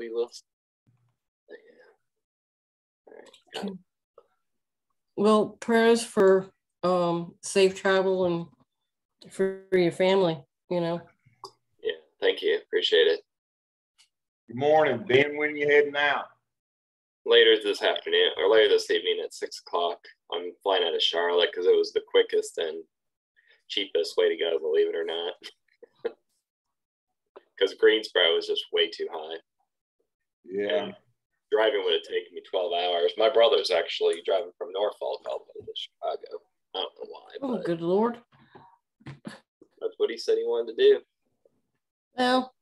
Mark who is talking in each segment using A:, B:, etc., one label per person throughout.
A: we will. Yeah. All right.
B: Well, prayers for safe travel and for your family, you know.
A: Yeah, thank you. Appreciate it.
C: Good morning, Ben. When you heading out?
A: Later this afternoon, or later this evening at 6 o'clock. I'm flying out of Charlotte because it was the quickest and cheapest way to go, believe it or not. Because Greensboro was just way too high.
C: Yeah.
A: And driving would have taken me 12 hours. My brother's actually driving from Norfolk all the way to Chicago. I don't know why.
B: Oh,
A: but
B: good Lord.
A: that's what he said he wanted to do.
B: Well,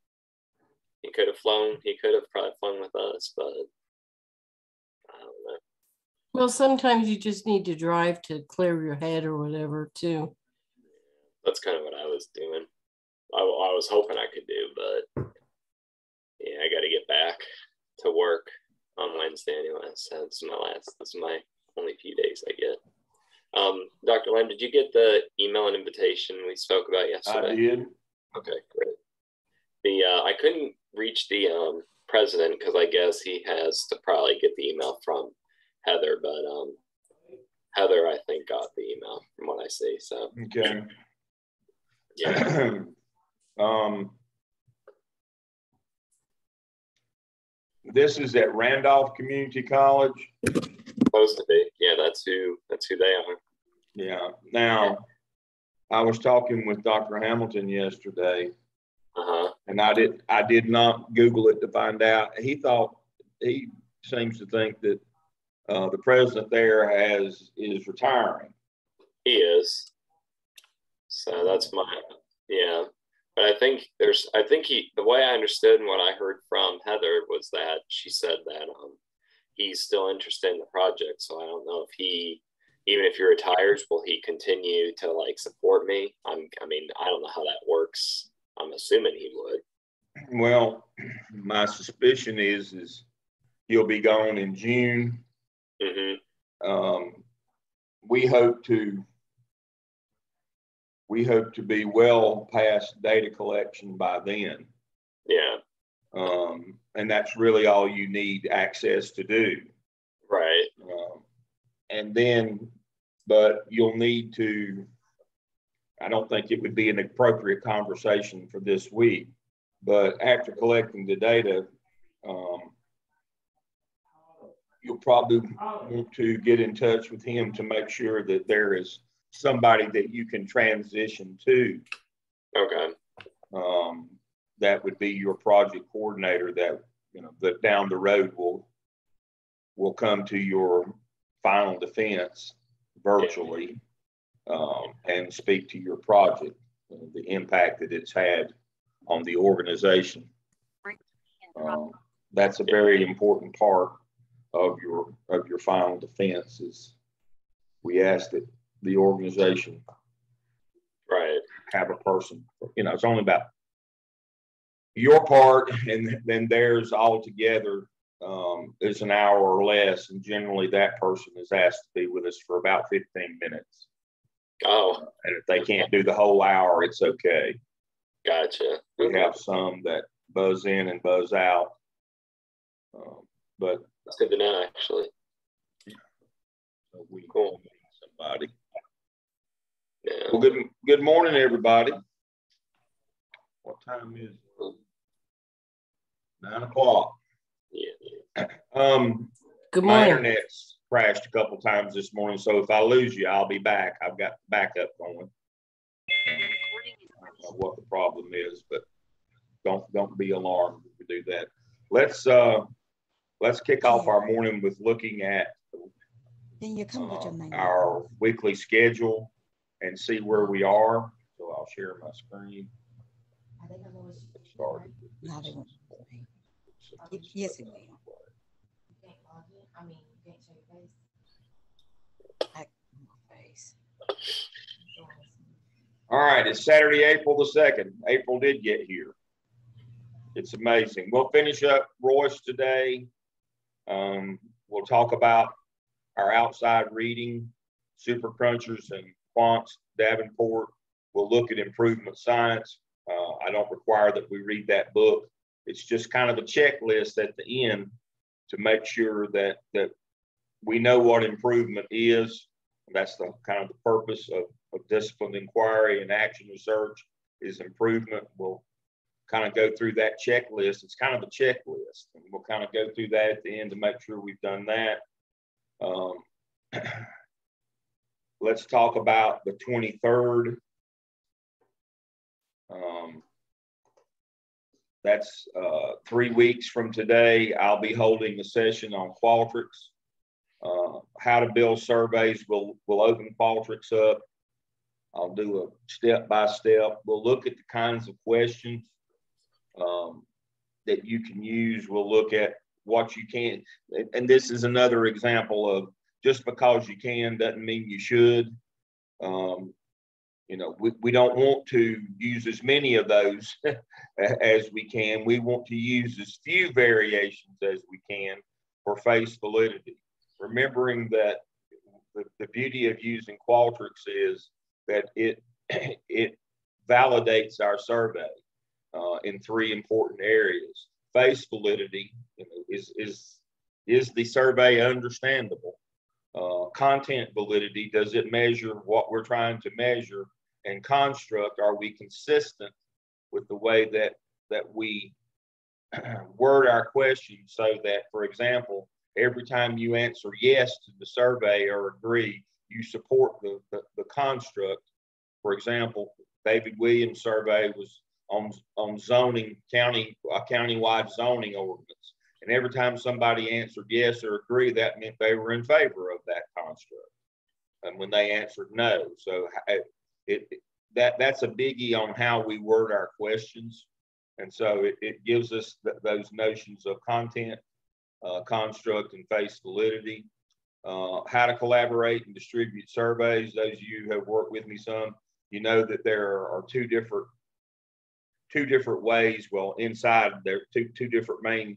A: he could have flown. He could have probably flown with us, but I don't know.
B: Well, sometimes you just need to drive to clear your head or whatever, too.
A: That's kind of what I was doing. I was hoping I could do, but yeah, I got to get back to work on Wednesday anyway. So this is my only few days I get. Dr. Lamb, did you get the email and invitation we spoke about yesterday?
C: I did.
A: Okay, great. I couldn't reach the president because I guess he has to probably get the email from Heather, but Heather, I think, got the email from what I see. So
C: okay.
A: Yeah.
C: This is at Randolph Community College.
A: Supposed to be. Yeah, that's who they are.
C: Yeah. Now, I was talking with Dr. Hamilton yesterday, and I did not Google it to find out. He seems to think that the president there is retiring.
A: He is. So that's yeah. But I think the way I understood and what I heard from Heather was that she said that he's still interested in the project. So I don't know if even if he retires, will he continue to like support me? I mean, I don't know how that works. I'm assuming he would.
C: Well, my suspicion is he'll be gone in June.
A: Mm-hmm.
C: We hope to be well past data collection by then.
A: Yeah.
C: And that's really all you need access to do.
A: Right.
C: And then, but you'll need to, I don't think it would be an appropriate conversation for this week, but after collecting the data, you'll probably want to get in touch with him to make sure that there is somebody that you can transition to.
A: Okay.
C: That would be your project coordinator that down the road will come to your final defense virtually and speak to your project, the impact that it's had on the organization. That's a very important part of your final defense. Is we ask that the organization have a person, it's only about your part, and then theirs all together is an hour or less, and generally that person is asked to be with us for about 15 minutes.
A: Oh.
C: And if they can't do the whole hour, it's okay.
A: Gotcha.
C: We have some that buzz in and buzz out, but
A: that's good to know, actually.
C: So we
A: cool.
C: Somebody.
A: Yeah.
C: Well, good morning, everybody. What time is it? 9 o'clock.
A: Yeah.
B: Good morning.
C: My internet's crashed a couple times this morning, so if I lose you, I'll be back. I've got backup going. I don't know what the problem is, but don't be alarmed if we do that. Let's kick off our morning with looking at our weekly schedule and see where we are. So I'll share my screen. Started.
D: Yes, it will. I mean, you can't show your face.
C: All right, it's Saturday, April the 2nd. April did get here. It's amazing. We'll finish up Royce today. We'll talk about our outside reading, Super Crunchers and Quants, Davenport. We'll look at improvement science. I don't require that we read that book. It's just kind of a checklist at the end to make sure that we know what improvement is. That's the kind of the purpose of disciplined inquiry and action research is improvement. We'll kind of go through that checklist. It's kind of a checklist, and we'll kind of go through that at the end to make sure we've done that. Let's talk about the 23rd. That's 3 weeks from today. I'll be holding a session on Qualtrics. How to build surveys. We'll open Qualtrics up. I'll do a step-by-step. We'll look at the kinds of questions that you can use. We'll look at what you can. And this is another example of just because you can doesn't mean you should. You know, we don't want to use as many of those as we can. We want to use as few variations as we can for face validity. Remembering that the beauty of using Qualtrics is that it validates our survey in 3 important areas. Face validity, you know, is the survey understandable? Content validity, does it measure what we're trying to measure? And construct, are we consistent with the way that we word our questions so that, for example, every time you answer yes to the survey or agree, you support the construct. For example, David Williams' survey was on zoning, countywide zoning ordinance. And every time somebody answered yes or agree, that meant they were in favor of that construct. And when they answered no, so that's a biggie on how we word our questions. And so it gives us those notions of content, construct, and face validity. How to collaborate and distribute surveys. Those of you who have worked with me some, you know that there are two different ways. Well, inside there are two different main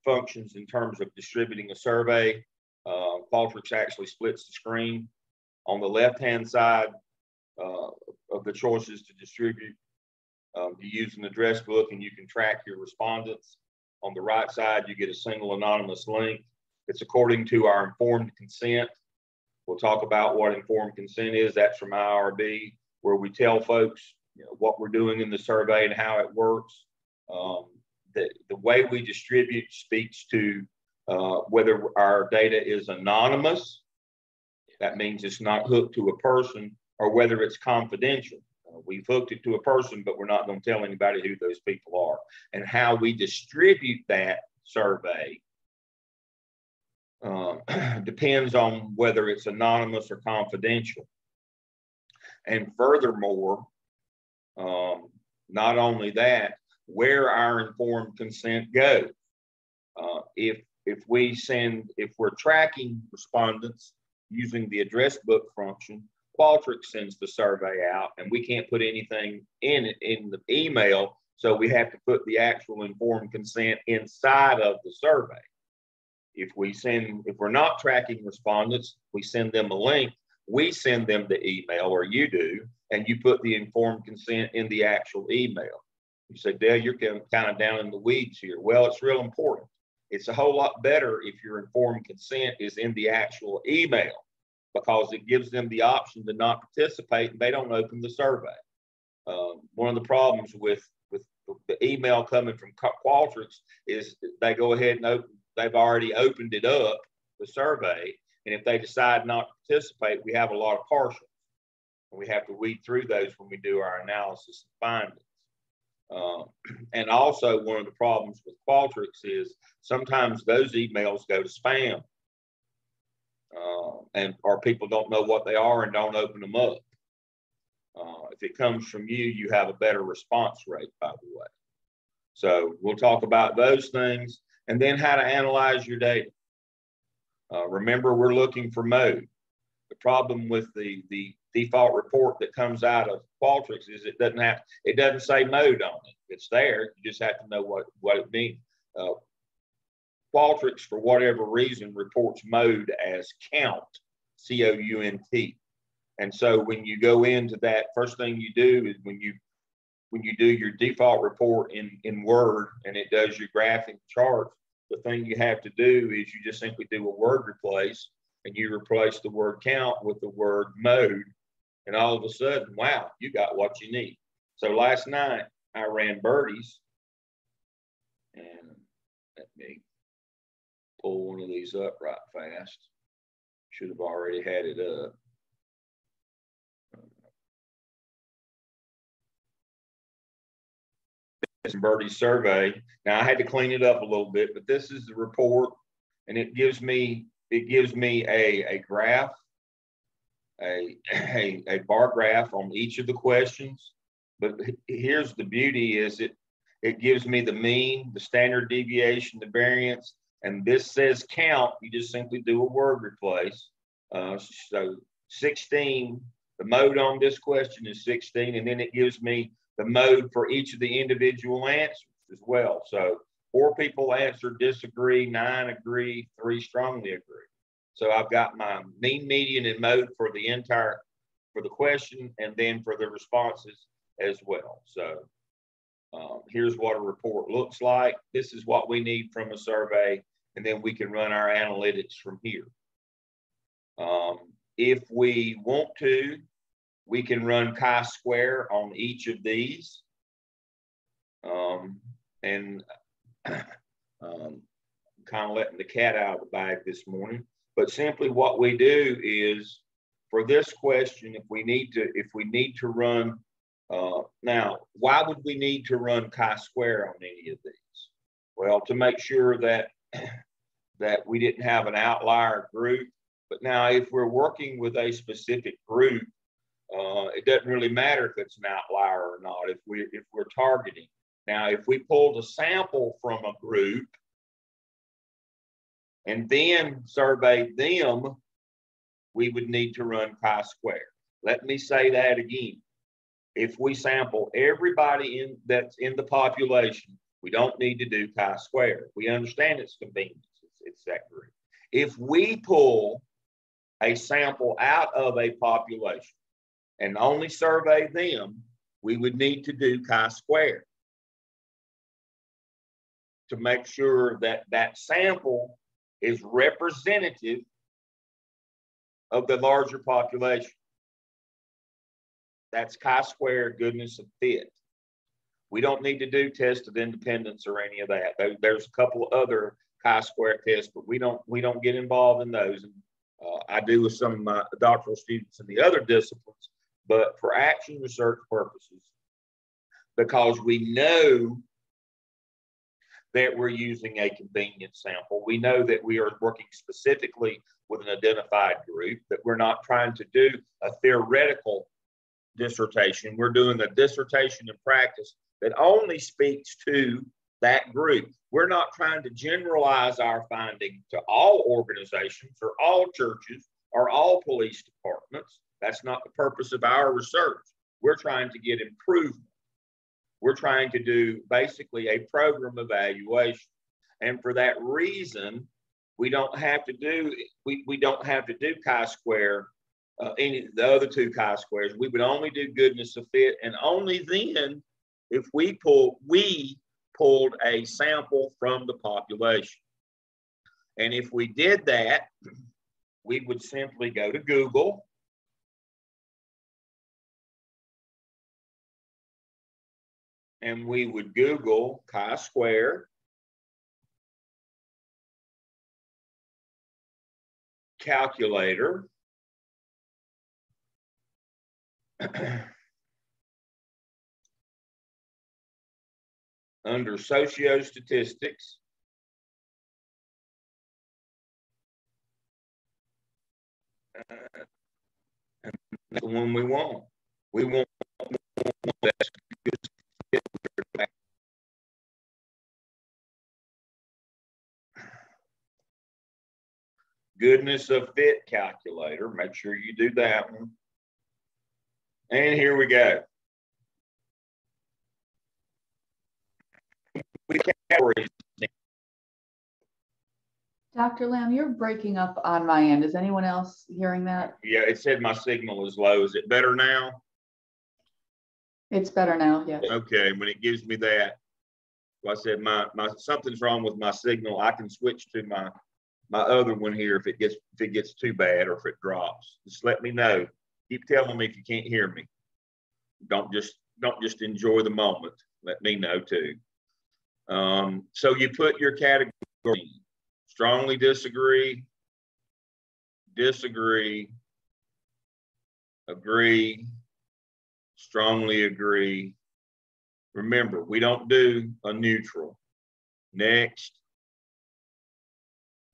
C: functions in terms of distributing a survey. Qualtrics actually splits the screen. On the left-hand side of the choices to distribute, you use an address book and you can track your respondents. On the right side, you get a single anonymous link. It's according to our informed consent. We'll talk about what informed consent is. That's from IRB, where we tell folks, you know, what we're doing in the survey and how it works. The way we distribute speaks to whether our data is anonymous. That means it's not hooked to a person, or whether it's confidential. We've hooked it to a person, but we're not going to tell anybody who those people are. And how we distribute that survey depends on whether it's anonymous or confidential. And furthermore, not only that, where our informed consent goes. If we're tracking respondents using the address book function, Qualtrics sends the survey out, and we can't put anything in the email, so we have to put the actual informed consent inside of the survey. If we're not tracking respondents, we send them a link. We send them the email, or you do, and you put the informed consent in the actual email. You say, Dale, you're kind of down in the weeds here. Well, it's real important. It's a whole lot better if your informed consent is in the actual email, because it gives them the option to not participate and they don't open the survey. One of the problems with the email coming from Qualtrics is they go ahead and they've already opened it up, the survey, and if they decide not to participate, we have a lot of partials. And we have to weed through those when we do our analysis and findings. And also one of the problems with Qualtrics is sometimes those emails go to spam. Or people don't know what they are and don't open them up. If it comes from you, you have a better response rate, by the way. So we'll talk about those things, and then how to analyze your data. Remember, we're looking for mode. The problem with the default report that comes out of Qualtrics is it doesn't say mode on it. It's there. You just have to know what it means. Qualtrics, for whatever reason, reports mode as count, C-O-U-N-T. And so when you go into that, first thing you do is when you when you do your default report in Word and it does your graphic charts, the thing you have to do is you just simply do a word replace, and you replace the word count with the word mode. And all of a sudden, wow, you got what you need. So last night I ran birdies, and let me pull one of these up right fast. Should have already had it up. This birdie survey. Now I had to clean it up a little bit, but this is the report, and it gives me a graph, a bar graph on each of the questions. But here's the beauty: is it gives me the mean, the standard deviation, the variance, and this says count. You just simply do a word replace. So 16. The mode on this question is 16, and then it gives me the mode for each of the individual answers as well. So 4 people answered disagree, 9 agree, 3 strongly agree. So I've got my mean, median, and mode for the question, and then for the responses as well. So here's what a report looks like. This is what we need from a survey, and then we can run our analytics from here. If we want to, we can run chi-square on each of these. And kind of letting the cat out of the bag this morning. But simply what we do is, for this question, if we need to run, now, why would we need to run chi-square on any of these? Well, to make sure that we didn't have an outlier group. But now, if we're working with a specific group, it doesn't really matter if it's an outlier or not, if we're targeting. Now, if we pulled a sample from a group and then surveyed them, we would need to run chi-square. Let me say that again. If we sample everybody that's in the population, we don't need to do chi-square. We understand it's convenience. It's that group. If we pull a sample out of a population and only survey them, we would need to do chi-square to make sure that that sample is representative of the larger population. That's chi-square goodness of fit. We don't need to do test of independence or any of that. There's a couple of other chi-square tests, but we don't get involved in those. And, I do with some of my doctoral students in the other disciplines, but for action research purposes, because we know that we're using a convenience sample, we know that we are working specifically with an identified group, that we're not trying to do a theoretical dissertation. We're doing a dissertation in practice that only speaks to that group. We're not trying to generalize our finding to all organizations or all churches or all police departments. That's not the purpose of our research. We're trying to get improvement. We're trying to do basically a program evaluation. And for that reason, we don't have to do chi-square, any of the other 2 chi-squares. We would only do goodness of fit, and only then if we pulled a sample from the population. And if we did that, we would simply go to Google and we would Google chi-square calculator. Under sociostatistics, that's the one we want. We want that's goodness of fit calculator. Make sure you do that one. And here we go.
E: Dr. Lamb, you're breaking up on my end. Is anyone else hearing that?
C: Yeah, it said my signal is low. Is it better now?
E: It's better now, yes.
C: Okay, when it gives me that, well, I said my something's wrong with my signal. I can switch to my other one here if it gets too bad or if it drops. Just let me know. Keep telling me if you can't hear me. Don't just enjoy the moment. Let me know too. So you put your category: strongly disagree, disagree, agree, strongly agree. Remember, we don't do a neutral. Next.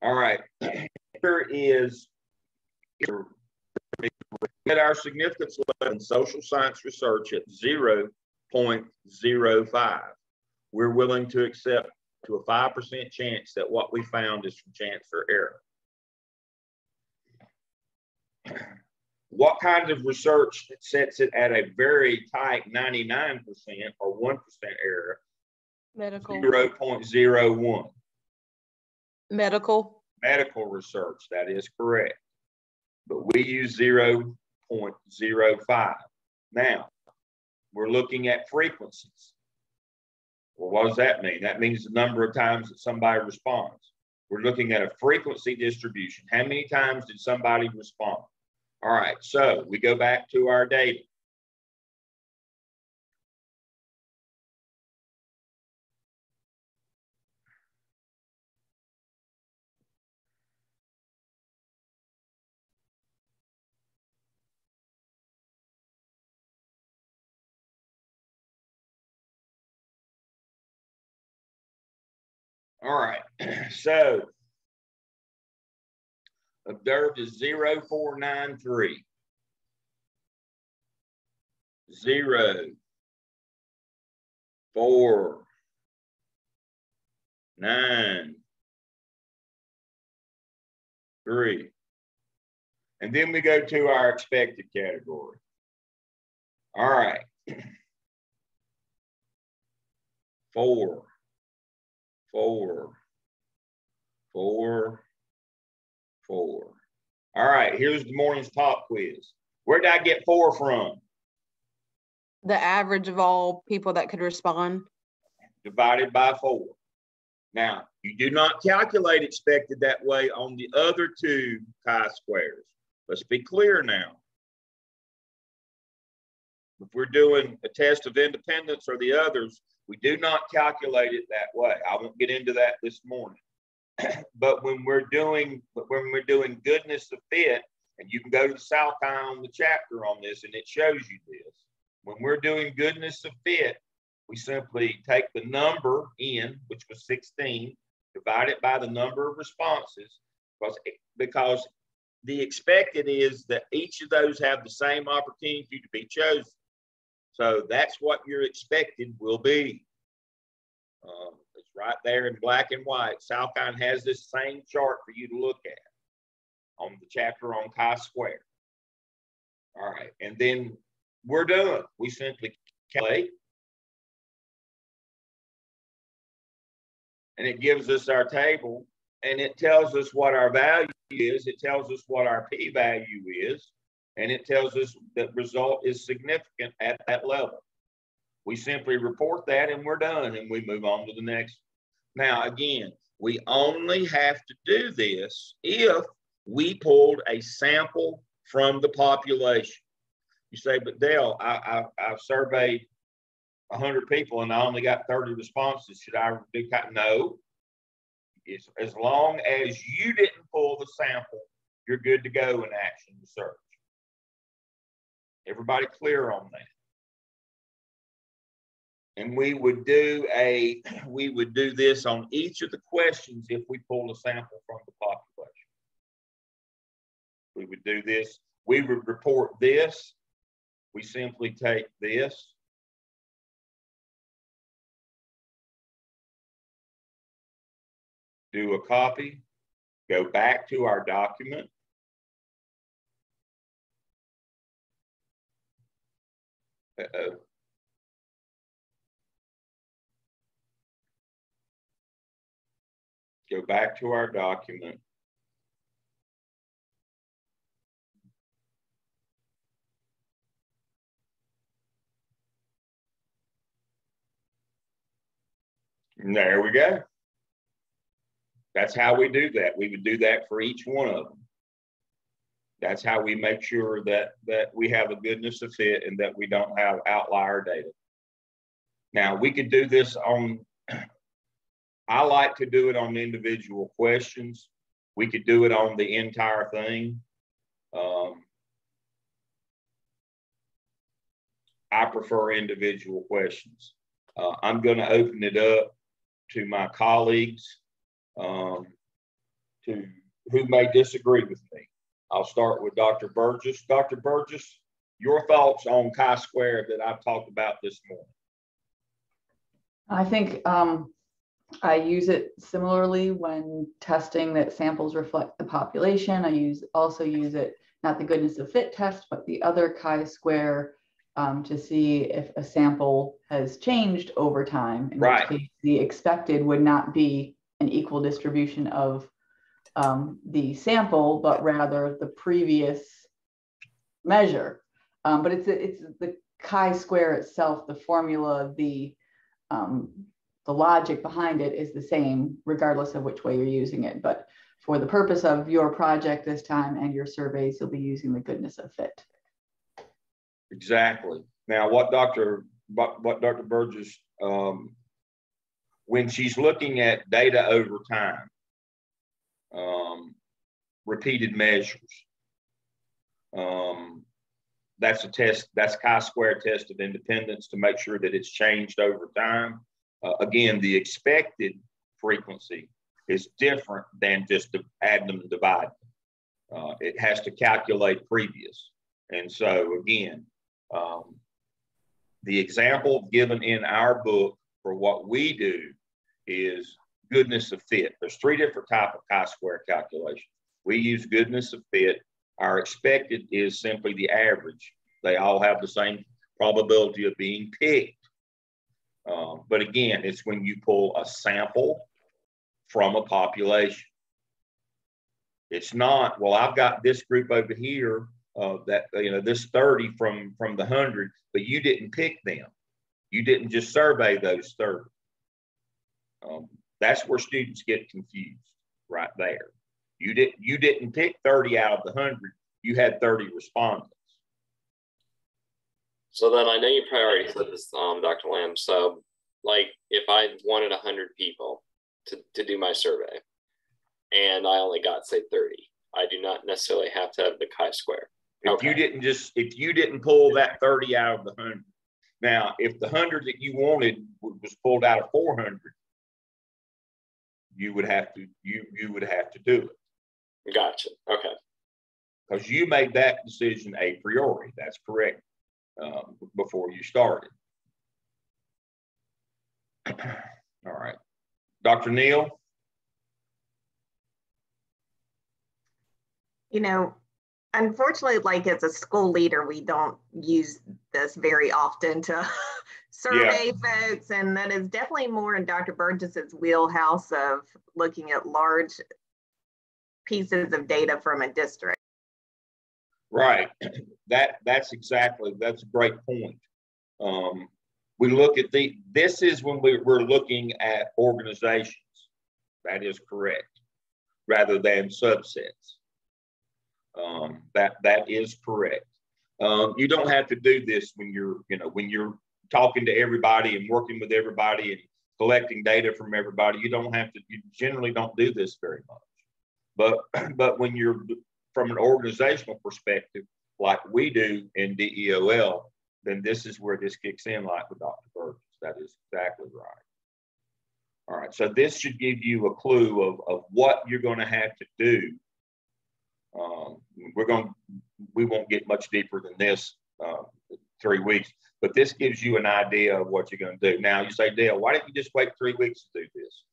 C: All right. Here is at our significance level in social science research at 0.05. We're willing to accept to a 5% chance that what we found is from chance or error. What kind of research that sets it at a very tight 99% or 1% error?
F: Medical.
C: 0.01.
F: Medical.
C: Medical research, that is correct. But we use 0.05. Now, we're looking at frequencies. Well, what does that mean? That means the number of times that somebody responds. We're looking at a frequency distribution. How many times did somebody respond? All right, so we go back to our data. All right, so observed is 0.493. 0, 4, 9, 3. And then we go to our expected category. All right. 4, 4, 4, 4. All right, here's the morning's pop quiz. Where did I get 4 from?
F: The average of all people that could respond.
C: Divided by 4. Now, you do not calculate expected that way on the other 2 chi-squares. Let's be clear now. If we're doing a test of independence or the others, we do not calculate it that way. I won't get into that this morning. But when we're doing goodness of fit, and you can go to the South on the chapter on this, and it shows you this. When we're doing goodness of fit, we simply take the number in, which was 16, divide it by the number of responses, because the expected is that each of those have the same opportunity to be chosen. So that's what your expected will be. It's right there in black and white. Salkine has this same chart for you to look at on the chapter on chi-square. All right, and then we're done. We simply calculate, and it gives us our table, and it tells us what our value is. It tells us what our p-value is, and it tells us that result is significant at that level. We simply report that, and we're done, and we move on to the next. Now, again, we only have to do this if we pulled a sample from the population. You say, but Deol, I've surveyed 100 people and I only got 30 responses. Should I do? No. It's, as long as you didn't pull the sample, you're good to go in action research. Everybody clear on that? And we would do this on each of the questions if we pull a sample from the population. We would do this. We would report this. We simply take this. Do a copy. Go back to our document. Uh-oh. Go back to our document. And there we go. That's how we do that. We would do that for each one of them. That's how we make sure that we have a goodness of fit and that we don't have outlier data. Now, we could do this on, I like to do it on individual questions. We could do it on the entire thing. I prefer individual questions. I'm going to open it up to my colleagues to who may disagree with me. I'll start with Dr. Burgess. Dr. Burgess, your thoughts on chi-square that I've talked about this morning?
E: I think I use it similarly when testing that samples reflect the population. I also use it, not the goodness of fit test, but the other chi-square to see if a sample has changed over time. In which case, the expected would not be an equal distribution of the sample, but rather the previous measure. But it's the chi-square itself, the formula, the logic behind it is the same, regardless of which way you're using it. But for the purpose of your project this time and your surveys, you'll be using the goodness of fit.
C: Exactly. Now, what Dr. Burgess, when she's looking at data over time, repeated measures, that's a test, that's chi-square test of independence to make sure that it's changed over time. Again, the expected frequency is different than just adding them and dividing them. It has to calculate previous. And so again, the example given in our book for what we do is goodness of fit. There's three different types of chi-square calculation. We use goodness of fit. Our expected is simply the average. They all have the same probability of being picked. But again, it's when you pull a sample from a population. It's not, well, I've got this group over here that, you know, this 30 from the 100, but you didn't pick them. You didn't just survey those 30. That's where students get confused right there. You didn't pick 30 out of the 100. You had 30 respondents.
A: So then I know you probably already said this, Dr. Lamb. So like if I wanted 100 people to do my survey and I only got, say, 30, I do not necessarily have to have the chi-square.
C: If you didn't pull that 30 out of the 100. Now, if the 100 that you wanted was pulled out of 400, you would have to do it.
A: Gotcha. Okay.
C: Because you made that decision a priori. That's correct. Before you started. All right. Dr. Neal?
G: You know, unfortunately, like as a school leader, we don't use this very often to survey folks. And that is definitely more in Dr. Burgess's wheelhouse of looking at large pieces of data from a district.
C: Right. That's a great point. We look at this is when we're looking at organizations. That is correct, rather than subsets. That is correct. You don't have to do this when you're talking to everybody and working with everybody and collecting data from everybody. You generally don't do this very much. But when you're from an organizational perspective, like we do in DEOL, then this is where this kicks in, like with Dr. Burgess. That is exactly right. All right, so this should give you a clue of what you're going to have to do. We won't get much deeper than this 3 weeks, but this gives you an idea of what you're going to do. Now you say, Dale, why didn't you just wait 3 weeks to do this?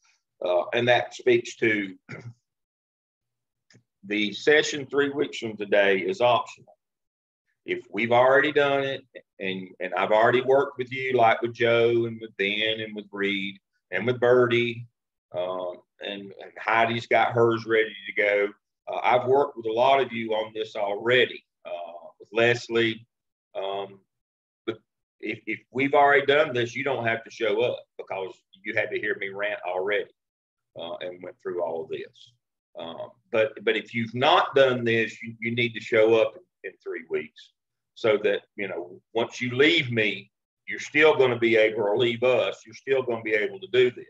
C: And that speaks to the session 3 weeks from today is optional. If we've already done it and I've already worked with you, like with Joe and with Ben and with Reed and with Birdie, and Heidi's got hers ready to go. I've worked with a lot of you on this already, with Leslie. But if we've already done this, you don't have to show up because you had to hear me rant already and went through all of this. But if you've not done this, you need to show up in 3 weeks so that, you know, once you leave me, you're still going to be able, or leave us, you're still going to be able to do this.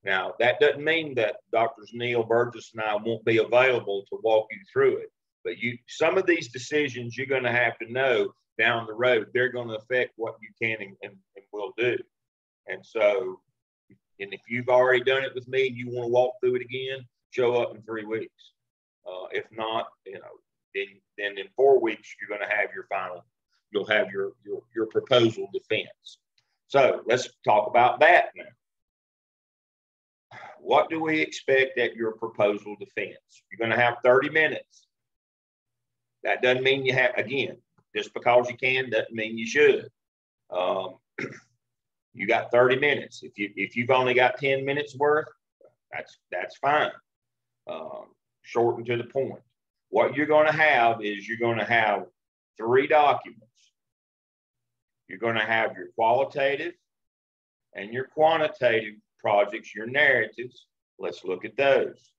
C: Now, that doesn't mean that Drs. Neil, Burgess, and I won't be available to walk you through it. But some of these decisions you're going to have to know down the road, they're going to affect what you can and will do. And so, and if you've already done it with me and you want to walk through it again, show up in 3 weeks. If not, you know, then in 4 weeks, you're going to have your final, you'll have your proposal defense. So let's talk about that now. What do we expect at your proposal defense? You're going to have 30 minutes. That doesn't mean you have, again, just because you can doesn't mean you should. You got 30 minutes. If you've only got 10 minutes worth, that's fine. Short and to the point. What you're going to have is you're going to have 3 documents. You're going to have your qualitative and your quantitative projects, your narratives. Let's look at those.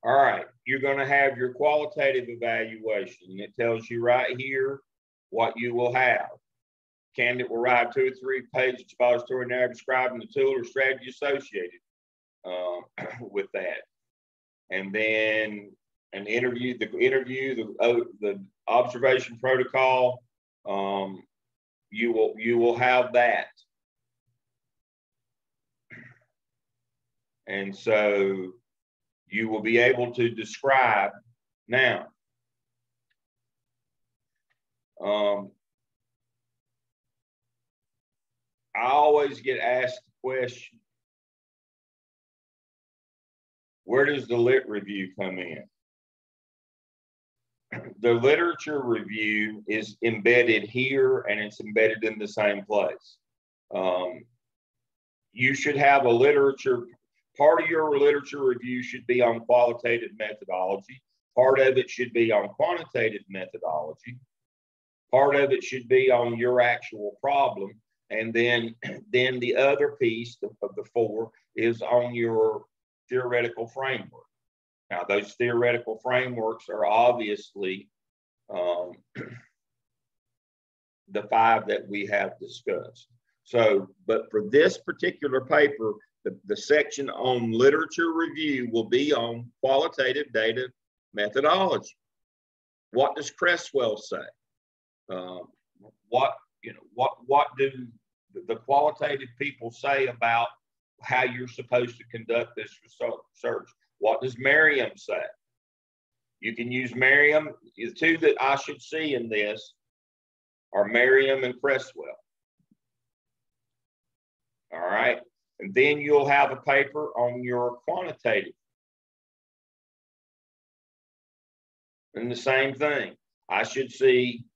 C: All right, you're going to have your qualitative evaluation. It tells you right here what you will have. Candidate will write 2 or 3 pages expository narrative describing the tool or strategy associated with that. And then an interview, the observation protocol, you will have that. And so you will be able to describe now. I always get asked the question, where does the lit review come in? The literature review is embedded here and it's embedded in the same place. You should have a literature. Part of your literature review should be on qualitative methodology. Part of it should be on quantitative methodology. Part of it should be on your actual problem. And then the other piece of the 4 is on your theoretical framework. Now, those theoretical frameworks are obviously the 5 that we have discussed. So, but for this particular paper, the section on literature review will be on qualitative data methodology. What does Cresswell say? What do the qualitative people say about how you're supposed to conduct this research? What does Merriam say? You can use Merriam. The 2 that I should see in this are Merriam and Cresswell. All right. And then you'll have a paper on your quantitative. And the same thing. I should see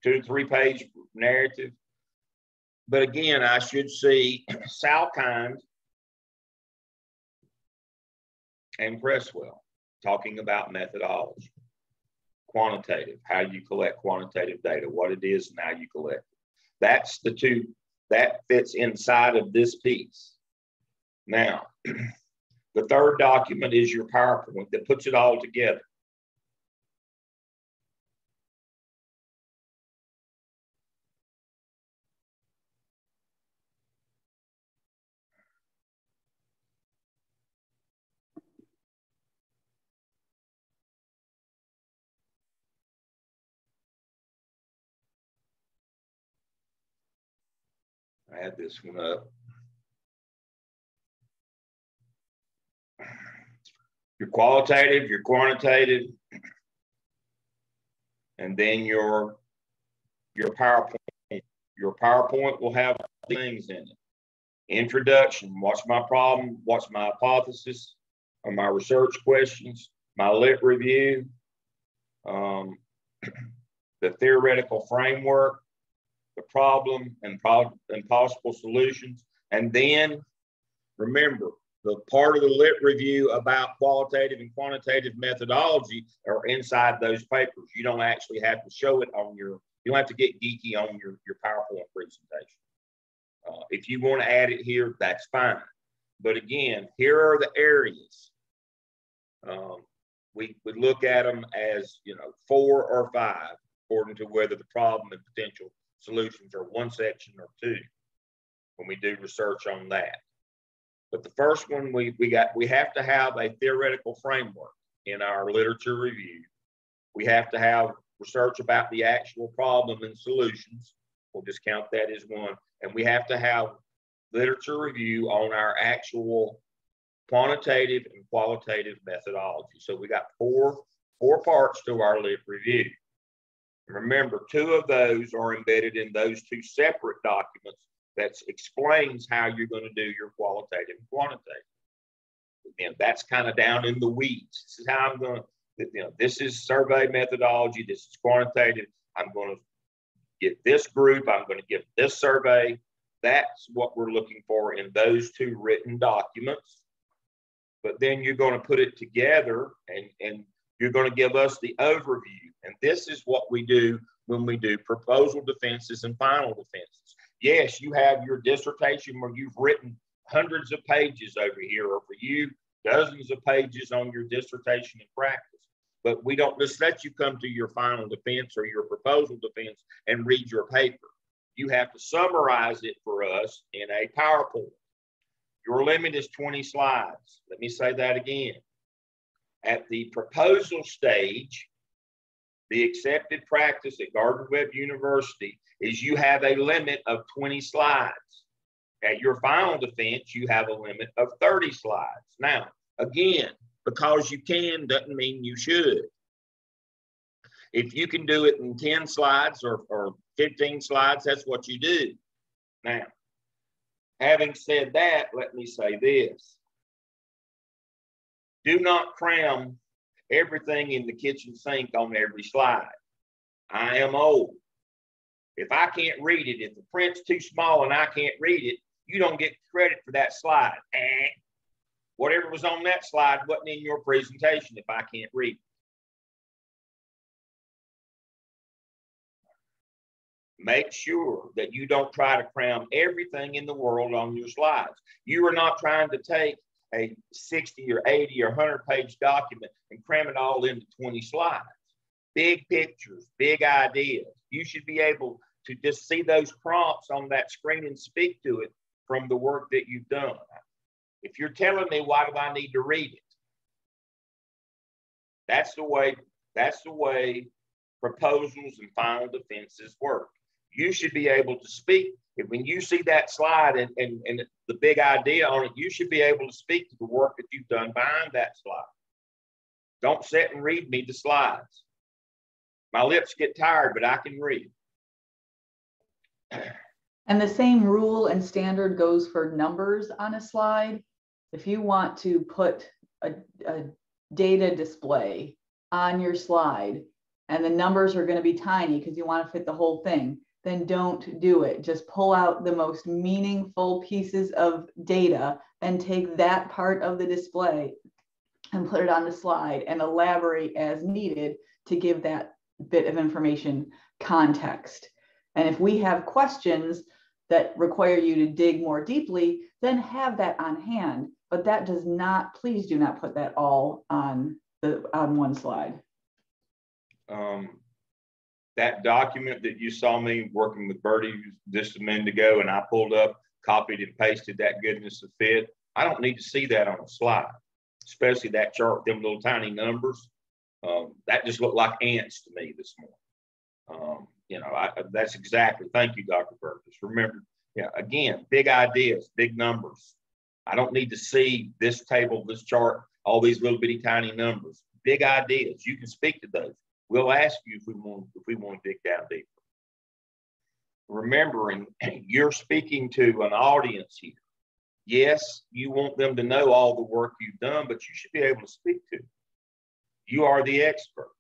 C: 2 to 3 page narrative. But again, I should see Salkind and Cresswell talking about methodology. Quantitative, how you collect quantitative data, what it is and how you collect it. That's the 2 that fits inside of this piece. Now, the 3rd document is your PowerPoint that puts it all together. I had this one up. Your qualitative, your quantitative, and then your PowerPoint. Your PowerPoint will have things in it. Introduction, what's my problem? What's my hypothesis? Or my research questions? My lit review? The theoretical framework, the problem and possible solutions. And then remember, the part of the lit review about qualitative and quantitative methodology are inside those papers. You don't actually have to show it on you don't have to get geeky on your PowerPoint presentation. If you want to add it here, that's fine. But again, here are the areas. We look at them as, 4 or 5, according to whether the problem and potential solutions are one section or 2, when we do research on that. But the first one we have to have a theoretical framework in our literature review. We have to have research about the actual problem and solutions. We'll just count that as one. And we have to have literature review on our actual quantitative and qualitative methodology. So we got four parts to our lit review. Remember, 2 of those are embedded in those 2 separate documents that explains how you're going to do your qualitative and quantitative. Again, that's kind of down in the weeds. This is how I'm going to, this is survey methodology. This is quantitative. I'm going to get this group. I'm going to give this survey. That's what we're looking for in those 2 written documents. But then you're going to put it together and you're going to give us the overview. And this is what we do when we do proposal defenses and final defenses. Yes, you have your dissertation where you've written hundreds of pages over here, or for you, dozens of pages on your dissertation and practice. But we don't just let you come to your final defense or your proposal defense and read your paper. You have to summarize it for us in a PowerPoint. Your limit is 20 slides. Let me say that again. At the proposal stage, the accepted practice at Gardner-Webb University is you have a limit of 20 slides. At your final defense, you have a limit of 30 slides. Now, again, because you can doesn't mean you should. If you can do it in 10 slides or 15 slides, that's what you do. Now, having said that, let me say this. Do not cram everything in the kitchen sink on every slide. I am old. If I can't read it, if the print's too small and I can't read it, you don't get credit for that slide. Whatever was on that slide wasn't in your presentation if I can't read it. Make sure that you don't try to cram everything in the world on your slides. You are not trying to take a 60 or 80 or 100-page document and cram it all into 20 slides. Big pictures, big ideas. You should be able to just see those prompts on that screen and speak to it from the work that you've done. If you're telling me, why do I need to read it? That's the way proposals and final defenses work. You should be able to speak. When you see that slide and the big idea on it, you should be able to speak to the work that you've done behind that slide. Don't sit and read me the slides. My lips get tired, but I can read.
E: And the same rule and standard goes for numbers on a slide. If you want to put a data display on your slide and the numbers are going to be tiny because you want to fit the whole thing, then don't do it. Just pull out the most meaningful pieces of data and take that part of the display and put it on the slide and elaborate as needed to give that bit of information context. And if we have questions that require you to dig more deeply, then have that on hand. But that does not, please do not put that all on one slide.
C: That document that you saw me working with Bertie just a minute ago, and I pulled up, copied and pasted that goodness of fit. I don't need to see that on a slide, especially that chart, them little tiny numbers. That just looked like ants to me this morning. That's exactly, thank you, Dr. Burgess. Remember, again, big ideas, big numbers. I don't need to see this table, this chart, all these little bitty tiny numbers. Big ideas, you can speak to those. We'll ask you if we want to dig down deeper. Remembering, you're speaking to an audience here. Yes, you want them to know all the work you've done, but you should be able to speak to them. You are the expert.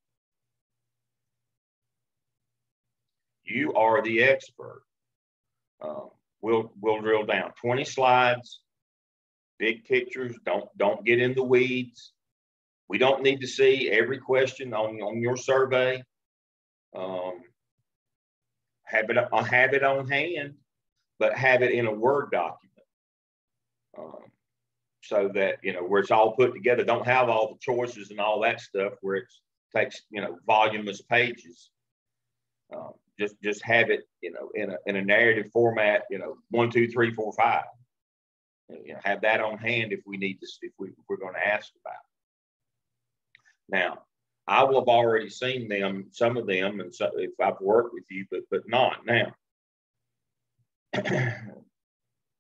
C: You are the expert. We'll drill down 20 slides, big pictures. Don't get in the weeds. We don't need to see every question on your survey. Have it on hand, but have it in a Word document. So that, where it's all put together, don't have all the choices and all that stuff where it takes, voluminous pages. Just have it, in a narrative format, 1, 2, 3, 4, 5. Have that on hand if we need to, if we're going to ask about it. Now, I will have already seen them, some of them, and so if I've worked with you, but not now.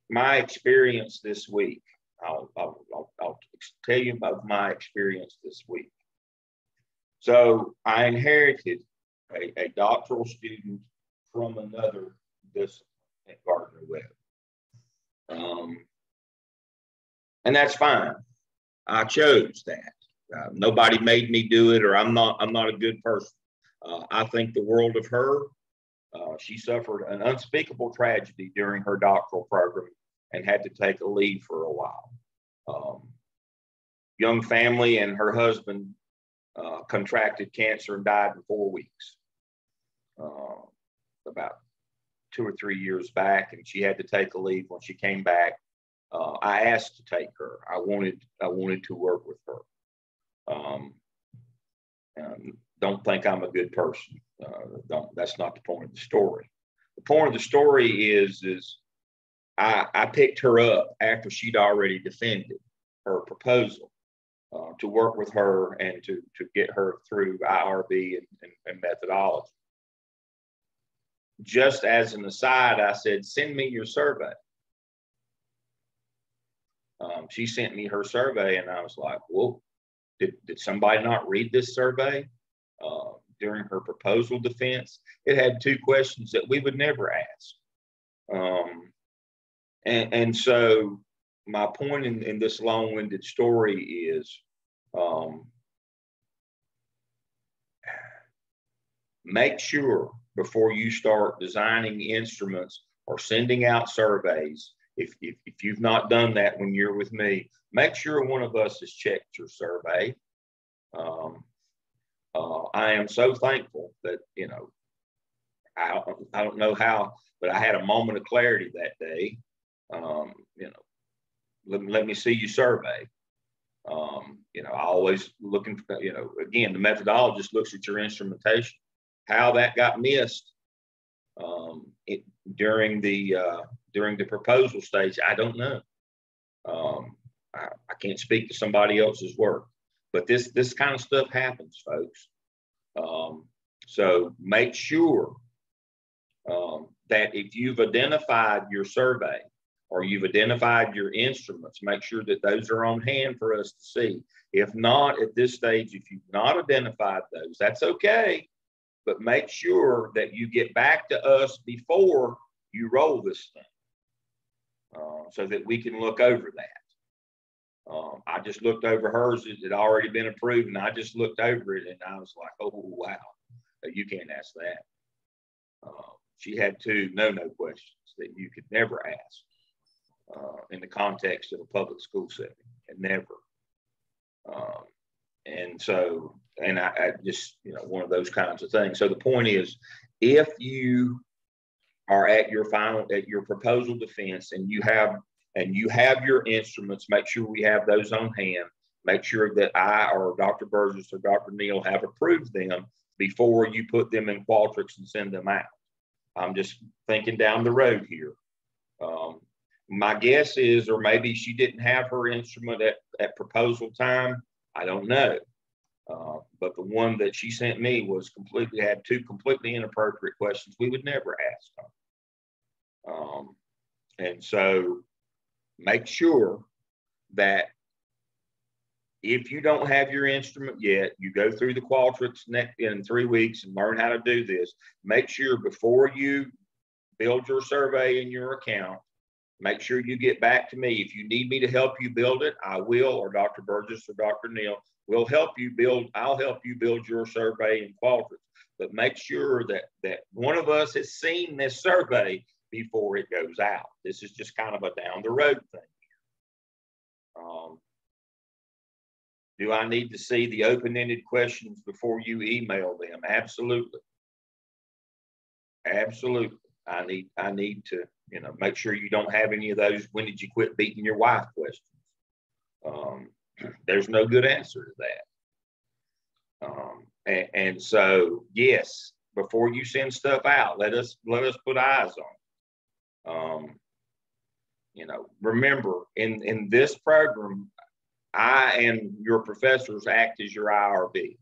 C: My experience this week, I'll tell you about my experience this week. So I inherited a doctoral student from another discipline at Gardner-Webb. And that's fine. I chose that. Nobody made me do it, or I'm not a good person. I think the world of her. She suffered an unspeakable tragedy during her doctoral program and had to take a leave for a while. Young family, and her husband contracted cancer and died in 4 weeks, about 2 or 3 years back, and she had to take a leave. When she came back, I asked to take her. I wanted to work with her. Don't think I'm a good person. That's not the point of the story. The point of the story is I picked her up after she'd already defended her proposal to work with her and to get her through IRB and methodology. Just as an aside, I said, send me your survey. She sent me her survey, and I was like, whoa, did somebody not read this survey? During her proposal defense, it had 2 questions that we would never ask. And so my point in this long-winded story is, make sure before you start designing instruments or sending out surveys, if you've not done that when you're with me, make sure one of us has checked your survey. I am so thankful that, I don't know how, but I had a moment of clarity that day. Let me see your survey. I always looking for, again, the methodologist looks at your instrumentation. How that got missed during the proposal stage, I don't know. I can't speak to somebody else's work. But this kind of stuff happens, folks. So make sure that if you've identified your survey or you've identified your instruments, make sure that those are on hand for us to see. If not, at this stage, if you've not identified those, that's okay. But make sure that you get back to us before you roll this thing so that we can look over that. I just looked over hers. It had already been approved, and I just looked over it, and I was like, oh, wow, you can't ask that. She had 2 no-no questions that you could never ask in the context of a public school setting, and never. And so, and I just, one of those kinds of things. So the point is, if you are at your proposal defense and you have your instruments, make sure we have those on hand. Make sure that I or Dr. Burgess or Dr. Neal have approved them before you put them in Qualtrics and send them out. I'm just thinking down the road here. My guess is, or maybe she didn't have her instrument at proposal time. I don't know. But the one that she sent me had 2 completely inappropriate questions we would never ask her. And so make sure that if you don't have your instrument yet, you go through the Qualtrics in 3 weeks and learn how to do this. Make sure before you build your survey in your account Make sure you get back to me. If you need me to help you build it, I will, or Dr. Burgess or Dr. Neal will help you build. I'll help you build your survey in Qualtrics. But make sure that one of us has seen this survey before it goes out. This is just kind of a down the road thing. Do I need to see the open-ended questions before you email them? Absolutely. Absolutely. I need to, make sure you don't have any of those when did you quit beating your wife questions. There's no good answer to that. And so, yes, before you send stuff out, let us put eyes on it. Remember in this program, I and your professors act as your IRB,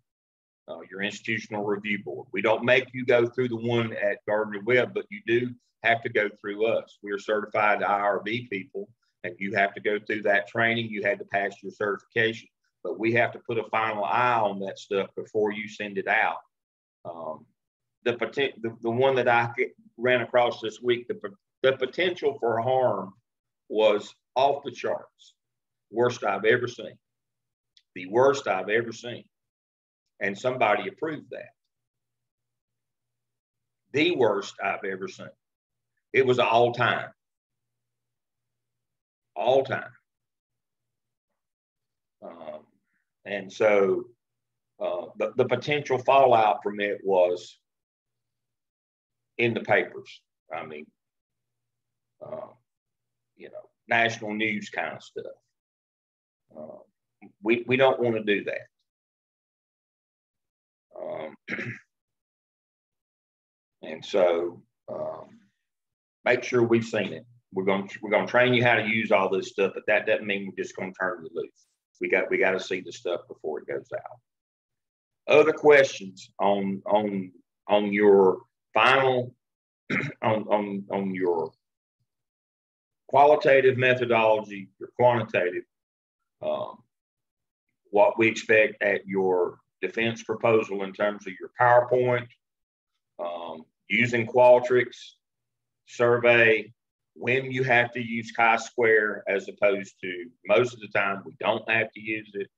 C: your institutional review board. We don't make you go through the one at Gardner Webb, but you do have to go through us. We're certified IRB people, and you have to go through that training. You had to pass your certification, but we have to put a final eye on that stuff before you send it out. The one that I ran across this week, the potential for harm was off the charts. Worst I've ever seen. The worst I've ever seen. And somebody approved that. The worst I've ever seen. It was all time. All time. And so the potential fallout from it was in the papers. I mean, national news kind of stuff. We don't want to do that. And so make sure we've seen it. We're going to train you how to use all this stuff, but that doesn't mean we're just going to turn you loose. We got to see the stuff before it goes out. Other questions on your final on your qualitative methodology, your quantitative, what we expect at your defense proposal in terms of your PowerPoint, using Qualtrics, survey, when you have to use chi-square as opposed to most of the time we don't have to use it,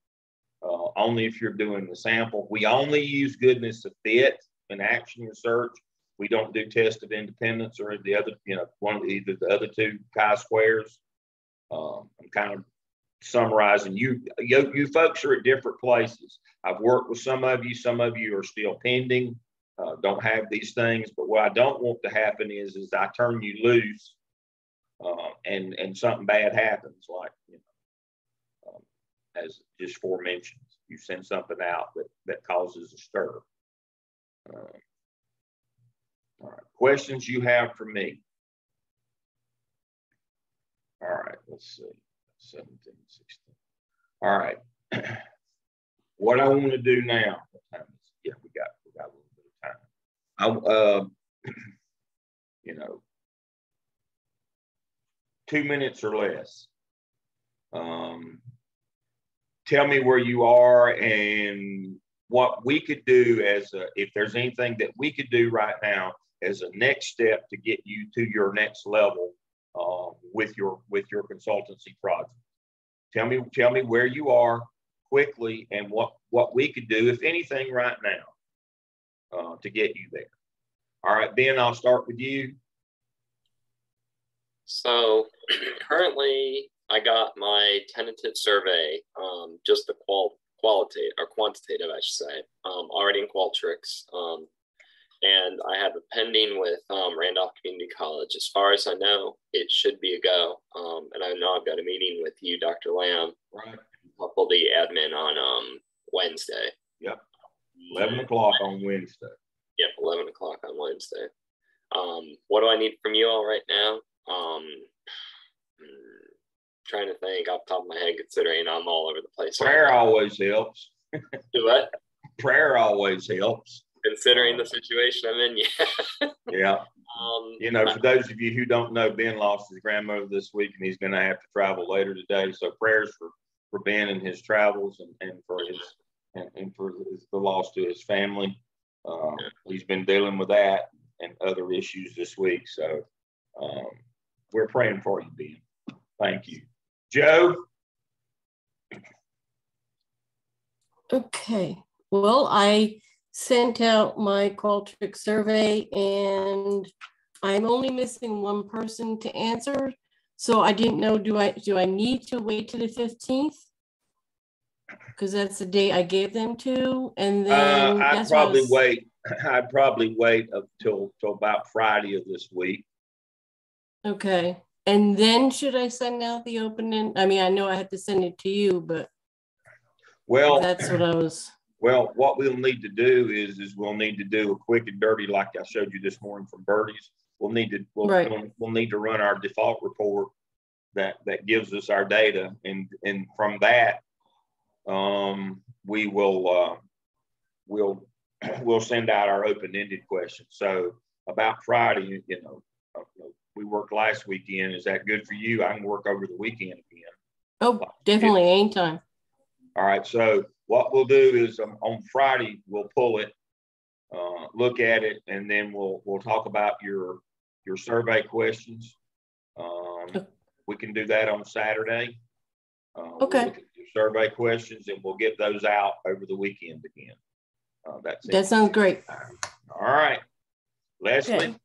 C: only if you're doing the sample. We only use goodness of fit in action research. We don't do test of independence or the other, either the other two chi-squares. I'm kind of summarizing. You folks are at different places. I've worked with some of you are still pending, don't have these things, but what I don't want to happen is I turn you loose and something bad happens, like, as just forementioned, you send something out that causes a stir. All right, questions you have for me? All right, let's see, 17, 16. All right, what I want to do now, what time is it? Yeah, we got a little bit of time. 2 minutes or less. Tell me where you are and what we could do if there's anything that we could do right now as a next step to get you to your next level with your consultancy project. Tell me where you are quickly and what we could do, if anything, right now to get you there. All right, Ben, I'll start with you.
A: So currently I got my tentative survey, just the qualitative or quantitative, I should say, already in Qualtrics. And I have it pending with Randolph Community College. As far as I know, it should be a go. And I know I've got a meeting with you, Dr. Lamb,
C: right?
A: Couple the admin on Wednesday.
C: Yep. 11 o'clock on Wednesday.
A: Yep, 11 o'clock on Wednesday. What do I need from you all right now? Trying to think off the top of my head, considering I'm all over the place.
C: Prayer always helps.
A: Do what?
C: Prayer always helps.
A: Considering the situation I'm in, yeah.
C: Yeah. For those of you who don't know, Ben lost his grandmother this week, and he's going to have to travel later today. So prayers for Ben and his travels, and for the loss to his family. He's been dealing with that and other issues this week. So we're praying for you, Ben. Thank you. Joe?
B: Okay. Well, I sent out my Qualtrics survey and I'm only missing one person to answer. So I didn't know, do I need to wait to the 15th? Because that's the date I gave them to. And then
C: I'd probably wait until about Friday of this week.
B: Okay. And then should I send out the opening? I mean, I know I had to send it to you, but that's what I was.
C: Well, what we'll need to do is we'll need to do a quick and dirty, like I showed you this morning from Birdie's. We'll need to run our default report that gives us our data, and from that, we'll send out our open-ended questions. So about Friday, we worked last weekend. Is that good for you? I can work over the weekend again.
B: Oh, definitely, anytime.
C: All right. So what we'll do is on Friday we'll pull it, look at it, and then we'll talk about your survey questions. We can do that on Saturday.
B: Okay.
C: We'll look at your survey questions, and we'll get those out over the weekend again.
B: That sounds great.
C: All right, Leslie.
B: Okay.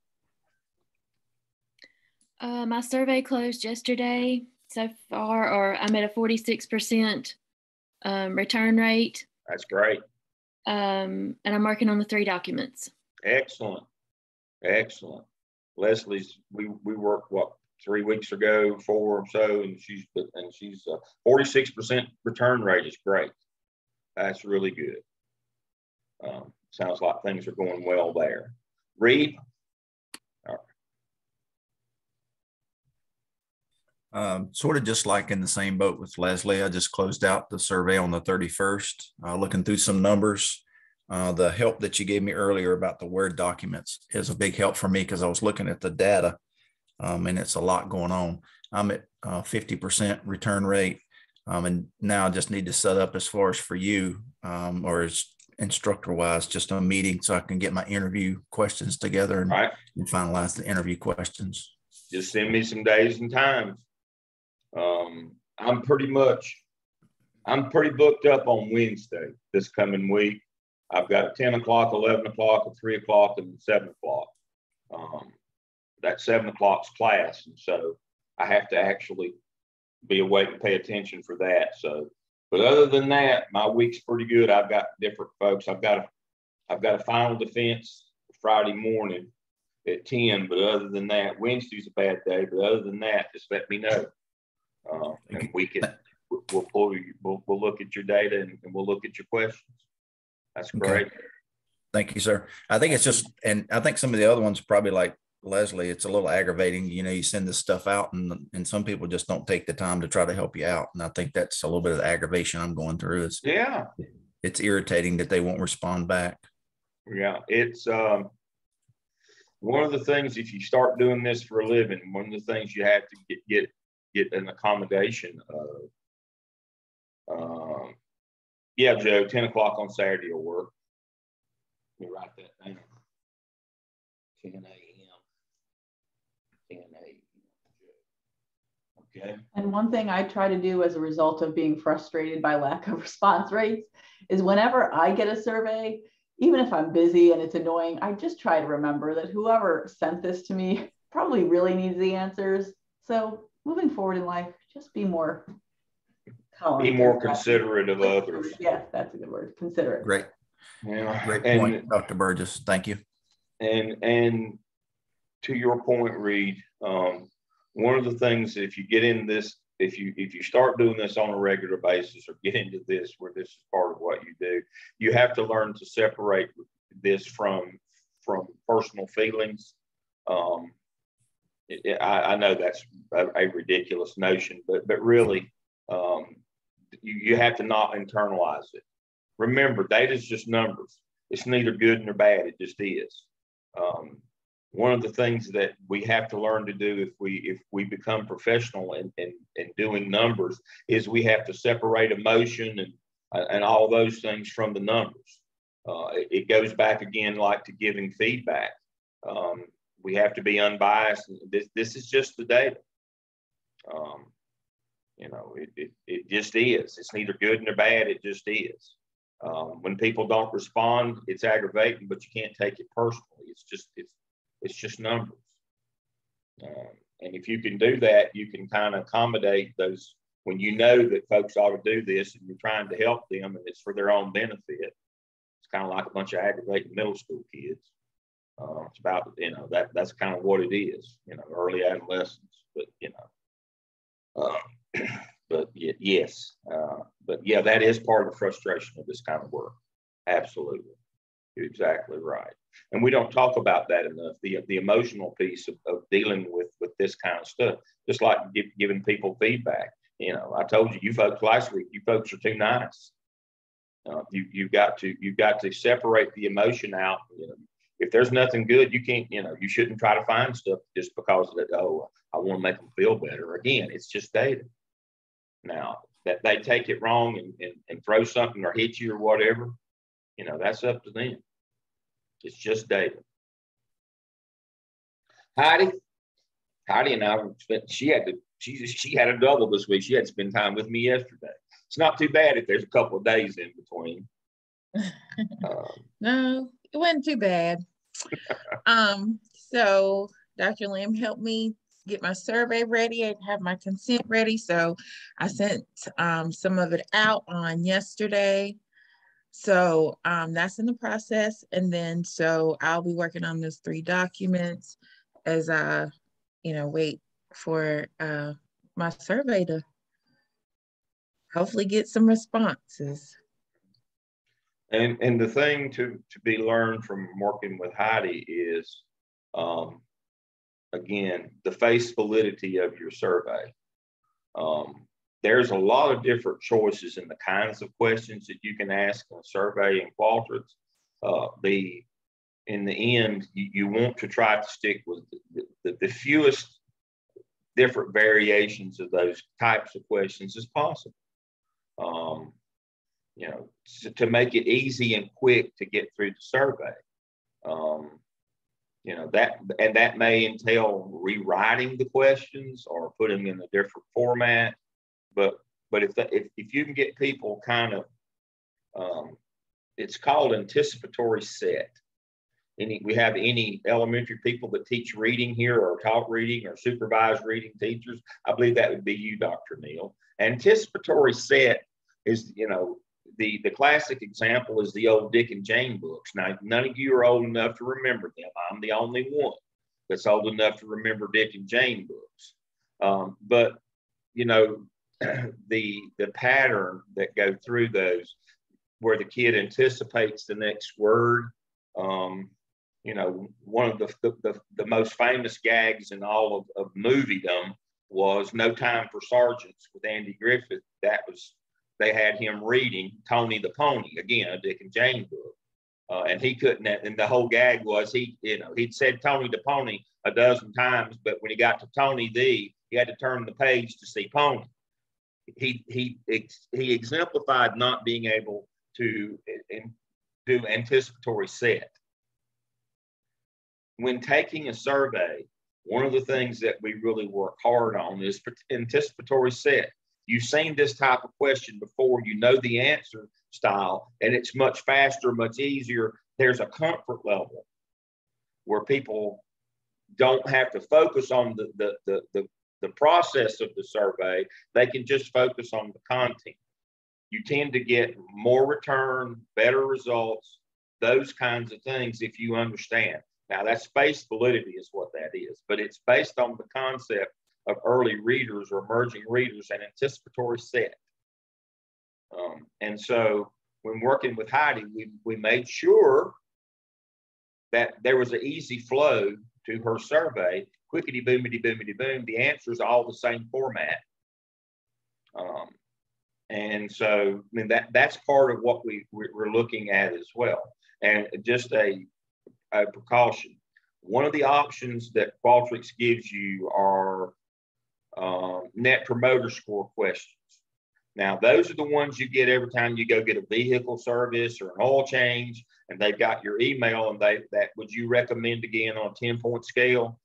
H: My survey closed yesterday so far, or I'm at a 46% return rate.
C: That's great.
H: And I'm working on the 3 documents.
C: Excellent. Leslie's, we worked 3 weeks ago, 4 or so, and she's 46% return rate is great. That's really good. Sounds like things are going well there. Reed?
I: Sort of just like in the same boat with Leslie. I just closed out the survey on the 31st, looking through some numbers. The help that you gave me earlier about the Word documents is a big help for me because I was looking at the data, and it's a lot going on. I'm at 50% return rate, and now I just need to set up as far as for you, or as instructor-wise, just a meeting so I can get my interview questions together and finalize the interview questions.
C: Just send me some days and times. I'm pretty booked up on Wednesday this coming week. I've got 10 o'clock, 11 o'clock, 3 o'clock, and 7 o'clock. That 7 o'clock's class, and so I have to actually be awake and pay attention for that. So, but other than that, my week's pretty good. I've got different folks. I've got a final defense Friday morning at 10. But other than that, Wednesday's a bad day. But other than that, just let me know, and we'll look at your data and we'll look at your questions. That's great.
I: Okay. Thank you, sir. I think it's just, and I think some of the other ones probably like Leslie, it's a little aggravating. You send this stuff out and some people just don't take the time to try to help you out. And I think that's a little bit of the aggravation I'm going through is it's irritating that they won't respond back.
C: Yeah. It's one of the things, if you start doing this for a living, one of the things you have to get an accommodation of. Yeah, Joe, 10 o'clock on Saturday will work. Let me write that down. 10 a.m. 10 a.m. Okay.
E: And one thing I try to do as a result of being frustrated by lack of response rates is whenever I get a survey, even if I'm busy and it's annoying, I just try to remember that whoever sent this to me probably really needs the answers. So moving forward in life, just be more
C: tolerant. Be more considerate of others.
E: Yes, that's a good word. Considerate.
I: Great.
C: Yeah.
I: Great point, Dr. Burgess. Thank you.
C: And to your point, Reed, one of the things, if you get in this, if you start doing this on a regular basis or get into this where this is part of what you do, you have to learn to separate this from personal feelings. I know that's a ridiculous notion, but really, you have to not internalize it. Remember, data is just numbers. It's neither good nor bad. It just is. One of the things that we have to learn to do if we become professional in doing numbers is we have to separate emotion and all those things from the numbers. It goes back again like to giving feedback. we have to be unbiased. This is just the data. You know, it just is. It's neither good nor bad. It just is. When people don't respond, it's aggravating, but you can't take it personally. It's just numbers. And if you can do that, you can kind of accommodate those when you know that folks ought to do this and you're trying to help them and it's for their own benefit. It's kind of like a bunch of aggravating middle school kids. It's about, you know, that's kind of what it is, you know, early adolescence, but, you know, but yes, but yeah, that is part of the frustration of this kind of work. Absolutely. You're exactly right. And we don't talk about that enough, the emotional piece of dealing with this kind of stuff, just like giving people feedback. You know, I told you folks last week, you folks are too nice. You've got to separate the emotion out. You know, if there's nothing good, you can't, you know, you shouldn't try to find stuff just because of that. Oh, I want to make them feel better. Again, it's just data. Now that they take it wrong and throw something or hit you or whatever, you know, that's up to them. It's just data. Heidi and I spent, she had a double this week. She had to spend time with me yesterday. It's not too bad if there's a couple of days in between.
J: No, it wasn't too bad. So Dr. Lamb helped me get my survey ready. I have my consent ready. So I sent some of it out on yesterday. So that's in the process. And then so I'll be working on those 3 documents as I, you know, wait for my survey to hopefully get some responses.
C: And the thing to be learned from working with Heidi is, again, the face validity of your survey. There's a lot of different choices in the kinds of questions that you can ask in a survey in Qualtrics. In the end, you want to try to stick with the fewest different variations of those types of questions as possible. You know, to make it easy and quick to get through the survey. You know, that may entail rewriting the questions or putting them in a different format. But if you can get people kind of, it's called anticipatory set. We have any elementary people that teach reading here or taught reading or supervised reading teachers? I believe that would be you, Dr. Neal. Anticipatory set is, you know, the classic example is the old Dick and Jane books. Now, none of you are old enough to remember them. I'm the only one that's old enough to remember Dick and Jane books. But, you know, the pattern that go through those where the kid anticipates the next word, you know, one of the most famous gags in all of moviedom was No Time for Sergeants with Andy Griffith. They had him reading Tony the Pony, again, a Dick and Jane book. And he couldn't, and the whole gag was he'd said Tony the Pony a dozen times, but when he got to Tony he had to turn the page to see Pony. He exemplified not being able to do anticipatory set. When taking a survey, one of the things that we really work hard on is anticipatory set. You've seen this type of question before, you know the answer style, and it's much faster, much easier. There's a comfort level where people don't have to focus on the process of the survey. They can just focus on the content. You tend to get more return, better results, those kinds of things if you understand. Now, that's space validity is what that is, but it's based on the concept of early readers or emerging readers and anticipatory set. And so when working with Heidi, we made sure that there was an easy flow to her survey. Quickety boomity boomity boom, the answers are all the same format. And so, I mean, that's part of what we're looking at as well. And just a precaution. One of the options that Qualtrics gives you are Net Promoter Score questions. Now, those are the ones you get every time you go get a vehicle service or an oil change, and they've got your email, and that would you recommend again on a 10-point scale?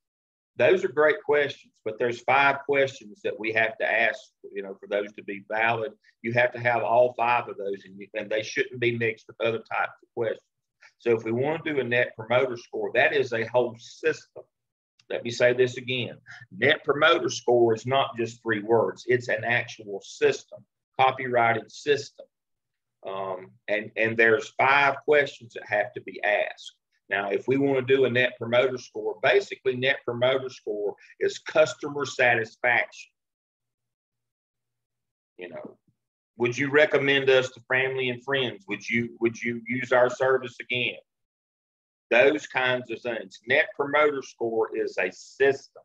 C: Those are great questions, but there's 5 questions that we have to ask, for those to be valid. You have to have all 5 of those, and they shouldn't be mixed with other types of questions. So if we want to do a net promoter score, that is a whole system. Let me say this again. Net promoter score is not just 3 words. It's an actual system, copyrighted system. And there's 5 questions that have to be asked. Now, if we want to do a net promoter score, basically net promoter score is customer satisfaction. Would you recommend us to family and friends? Would you use our service again? Those kinds of things. Net promoter score is a system.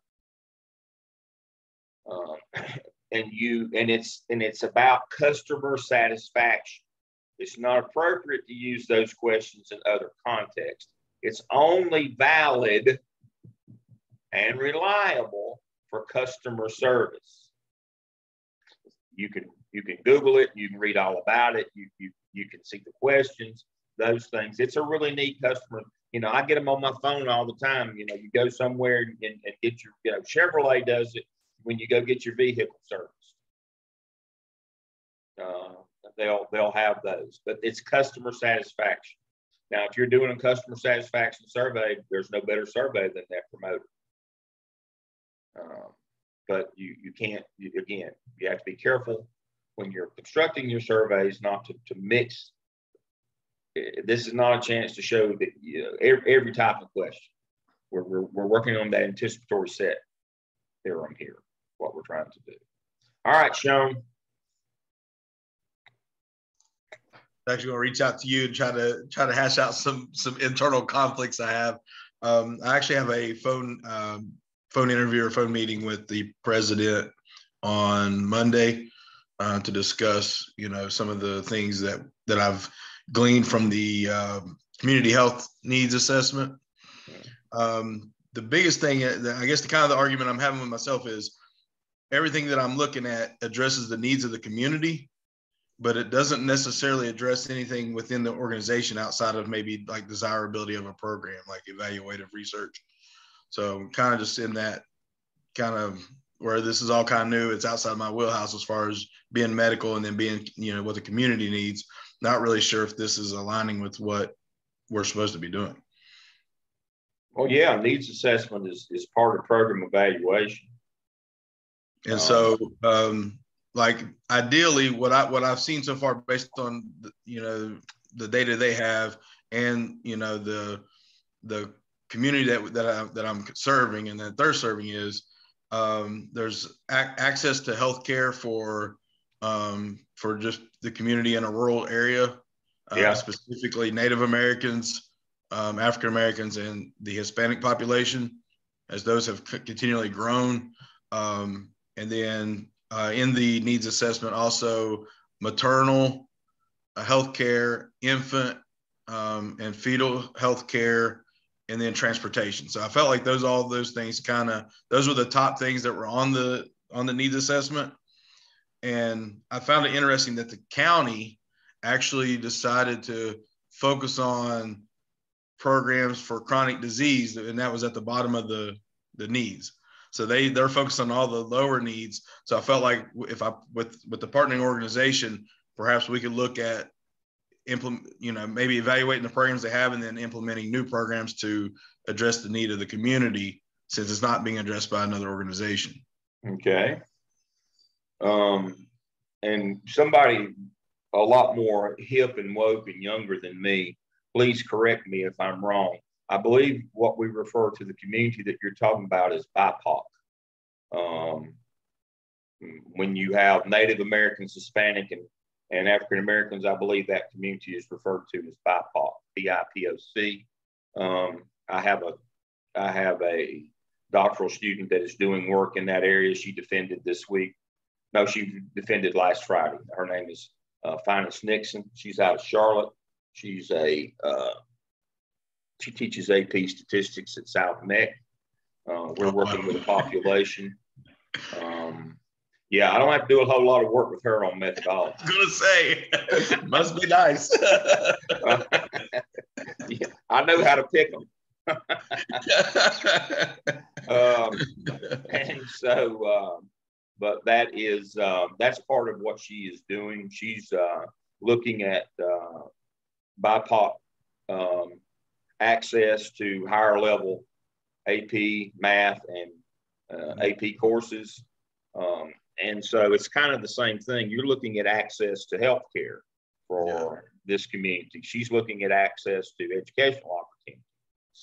C: And it's about customer satisfaction. It's not appropriate to use those questions in other contexts. It's only valid and reliable for customer service. You can Google it. You can read all about it. You can see the questions, those things. It's a really neat customer. I get them on my phone all the time. You go somewhere and get your, Chevrolet does it when you go get your vehicle serviced. They'll have those, but it's customer satisfaction. Now, if you're doing a customer satisfaction survey, there's no better survey than that promoter. But you can't, again, you have to be careful when you're constructing your surveys not to mix. This is not a chance to show that every type of question. We're working on that anticipatory set theorem here, what we're trying to do. All right, Sean.
K: Actually going to reach out to you and try to hash out some internal conflicts I have. I actually have a phone interview or phone meeting with the president on Monday to discuss, some of the things that I've gleaned from the community health needs assessment. The biggest thing, I guess, the argument I'm having with myself is everything that I'm looking at addresses the needs of the community, but it doesn't necessarily address anything within the organization outside of maybe like desirability of a program, like evaluative research. So kind of just in that kind of where this is all kind of new, it's outside my wheelhouse as far as being medical and then being, what the community needs. Not really sure if this is aligning with what we're supposed to be doing.
C: Well, yeah, needs assessment is part of program evaluation.
K: And so, like ideally, what I've seen so far, based on the data they have, and the community that I'm serving and that they're serving is there's access to healthcare for just the community in a rural area, specifically Native Americans, African Americans, and the Hispanic population, as those have continually grown, and then. In the needs assessment, also maternal healthcare, infant and fetal healthcare, and then transportation. So I felt like all those things those were the top things that were on the needs assessment. And I found it interesting that the county actually decided to focus on programs for chronic disease, and that was at the bottom of the needs. So they're focused on all the lower needs. So I felt like with the partnering organization, perhaps we could look at maybe evaluating the programs they have and then implementing new programs to address the need of the community, since it's not being addressed by another organization.
C: Okay. And somebody a lot more hip and woke and younger than me, please correct me if I'm wrong. I believe what we refer to the community that you're talking about is BIPOC. When you have Native Americans, Hispanic, and African Americans, I believe that community is referred to as BIPOC, B-I-P-O-C. I have a doctoral student that is doing work in that area. She defended this week. No, she defended last Friday. Her name is Finance Nixon. She's out of Charlotte. She teaches AP statistics at South Meck. We're working with a population. Yeah, I don't have to do a whole lot of work with her on methodology.
K: I was gonna say, must be nice.
C: Yeah, I know how to pick them. And so, but that's part of what she is doing. She's looking at BIPOC access to higher level AP, math, and AP courses. And so it's kind of the same thing. You're looking at access to healthcare for this community. She's looking at access to educational opportunities.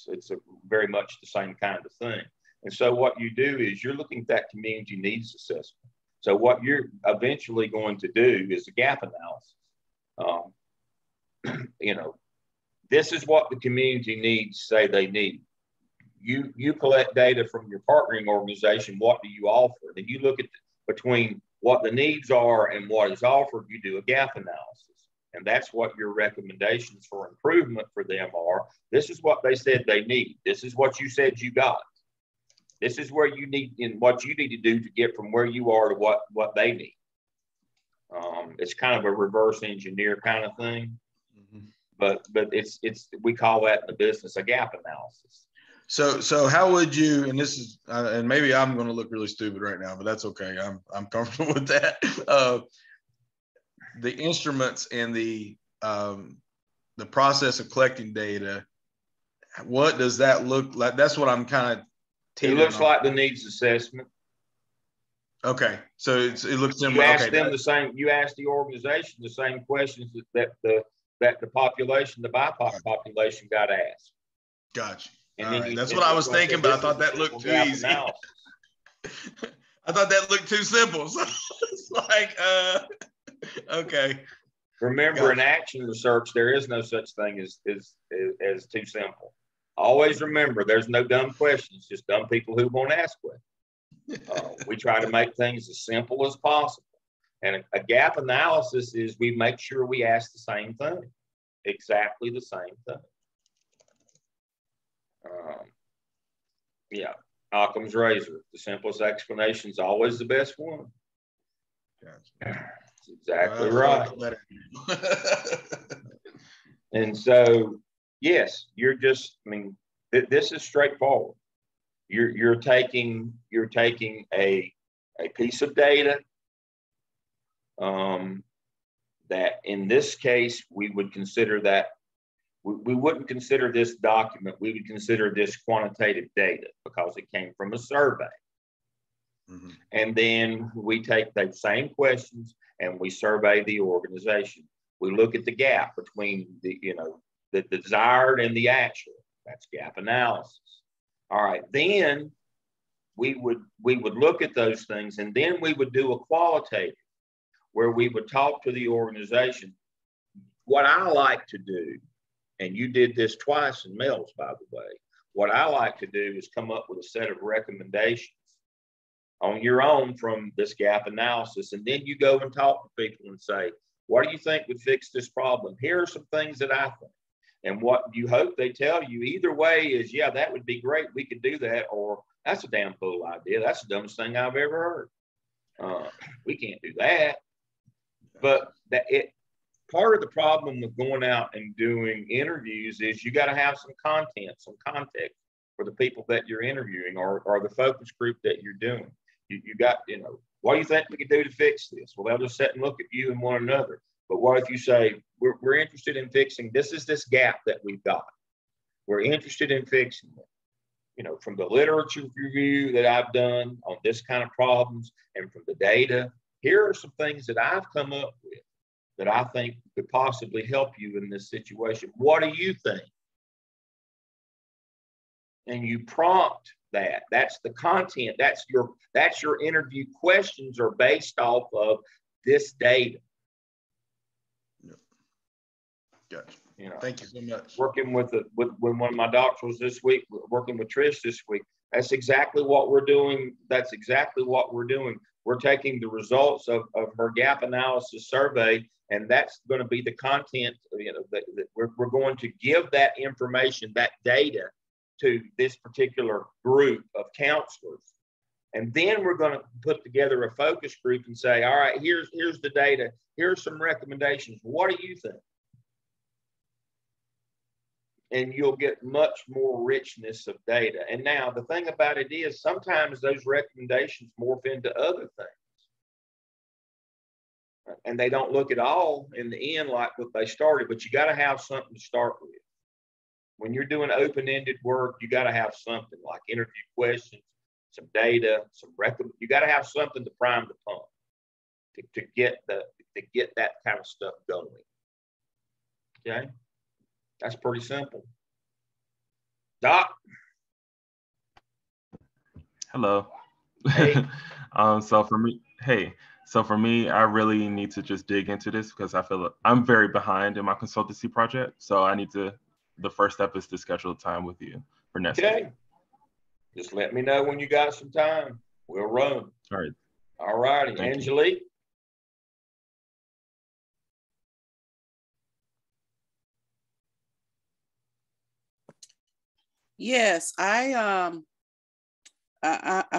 C: It's very much the same kind of thing. And so what you do is you're looking at that community needs assessment. So what you're eventually going to do is a gap analysis. This is what the community needs, say they need. You collect data from your partnering organization. What do you offer? Then you look at between what the needs are and what is offered. You do a gap analysis. And that's what your recommendations for improvement for them are. This is what they said they need. This is what you said you got. This is where you need and what you need to do to get from where you are to what they need. It's kind of a reverse engineer kind of thing. Mm-hmm. But it's we call that in the business a gap analysis.
K: So how would you, and this is, and maybe I'm going to look really stupid right now, but that's okay. I'm comfortable with that. The instruments and the process of collecting data, what does that look like? That's what I'm kind of.
C: It looks like the needs assessment.
K: Okay, so it looks similar.
C: You ask them the same. You ask the organization the same questions that the population, the BIPOC population, got asked.
K: Gotcha.
C: And
K: all
C: then
K: right. That's what I was thinking, but I thought that looked too easy. I thought that looked too simple. So it's like, okay.
C: Remember, in action research, there is no such thing as too simple. Always remember, there's no dumb questions, just dumb people who won't ask questions. We try to make things as simple as possible. And a gap analysis is we make sure we ask the same thing, exactly the same thing. Occam's razor. The simplest explanation is always the best one. Gotcha. That's exactly right. And so, yes, you're just. I mean, this is straightforward. You're taking a piece of data. That in this case we would consider that. We wouldn't consider this document. We would consider this quantitative data because it came from a survey. Mm-hmm. And then we take those same questions and we survey the organization. We look at the gap between the desired and the actual. That's gap analysis. All right. Then we would look at those things, and then we would do a qualitative where we would talk to the organization. What I like to do, and you did this twice in mails, by the way, what I like to do is come up with a set of recommendations on your own from this gap analysis. And then you go and talk to people and say, what do you think would fix this problem? Here are some things that I think. And what you hope they tell you either way is, yeah, that would be great. We could do that. Or that's a damn fool idea. That's the dumbest thing I've ever heard. We can't do that. But part of the problem with going out and doing interviews is you got to have some content, some context for the people that you're interviewing or the focus group that you're doing. You got, what do you think we could do to fix this? Well, they'll just sit and look at you and one another. But what if you say, we're interested in fixing, this gap that we've got. We're interested in fixing it. From the literature review that I've done on this kind of problems and from the data, here are some things that I've come up with that I think could possibly help you in this situation. What do you think? And you prompt that. That's the content. That's your interview questions are based off of this data.
K: Gotcha. Thank you so much.
C: Working with one of my doctorals this week, working with Trish this week. That's exactly what we're doing. That's exactly what we're doing. We're taking the results of her gap analysis survey, and that's going to be the content. That we're going to give that information, that data, to this particular group of counselors And then we're going to put together a focus group and say, all right, here's the data. Here's some recommendations. What do you think? And you'll get much more richness of data. And now the thing about it is sometimes those recommendations morph into other things. And they don't look at all in the end like what they started, but you got to have something to start with. When you're doing open-ended work, you got to have something like interview questions, some data, you got to have something to prime the pump to get that kind of stuff going. Okay, that's pretty simple. Doc.
L: Hello.
C: Hey.
L: So for me, I really need to just dig into this because I feel like I'm very behind in my consultancy project. So the first step is to schedule time with you for next week.
C: Just let me know when you got some time. We'll run.
L: All right.
C: All righty. Angelique.
M: Yes, I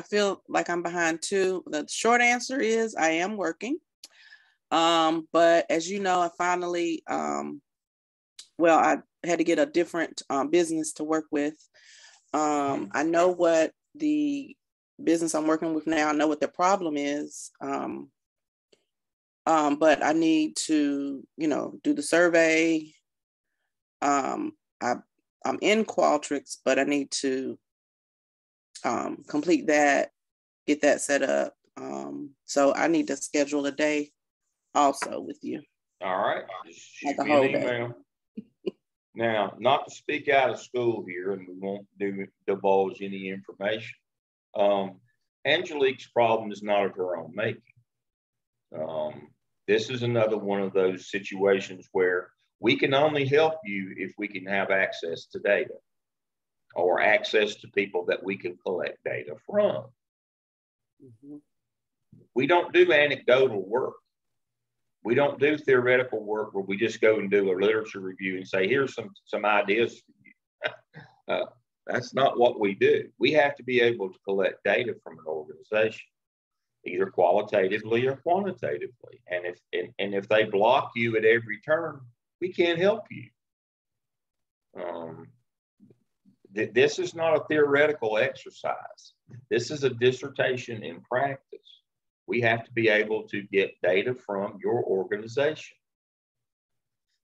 M: feel like I'm behind too. The short answer is I am working. But as you know, I finally I had to get a different business to work with. I know what the business I'm working with now, I know what the problem is. But I need to, do the survey. I'm in Qualtrics, but I need to complete that, get that set up. So I need to schedule a day also with you.
C: All right.
M: Like a whole day.
C: Now, not to speak out of school here, and we won't divulge any information. Angelique's problem is not of her own making. This is another one of those situations where we can only help you if we can have access to data or access to people that we can collect data from. Mm-hmm. We don't do anecdotal work. We don't do theoretical work where we just go and do a literature review and say, here's some ideas for you. That's not what we do. We have to be able to collect data from an organization, either qualitatively or quantitatively. And if they block you at every turn, we can't help you. This is not a theoretical exercise. This is a dissertation in practice. We have to be able to get data from your organization.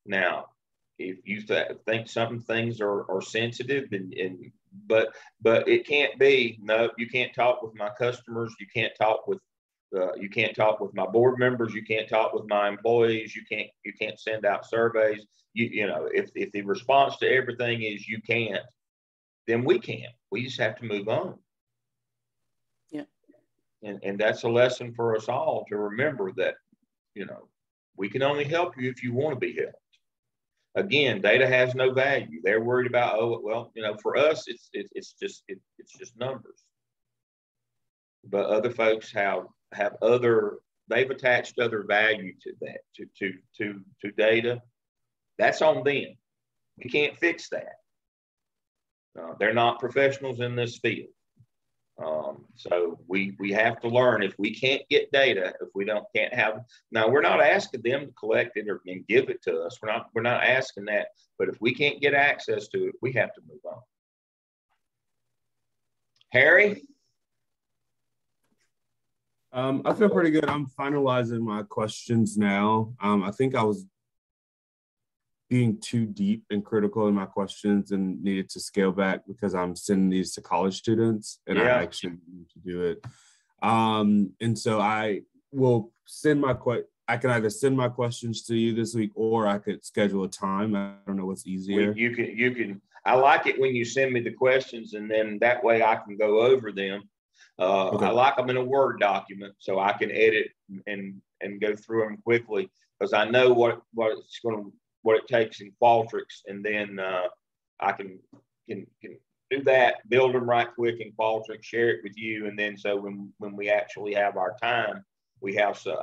C: Now, if you think some things are sensitive, but it can't be. No, you can't talk with my customers. You can't talk with my board members. You can't talk with my employees. You can't send out surveys. If the response to everything is you can't, then we can't. We just have to move on. And that's a lesson for us all to remember that, we can only help you if you want to be helped. Again, data has no value. They're worried about, for us, it's just numbers. But other folks they've attached other value to that, to data. That's on them. We can't fix that. They're not professionals in this field. So we have to learn. If we can't get data, if we can't have, now we're not asking them to collect it and give it to us. We're not asking that, but if we can't get access to it, we have to move on. Harry?
N: I feel pretty good. I'm finalizing my questions now. I think I was being too deep and critical in my questions and needed to scale back because I'm sending these to college students and I actually need to do it. And so I will I can either send my questions to you this week or I could schedule a time. I don't know what's easier.
C: You can. I like it when you send me the questions and then that way I can go over them. Okay. I like them in a Word document so I can edit and go through them quickly because I know what it takes in Qualtrics, and then I can do that, build them right quick in Qualtrics, share it with you, and then so when we actually have our time, we have some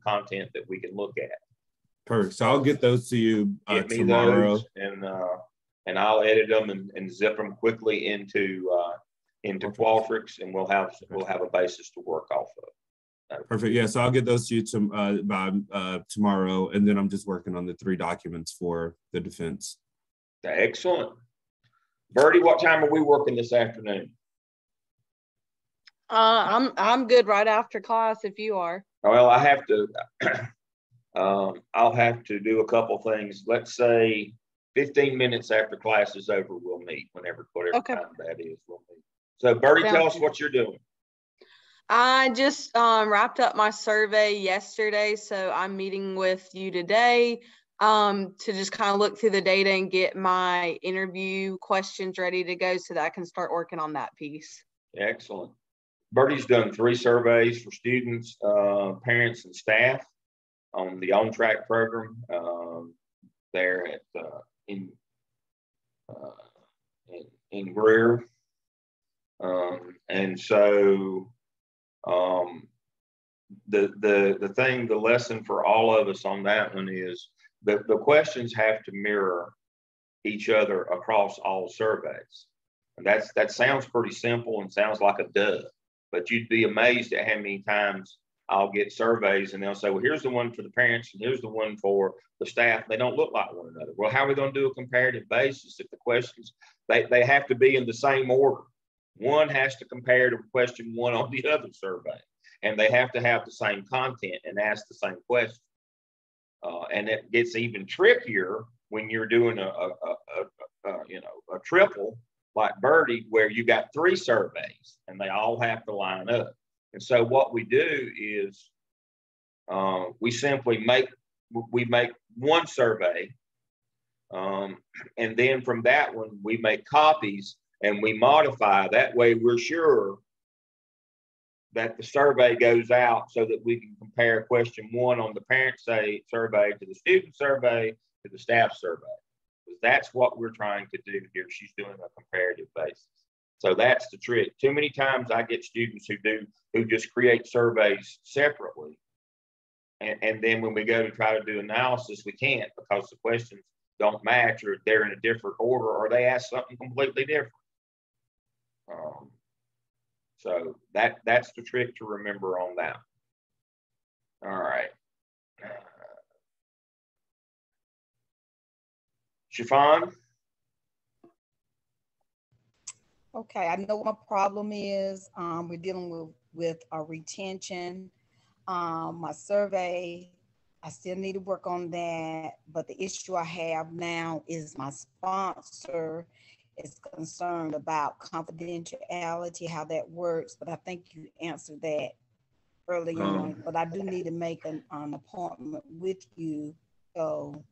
C: content that we can look at.
N: Perfect. So I'll get those to you tomorrow,
C: and I'll edit them and zip them quickly into into Qualtrics, and we'll have a basis to work off of.
N: Perfect. Yeah, so I'll get those to you by tomorrow, and then I'm just working on the 3 documents for the defense.
C: Excellent. Bertie, what time are we working this afternoon?
F: I'm good right after class if you are.
C: Well, I have to. I'll have to do a couple things. Let's say 15 minutes after class is over, we'll meet. Whatever time that is, we'll meet. So, Bertie, tell us what you're doing.
F: I just wrapped up my survey yesterday, so I'm meeting with you today to just kind of look through the data and get my interview questions ready to go so that I can start working on that piece. Excellent.
C: Bertie's done 3 surveys for students, parents, and staff on the on-track program there at in Greer, and so the lesson for all of us on that one is that the questions have to mirror each other across all surveys. And that sounds pretty simple and sounds like a duh, but you'd be amazed at how many times I'll get surveys and they'll say, well, here's the one for the parents and here's the one for the staff. They don't look like one another. Well, how are we going to do a comparative basis if the questions, they have to be in the same order? One has to compare to question 1 on the other survey, and they have to have the same content and ask the same question. And it gets even trickier when you're doing a triple like Bertie, where you got 3 surveys and they all have to line up. And so what we do is we simply make 1 survey, and then from that one we make copies and we modify. That way we're sure that the survey goes out so that we can compare question 1 on the parent survey to the student survey to the staff survey. Because that's what we're trying to do here. She's doing a comparative basis. So that's the trick. Too many times I get students who just create surveys separately. And then when we go to try to do analysis, we can't because the questions don't match, or they're in a different order, or they ask something completely different. So that's the trick to remember on that. All right. Chiffon?
D: Okay, I know what my problem is. We're dealing with a retention. My survey, I still need to work on that. But the issue I have now is my sponsor is concerned about confidentiality, how that works. But I think you answered that early on. But I do need to make an appointment with you so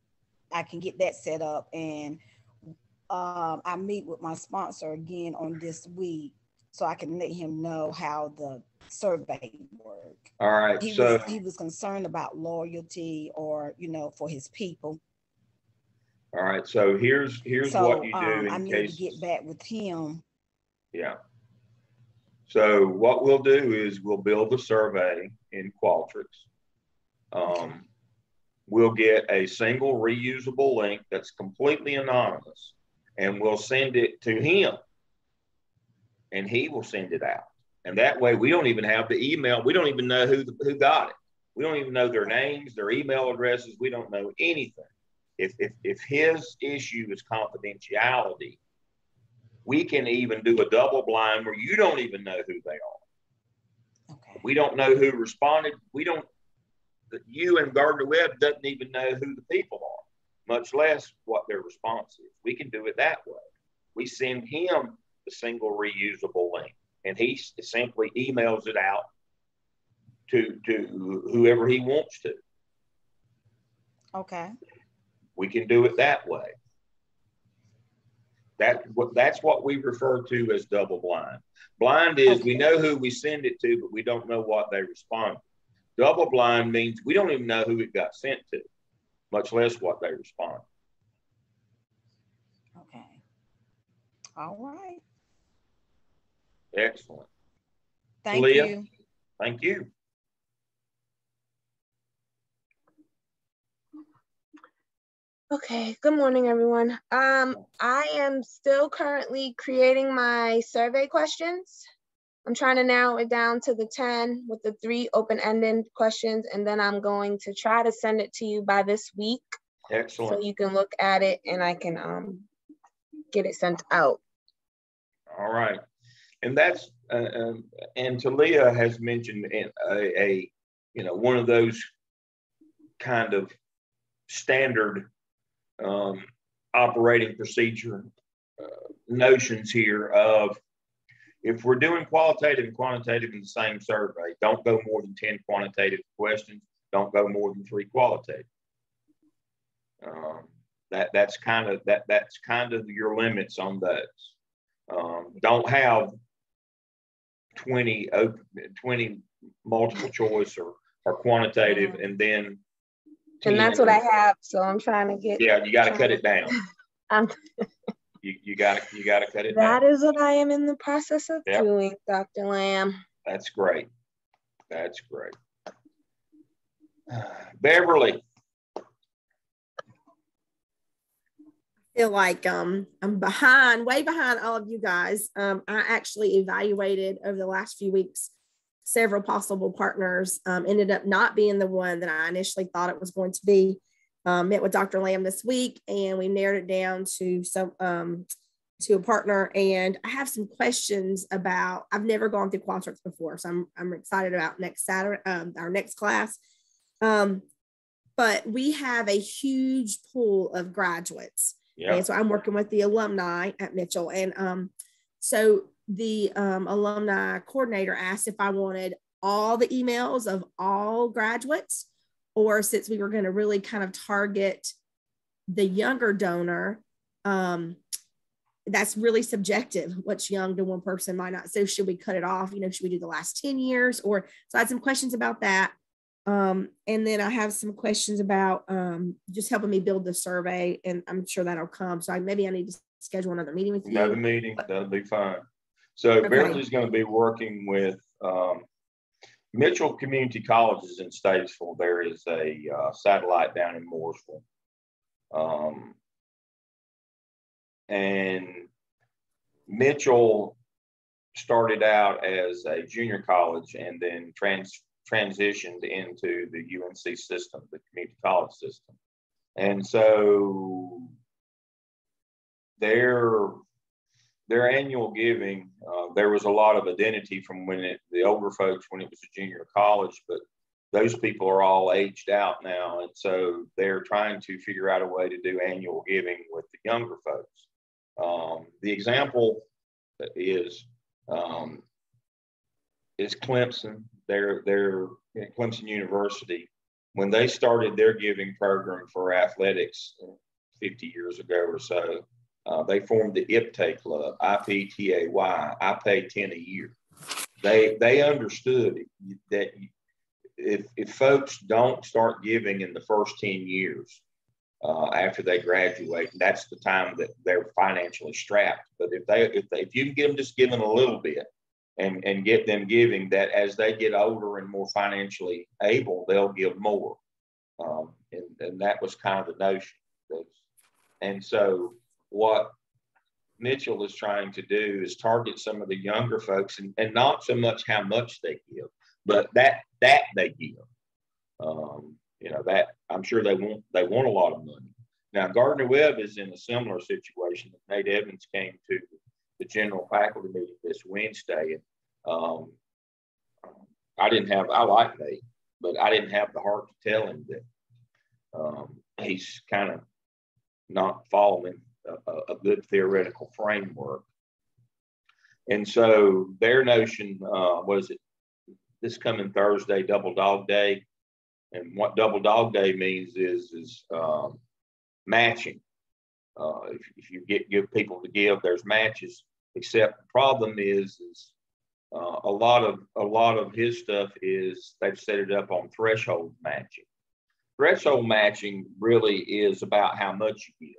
D: I can get that set up. And I meet with my sponsor again on this week so I can let him know how the survey work.
C: All right.
D: He was concerned about loyalty or, for his people.
C: All right. So here's what you do
D: I need to get back with him.
C: Yeah. So what we'll do is we'll build a survey in Qualtrics. We'll get a single reusable link that's completely anonymous, and we'll send it to him, and he will send it out. And that way we don't even have the email. We don't even know who got it. We don't even know their names, their email addresses. We don't know anything. If his issue is confidentiality, we can even do a double blind where you don't even know who they are. Okay. We don't know who responded. You and Gardner Webb doesn't even know who the people are, much less what their response is. We can do it that way. We send him the single reusable link, and he simply emails it out to whoever he wants to.
D: Okay.
C: We can do it that way. That's what we refer to as double blind. Blind is we know who we send it to, but we don't know what they respond to. Double blind means we don't even know who it got sent to, much less what they respond.
D: Okay. All right.
C: Excellent.
D: Thank
C: Leah,
D: you.
C: Thank you.
O: Okay, good morning, everyone. I am still currently creating my survey questions. I'm trying to narrow it down to the 10 with the 3 open-ended questions, and then I'm going to try to send it to you by this week.
C: Excellent.
O: So you can look at it and I can get it sent out.
C: All right. And that's, and Talia has mentioned a one of those kind of standard operating procedure notions here of, if we're doing qualitative and quantitative in the same survey, don't go more than 10 quantitative questions, don't go more than 3 qualitative. That's kind of your limits on those. Don't have 20 multiple choice or quantitative, and then 10.
O: And that's what I have, so I'm trying to get.
C: Yeah, you got to cut it down. You got to cut it down.
O: That is what I am in the process of doing, Dr. Lamb.
C: That's great. That's great. Beverly.
P: I feel like I'm way behind all of you guys. I actually evaluated over the last few weeks several possible partners, ended up not being the one that I initially thought it was going to be. Met with Dr. Lamb this week, and we narrowed it down to to a partner. And I have some questions about, I've never gone through Qualtrics before, so I'm excited about next Saturday, our next class. But we have a huge pool of graduates. Yeah. And so I'm working with the alumni at Mitchell. And so the alumni coordinator asked if I wanted all the emails of all graduates, or since we were going to really kind of target the younger donor, that's really subjective. What's young to one person might not. So should we cut it off? Should we do the last 10 years? Or so I had some questions about that. And then I have some questions about just helping me build the survey, and I'm sure that'll come. So maybe I need to schedule another meeting with you.
C: Another meeting, that'll be fine. So okay. Beverly's going to be working with Mitchell Community Colleges in Statesville. There is a satellite down in Mooresville. And Mitchell started out as a junior college and then transitioned into the UNC system, the community college system. And so their annual giving, there was a lot of identity from the older folks when it was a junior college, but those people are all aged out now. And so they're trying to figure out a way to do annual giving with the younger folks. The example is Clemson. They're Clemson University. When they started their giving program for athletics 50 years ago or so, they formed the IPTAY Club, IPTAY. I pay 10 a year. They understood that if folks don't start giving in the first 10 years after they graduate, that's the time that they're financially strapped. But if you can get them just giving a little bit and get them giving, that as they get older and more financially able, they'll give more. And that was kind of the notion. And so what Mitchell is trying to do is target some of the younger folks, and not so much how much they give, but that they give. That I'm sure they want a lot of money. Now Gardner Webb is in a similar situation. Nate Evans came to the general faculty meeting this Wednesday, and I like Nate, but I didn't have the heart to tell him that he's kind of not following a good theoretical framework. And so their notion was it this coming Thursday, Double Dog Day. And what Double Dog Day means is matching. If you give people to give, there's matches. Except the problem is a lot of his stuff is they've set it up on threshold matching. Threshold matching really is about how much you give.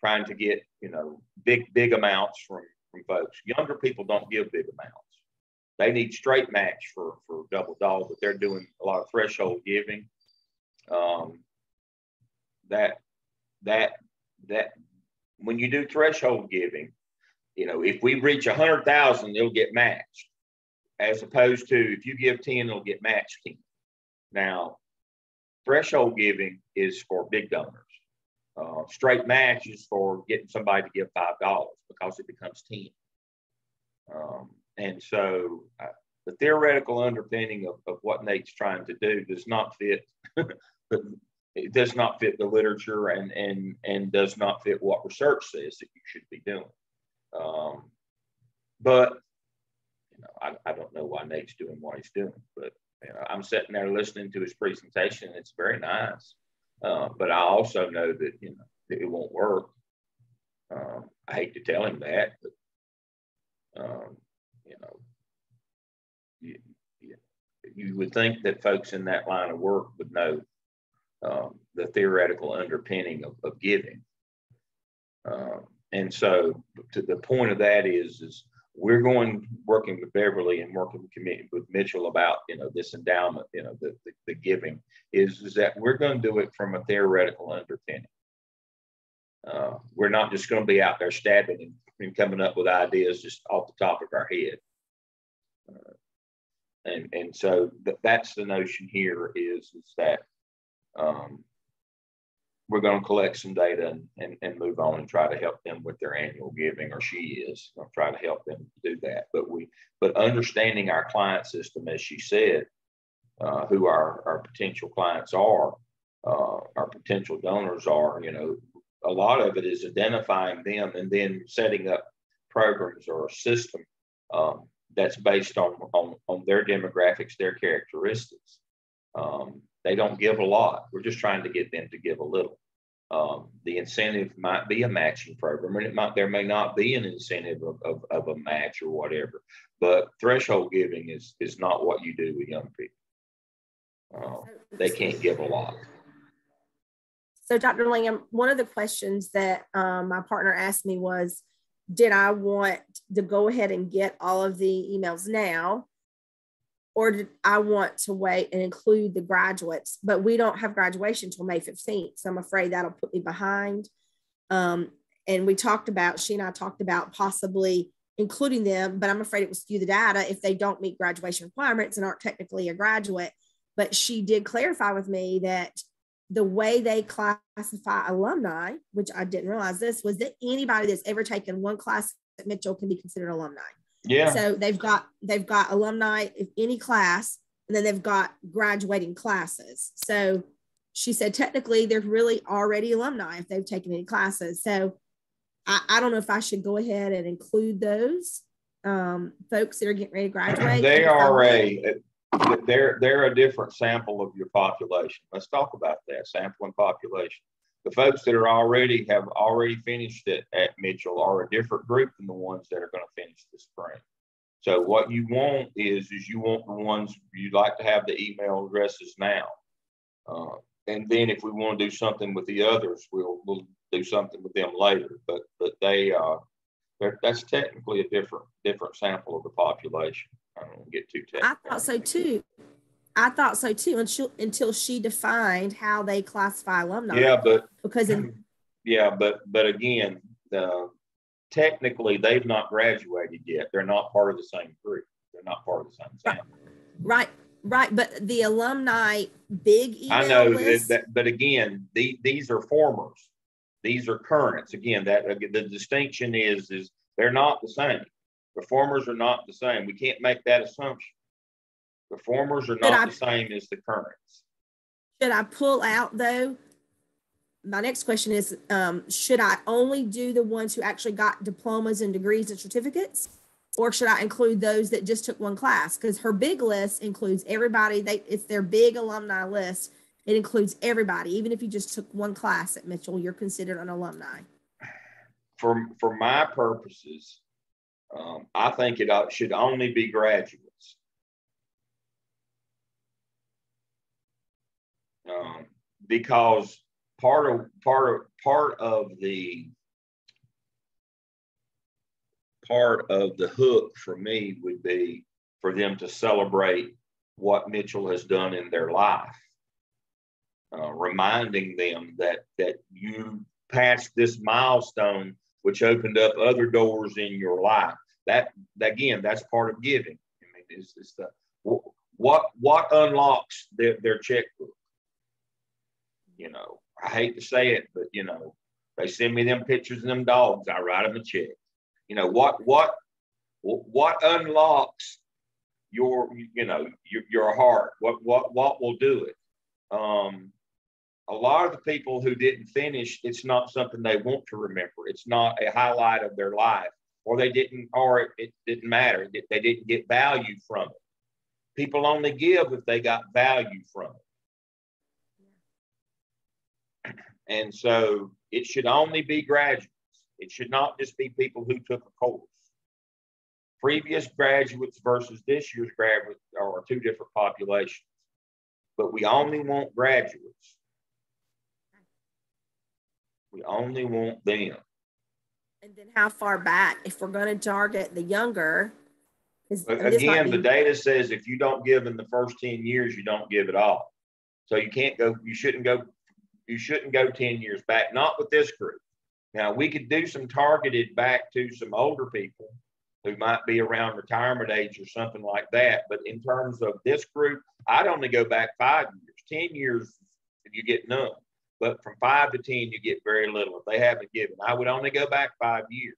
C: Trying to get big amounts from folks. Younger people don't give big amounts. They need straight match for Double Dog, but they're doing a lot of threshold giving. That that when you do threshold giving, you know, if we reach 100,000, it'll get matched, as opposed to if you give 10, it'll get matched 10. Now, threshold giving is for big donors. Straight match is for getting somebody to give $5 because it becomes 10. And so the theoretical underpinning of what Nate's trying to do does not fit. It does not fit the literature and does not fit what research says that you should be doing. But you know, I don't know why Nate's doing what he's doing, but you know, I'm sitting there listening to his presentation. It's very nice, but I also know that, you know, that it won't work. I hate to tell him that, but you know, you would think that folks in that line of work would know the theoretical underpinning of giving. And so to the point of that is we're working with Beverly and working with Mitchell about, you know, this endowment, you know, the giving is that we're going to do it from a theoretical underpinning. We're not just going to be out there stabbing and coming up with ideas just off the top of our head. And so that's the notion here is that we're going to collect some data and move on and try to help them with their annual giving, or she is going to try to help them do that. But understanding our client system, as she said, who our potential clients are, our potential donors are, you know, a lot of it is identifying them and then setting up programs or a system that's based on their demographics, their characteristics. They don't give a lot. We're just trying to get them to give a little. The incentive might be a matching program, and there may not be an incentive of a match or whatever. But threshold giving is not what you do with young people. They can't give a lot.
P: So, Dr. Lingham, one of the questions that my partner asked me was, did I want to go ahead and get all of the emails now, or did I want to wait and include the graduates? But we don't have graduation until May 15th. So I'm afraid that'll put me behind. And she and I talked about possibly including them, but I'm afraid it will skew the data if they don't meet graduation requirements and aren't technically a graduate. But she did clarify with me that the way they classify alumni, which I didn't realize this, was that anybody that's ever taken one class at Mitchell can be considered alumni.
C: Yeah.
P: So they've got alumni of any class, and then they've got graduating classes. So she said technically they're really already alumni if they've taken any classes. So I don't know if I should go ahead and include those folks that are getting ready to graduate.
C: They are they're a different sample of your population. Let's talk about that, sampling population. The folks that have already finished at Mitchell are a different group than the ones that are going to finish this spring. So what you want is you want the ones you'd like to have the email addresses now. And then if we want to do something with the others, we'll do something with them later. But that's technically a different sample of the population. I don't want to get too technical.
P: I thought so too until she defined how they classify alumni.
C: Yeah, but again, technically they've not graduated yet. They're not part of the same group. They're not part of the same sample.
P: Right. But the alumni big email
C: I know
P: list,
C: but again, these are formers. These are currents. Again, the distinction is they're not the same. The formers are not the same. We can't make that assumption. The formers are not the same as the currents.
P: Should I pull out though? My next question is, should I only do the ones who actually got diplomas and degrees and certificates? Or should I include those that just took one class? Because her big list includes everybody. It's their big alumni list. It includes everybody. Even if you just took one class at Mitchell, you're considered an alumni.
C: For my purposes, I think it should only be graduates. Because part of the hook for me would be for them to celebrate what Mitchell has done in their life, reminding them that you passed this milestone, which opened up other doors in your life. That again, that's part of giving. I mean, it's the what unlocks their checkbook. You know, I hate to say it, but you know, they send me them pictures of them dogs. I write them a check. You know, what unlocks your heart? What will do it? A lot of the people who didn't finish, it's not something they want to remember. It's not a highlight of their life, or it didn't matter. They didn't get value from it. People only give if they got value from it. And so it should only be graduates. It should not just be people who took a course. Previous graduates versus this year's graduates are two different populations. But we only want graduates. We only want them.
P: And then how far back, if we're going to target the younger?
C: Again, the data says if you don't give in the first 10 years, you don't give at all. So you shouldn't go 10 years back, not with this group. Now, we could do some targeted back to some older people who might be around retirement age or something like that. But in terms of this group, I'd only go back 5 years. 10 years, you get none. But from 5 to 10, you get very little. If they haven't given, I would only go back 5 years.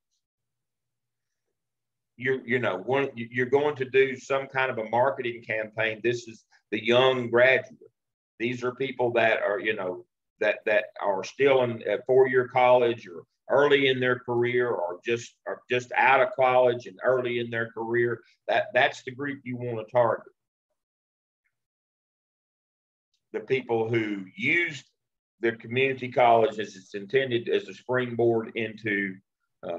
C: You're going to do some kind of a marketing campaign. This is the young graduate. These are people that are, that are still in a 4-year college or early in their career, or just out of college and early in their career. That's the group you want to target. The people who used their community college as it's intended as a springboard into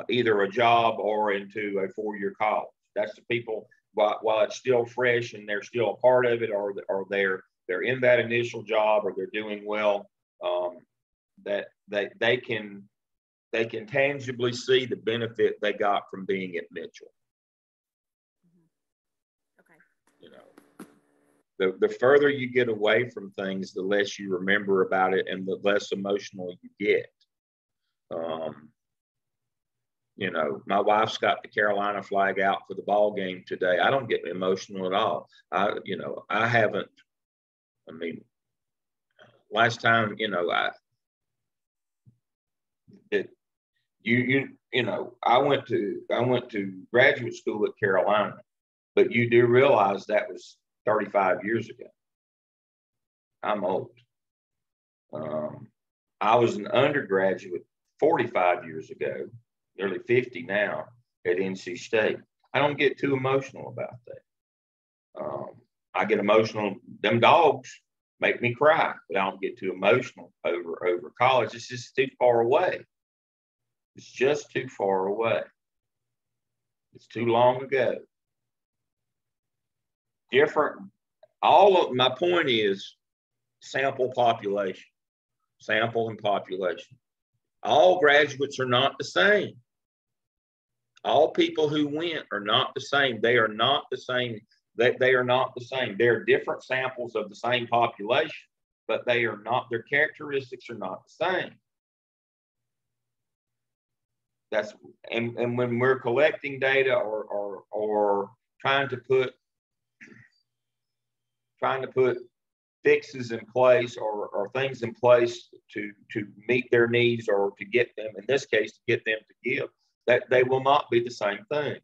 C: either a job or into a 4-year college. That's the people, while it's still fresh and they're still a part of it, or they're in that initial job, or they're doing well, that they can tangibly see the benefit they got from being at Mitchell. The further you get away from things, the less you remember about it and the less emotional you get. My wife's got the Carolina flag out for the ball game today. I don't get emotional at all. I haven't. I mean, last time, I went to graduate school at Carolina, but you do realize that was 35 years ago. I'm old. I was an undergraduate 45 years ago, nearly 50 now at NC State. I don't get too emotional about that. I get emotional. Them dogs make me cry, but I don't get too emotional over college. It's just too far away. It's just too far away. It's too long ago. My point is sample and population. All graduates are not the same. All people who went are not the same. They are not the same. They are not the same. They're different samples of the same population, but they are not, their characteristics are not the same. And when we're collecting data or trying to put fixes in place or things in place to meet their needs, or to get them, in this case, to get them to give, that they will not be the same things.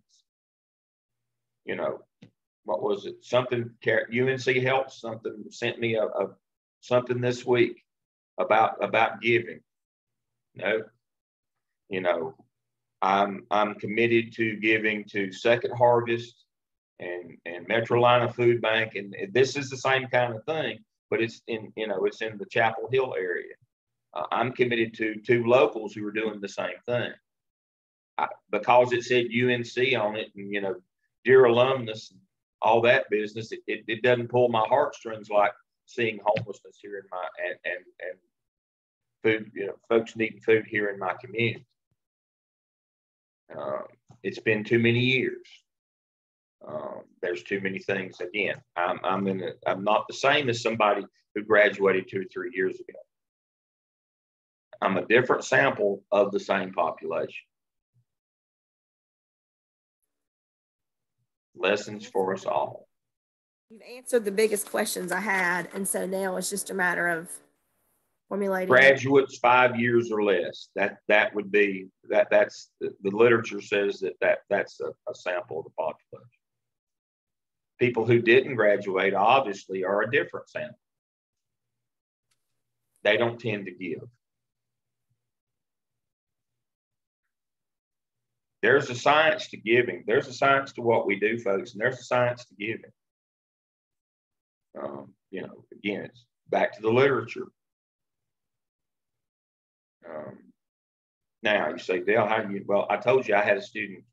C: What was it? Something UNC Health sent me something this week about giving. I'm committed to giving to Second Harvest and Metrolina Food Bank, and this is the same kind of thing, but it's in the Chapel Hill area. I'm committed to 2 locals who are doing the same thing. Because it said UNC on it, and dear alumnus, and all that business, it doesn't pull my heartstrings like seeing homelessness here in my and food, folks needing food here in my community. It's been too many years. There's too many things. Again, I'm not the same as somebody who graduated 2 or 3 years ago. I'm a different sample of the same population. Lessons for us all.
P: You've answered the biggest questions I had, and so now it's just a matter of formulating.
C: Graduates 5 years or less. That would be that's the literature says that's a sample of the population. People who didn't graduate obviously are a different sample. They don't tend to give. There's a science to giving. There's a science to what we do, folks, and there's a science to giving. You know, again, it's back to the literature. Now you say, Dale, how do you? Well, I told you I had a student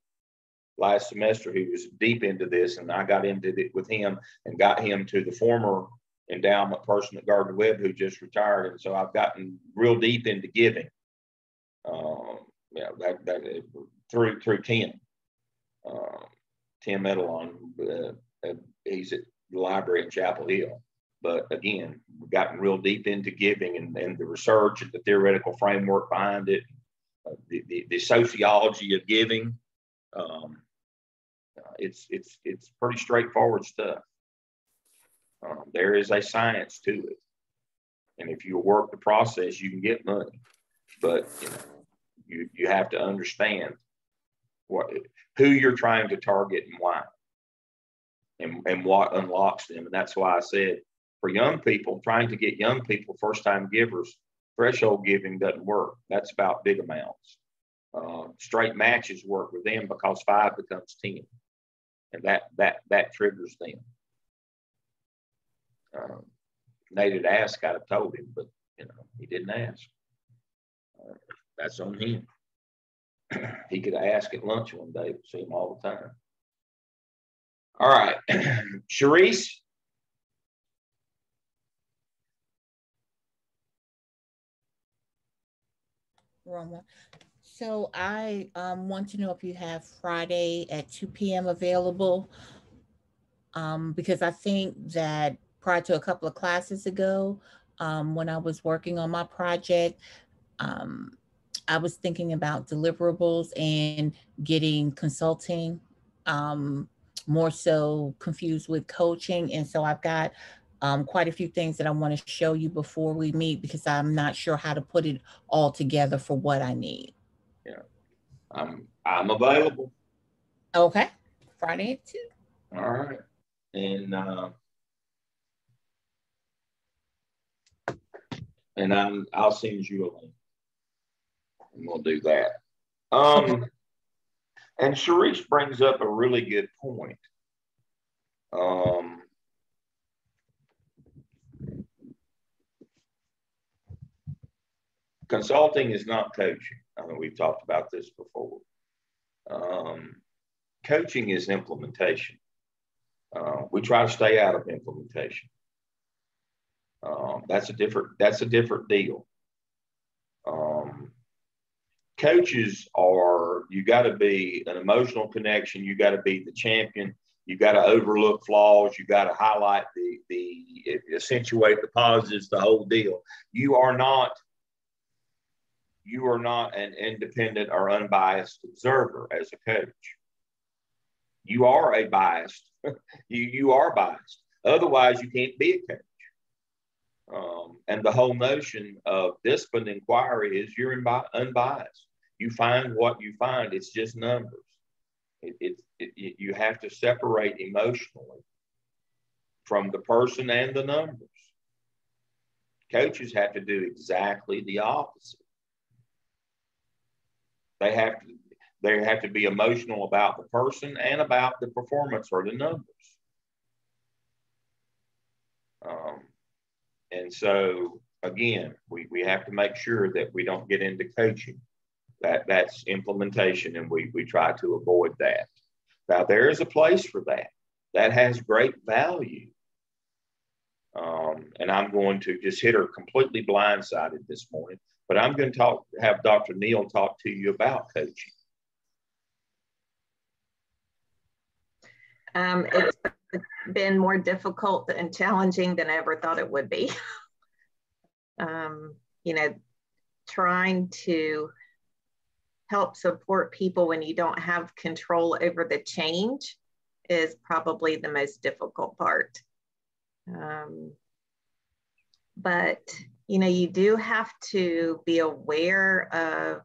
C: last semester who was deep into this, and I got into it with him and got him to the former endowment person at Gardner Webb who just retired, and so I've gotten real deep into giving. Through Tim. Tim Edelon, he's at the library in Chapel Hill. But again, we've gotten real deep into giving and the research and the theoretical framework behind it, the sociology of giving. It's pretty straightforward stuff. There is a science to it, and if you work the process, you can get money. But you have to understand who you're trying to target and why, and what unlocks them. And that's why I said, for young people, trying to get young people, first-time givers, threshold giving doesn't work. That's about big amounts. Straight matches work with them because 5 becomes 10, and that triggers them. Nate had asked, I'd have told him, but he didn't ask. That's on him. He could ask at lunch one day, see him all the time. All right, Sharice.
J: Wrong one. So I want to know if you have Friday at 2 p.m. available, because I think that prior to a couple of classes ago, when I was working on my project, I was thinking about deliverables and getting consulting, more so confused with coaching. And so I've got quite a few things that I want to show you before we meet, because I'm not sure how to put it all together for what I need.
C: Yeah, I'm available.
J: Okay, Friday at 2.
C: All right, and I'll send you a link, and we'll do that. And Sharice brings up a really good point. Consulting is not coaching. I mean, we've talked about this before. Coaching is implementation. We try to stay out of implementation. That's a different deal. Coaches are, you got to be an emotional connection. You got to be the champion. You got to overlook flaws. You got to highlight accentuate the positives, the whole deal. You are not an independent or unbiased observer as a coach. You are a biased. you are biased. Otherwise, you can't be a coach. And the whole notion of disciplined inquiry is you're unbiased. You find what you find. It's just numbers. You have to separate emotionally from the person and the numbers. Coaches have to do exactly the opposite. They have to be emotional about the person and about the performance or the numbers. And so, again, we have to make sure that we don't get into coaching. That's implementation, and we try to avoid that. Now, there is a place for that. That has great value. And I'm going to just hit her completely blindsided this morning, but I'm going to have Dr. Neal talk to you about coaching.
G: It's been more difficult and challenging than I ever thought it would be. trying to help support people when you don't have control over the change is probably the most difficult part. But, you know, you do have to be aware of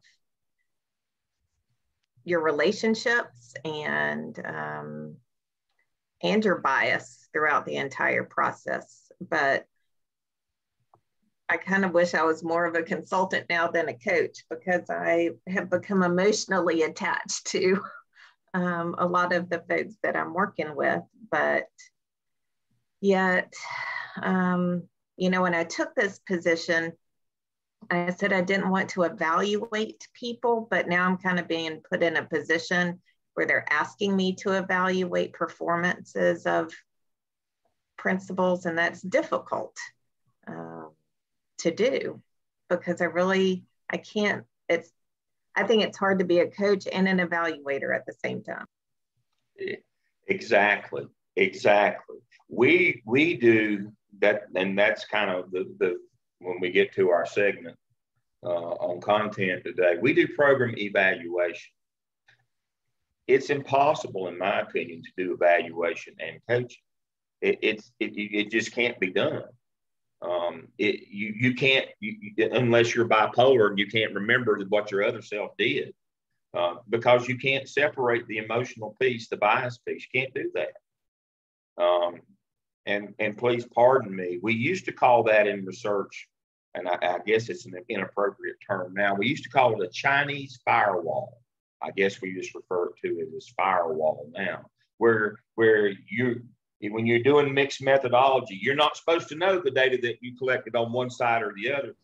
G: your relationships and your bias throughout the entire process. But I kind of wish I was more of a consultant now than a coach, because I have become emotionally attached to a lot of the folks that I'm working with. But yet, you know, when I took this position, I said I didn't want to evaluate people, but now I'm kind of being put in a position where they're asking me to evaluate performances of principals, and that's difficult to do, because I can't, I think it's hard to be a coach and an evaluator at the same time.
C: Exactly. We do that, and that's kind of the when we get to our segment on content today, we do program evaluation. It's impossible, in my opinion, to do evaluation and coaching. It just can't be done. You can't, unless you're bipolar and you can't remember what your other self did, because you can't separate the emotional piece, the bias piece. You can't do that. And please pardon me, we used to call that in research, and I guess it's an inappropriate term now. We used to call it a Chinese firewall. I guess we just refer to it as firewall now, where when you're doing mixed methodology, you're not supposed to know the data that you collected on one side or the other.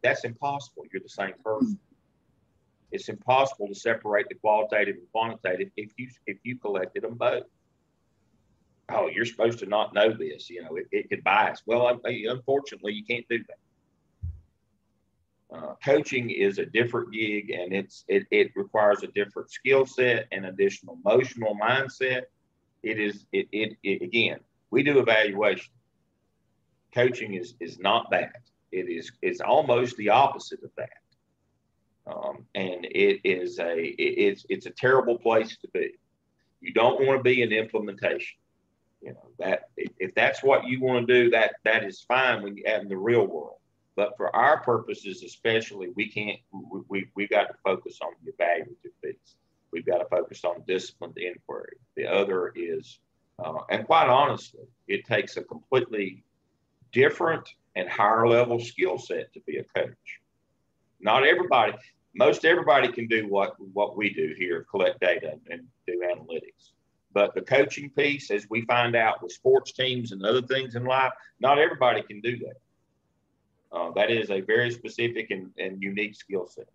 C: That's impossible. You're the same person. It's impossible to separate the qualitative and quantitative if you collected them both. Oh, you're supposed to not know this. You know, it could bias. Well, unfortunately, you can't do that. Coaching is a different gig, and it requires a different skill set and additional emotional mindset. Again, we do evaluation. Coaching is not that. It's almost the opposite of that. And it's a terrible place to be. You don't want to be in implementation. You know, that if that's what you want to do, that is fine when you're out in the real world. But for our purposes, especially, we've got to focus on the evaluative piece. We've got to focus on disciplined inquiry. The other is, and quite honestly, it takes a completely different and higher level skill set to be a coach. Not everybody, most everybody can do what we do here, collect data and do analytics. But the coaching piece, as we find out with sports teams and other things in life, not everybody can do that. That is a very specific and unique skill set.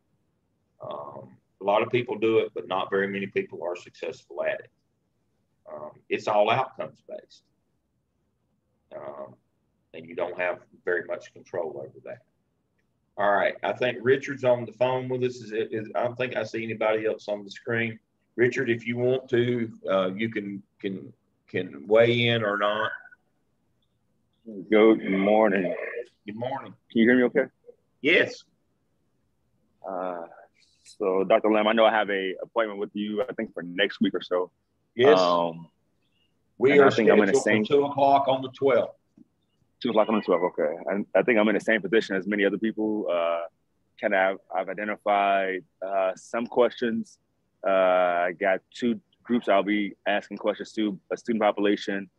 C: A lot of people do it, but not very many people are successful at it. It's all outcomes based. And you don't have very much control over that. All right, I think Richard's on the phone with us. I don't think I see anybody else on the screen. Richard, if you want to, you can weigh in or not.
Q: Good morning.
C: Good morning.
Q: Can you hear me okay?
C: Yes.
Q: So Dr. Lamb, I know I have a appointment with you, I think for next week or so.
C: Yes. We are scheduled for 2 o'clock on the 12th.
Q: 2 o'clock on the 12th, okay. I think I'm in the same position as many other people. I've identified some questions. I got 2 groups I'll be asking questions to, a student population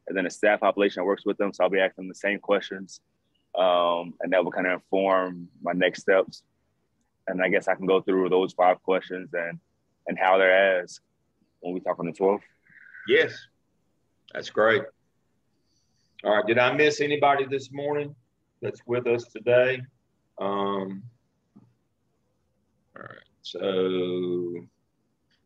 Q: and then a staff population that works with them. So I'll be asking them the same questions. And that will kind of inform my next steps. And I guess I can go through those 5 questions and how they're asked when we talk on the 12th.
C: Yes, that's great. All right, did I miss anybody this morning that's with us today? All right, so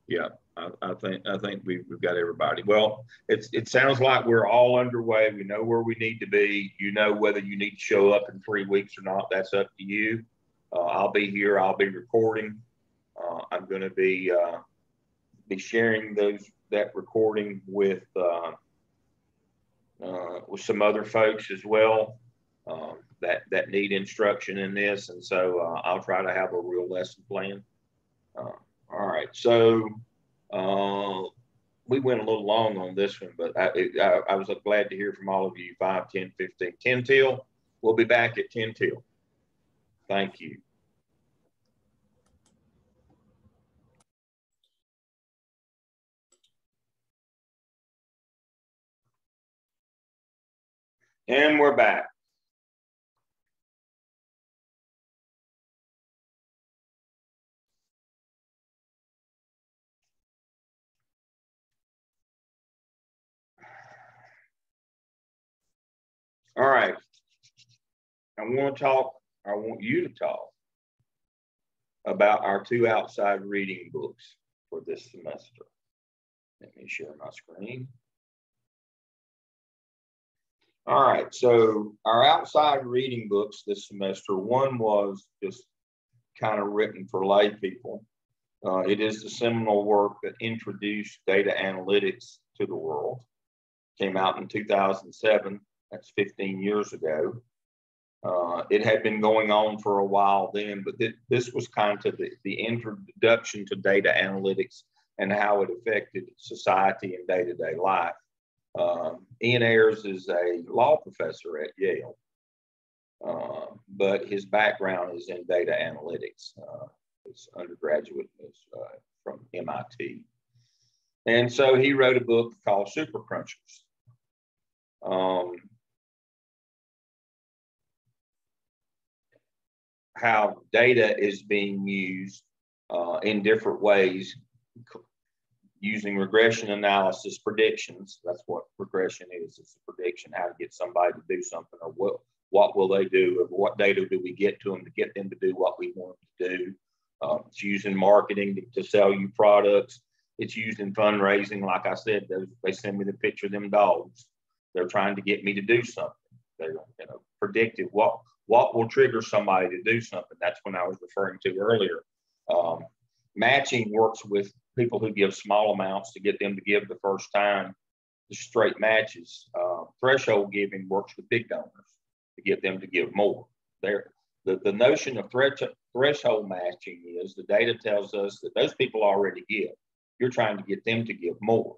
C: yeah, I think we've got everybody. Well, it sounds like we're all underway. We know where we need to be. You know whether you need to show up in 3 weeks or not. That's up to you. I'll be here. I'll be recording. I'm going to be sharing that recording with some other folks as well. that need instruction in this. And so I'll try to have a real lesson plan. All right. So we went a little long on this one, but I was glad to hear from all of you. 5, 10, 15, 10 till. We'll be back at 10 till. Thank you. And we're back. All right. I want you to talk about our 2 outside reading books for this semester. Let me share my screen. All right, so our outside reading books this semester, one was just kind of written for lay people. It is the seminal work that introduced data analytics to the world. Came out in 2007, that's 15 years ago. It had been going on for a while then, but this was kind of the introduction to data analytics and how it affected society and day-to-day life. Ian Ayers is a law professor at Yale, but his background is in data analytics. His undergraduate is from MIT. And so he wrote a book called Super Crunchers. How data is being used in different ways, using regression analysis predictions. That's what regression is. It's a prediction, how to get somebody to do something, or what will they do, or what data do we get to them to get them to do what we want them to do. It's used in marketing to sell you products. It's used in fundraising. Like I said, they send me the picture of them dogs. They're trying to get me to do something. They're predictive. What will trigger somebody to do something? That's when I was referring to earlier. Matching works with people who give small amounts to get them to give the first time, the straight matches. Threshold giving works with big donors to get them to give more. The notion of threshold matching is the data tells us that those people already give. You're trying to get them to give more.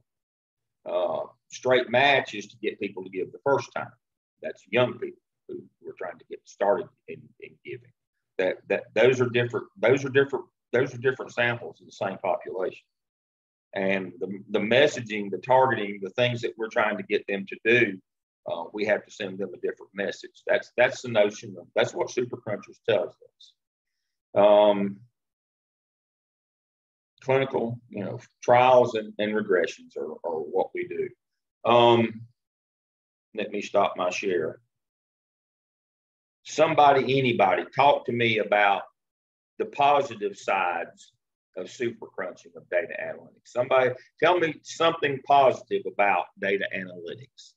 C: Straight match is to get people to give the first time. That's young people who we're trying to get started in giving. Those are different samples of the same population. And the messaging, the targeting, the things that we're trying to get them to do, we have to send them a different message. That's the notion of, that's what Super Crunchers tells us. Clinical, trials and regressions are what we do. Let me stop my share. Anybody, talk to me about the positive sides of super crunching of data analytics. Somebody tell me something positive about data analytics.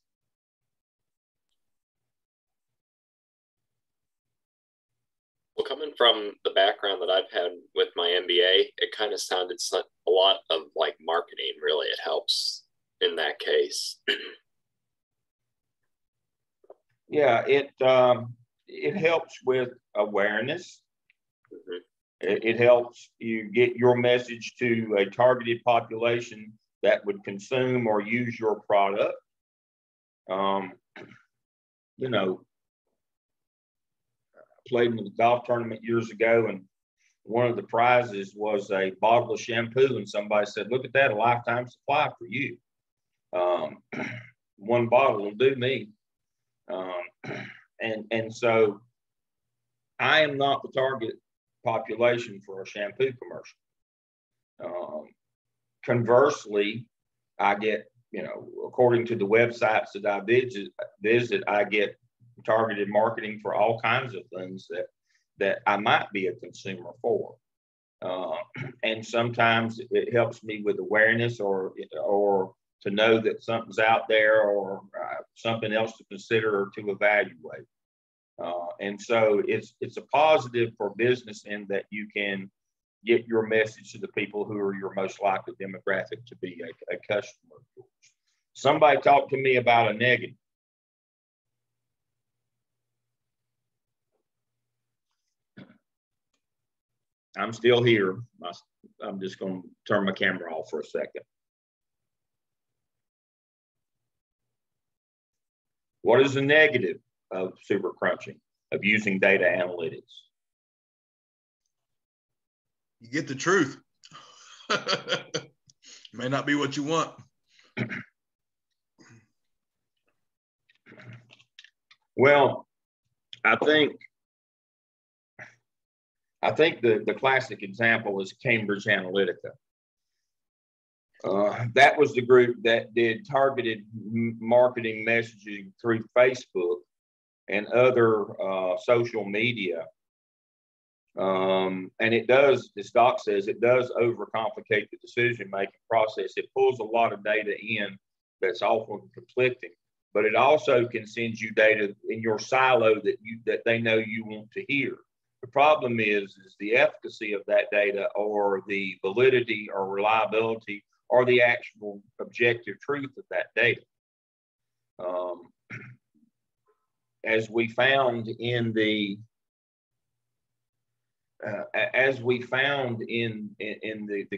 A: Well, coming from the background that I've had with my MBA, it kind of sounded a lot of like marketing. Really, it helps in that case.
C: Yeah, it helps with awareness. Mm-hmm. It helps you get your message to a targeted population that would consume or use your product. Played in a golf tournament years ago, and one of the prizes was a bottle of shampoo, and somebody said, "Look at that, a lifetime supply for you. One bottle will do me." And so I am not the target population for a shampoo commercial. Conversely, I get, according to the websites that I visit, I get targeted marketing for all kinds of things that I might be a consumer for. And sometimes it helps me with awareness or to know that something's out there, or something else to consider or to evaluate. And so it's a positive for business in that you can get your message to the people who are your most likely demographic to be a customer of yours. Somebody talk to me about a negative. I'm still here. I'm just going to turn my camera off for a second. What is the negative of super crunching, of using data analytics?
K: You get the truth. May not be what you want.
C: Well, I think the classic example is Cambridge Analytica. That was the group that did targeted marketing messaging through Facebook and other social media. And it does, as Doc says, it does overcomplicate the decision-making process. It pulls a lot of data in that's often conflicting, but it also can send you data in your silo that they know you want to hear. The problem is the efficacy of that data, or the validity or reliability, or the actual objective truth of that data. As we found in the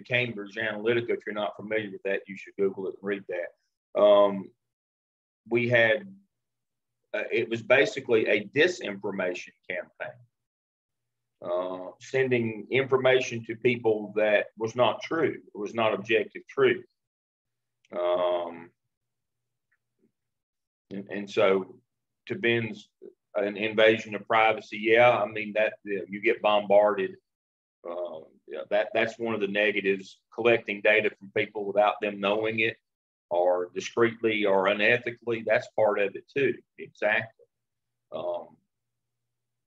C: Cambridge Analytica, if you're not familiar with that, you should Google it and read that. We had, it was basically a disinformation campaign, sending information to people that was not true, it was not objective truth. And so, to Ben's an invasion of privacy, yeah, I mean that you get bombarded. That's one of the negatives. Collecting data from people without them knowing it, or discreetly or unethically, that's part of it too. Exactly.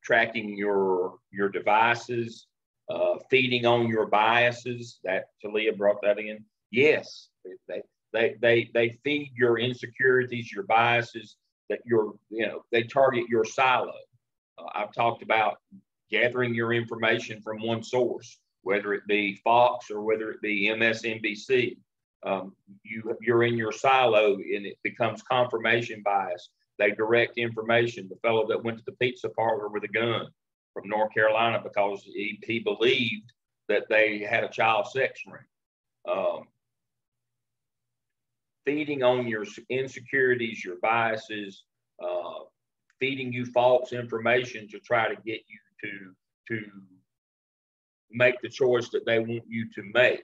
C: Tracking your devices, feeding on your biases. That Talia brought that in. Yes, they feed your insecurities, your biases. That they target your silo. I've talked about gathering your information from one source, whether it be Fox or whether it be MSNBC. You're in your silo, and it becomes confirmation bias. They direct information. The fellow that went to the pizza parlor with a gun from North Carolina because he believed that they had a child sex ring. Feeding on your insecurities, your biases, feeding you false information to try to get you to make the choice that they want you to make.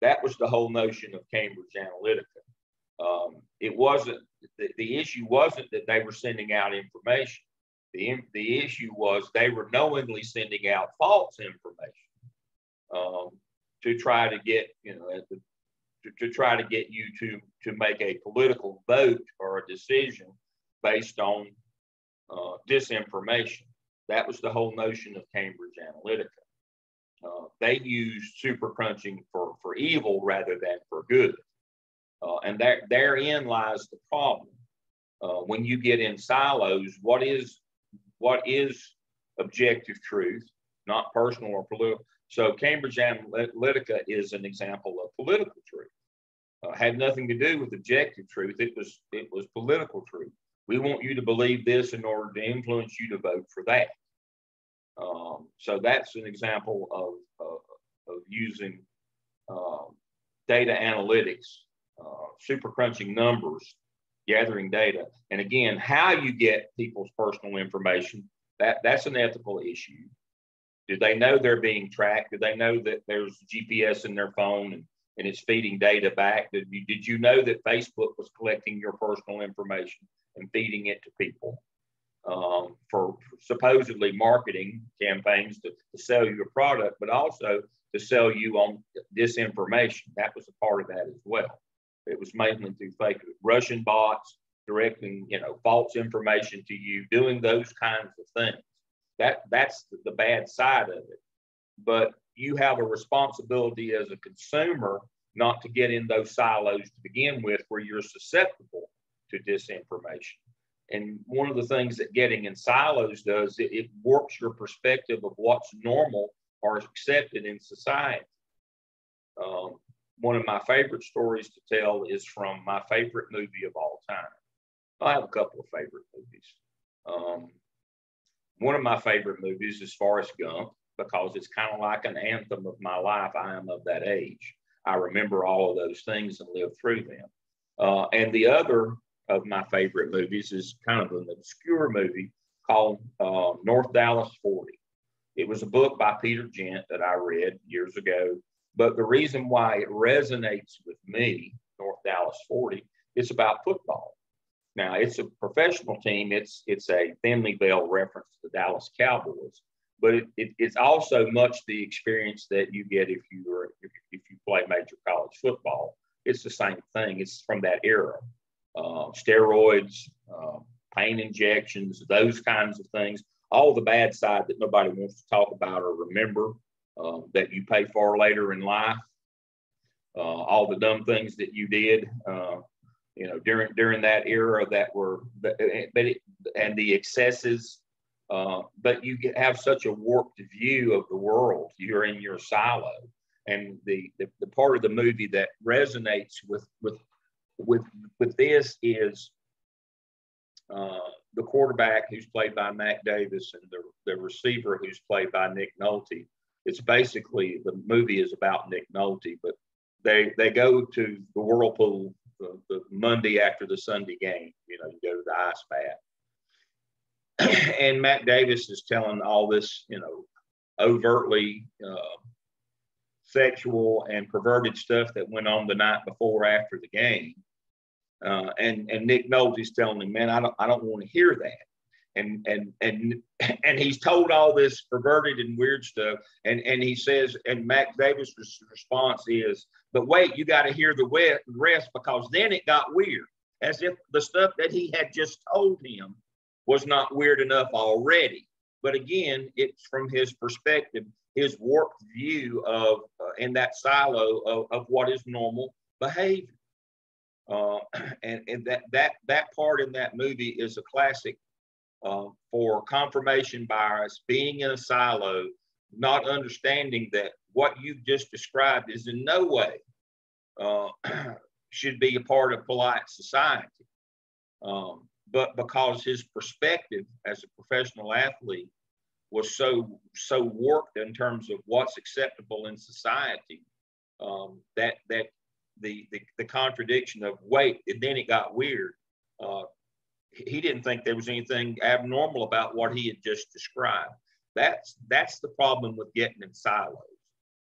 C: That was the whole notion of Cambridge Analytica. It wasn't, the issue wasn't that they were sending out information. The issue was they were knowingly sending out false information to try to get, to try to get you to make a political vote or a decision based on disinformation. That was the whole notion of Cambridge Analytica. They used super crunching for evil rather than for good. And therein lies the problem. When you get in silos, what is objective truth, not personal or political? So Cambridge Analytica is an example of political truth. Had nothing to do with objective truth. It was political truth. We want you to believe this in order to influence you to vote for that. So that's an example of using data analytics, super crunching numbers, gathering data. And again, how you get people's personal information, that's an ethical issue. Do they know they're being tracked? Do they know that there's GPS in their phone and it's feeding data back? Did you know that Facebook was collecting your personal information and feeding it to people for supposedly marketing campaigns to sell you a product, but also to sell you on disinformation? That was a part of that as well. It was mainly through fake Russian bots directing, false information to you, doing those kinds of things. That's the bad side of it. But you have a responsibility as a consumer not to get in those silos to begin with, where you're susceptible to disinformation. And one of the things that getting in silos does, it warps your perspective of what's normal or accepted in society. One of my favorite stories to tell is from my favorite movie of all time. I have a couple of favorite movies. One of my favorite movies is Forrest Gump. because it's kind of like an anthem of my life. I am of that age. I remember all of those things and lived through them. And the other of my favorite movies is kind of an obscure movie called North Dallas 40. It was a book by Peter Gent that I read years ago. But the reason why it resonates with me, North Dallas 40, is about football. Now, it's a professional team. It's a thinly veiled reference to the Dallas Cowboys, but it's also much the experience that you get if you play major college football. It's the same thing. It's from that era. Steroids, pain injections, those kinds of things, all the bad side that nobody wants to talk about or remember, that you pay for later in life, all the dumb things that you did, during that era and the excesses, but you have such a warped view of the world. You're in your silo, and the part of the movie that resonates with this is the quarterback, who's played by Mac Davis, and the receiver, who's played by Nick Nolte. It's basically, the movie is about Nick Nolte, but they go to the whirlpool the Monday after the Sunday game. You go to the ice bath. And Mac Davis is telling all this, overtly sexual and perverted stuff that went on the night before after the game. And Nick Nolte's telling him, man, I don't want to hear that. And he's told all this perverted and weird stuff. And he says, and Mac Davis' response is, but wait, you got to hear the rest, because then it got weird, as if the stuff that he had just told him was not weird enough already. But again, it's from his perspective, his warped view of, in that silo of what is normal behavior. And that part in that movie is a classic for confirmation bias, being in a silo, not understanding that what you've just described is in no way should be a part of polite society. But because his perspective as a professional athlete was so warped in terms of what's acceptable in society, that the contradiction of wait, and then it got weird. He didn't think there was anything abnormal about what he had just described. That's the problem with getting in silos.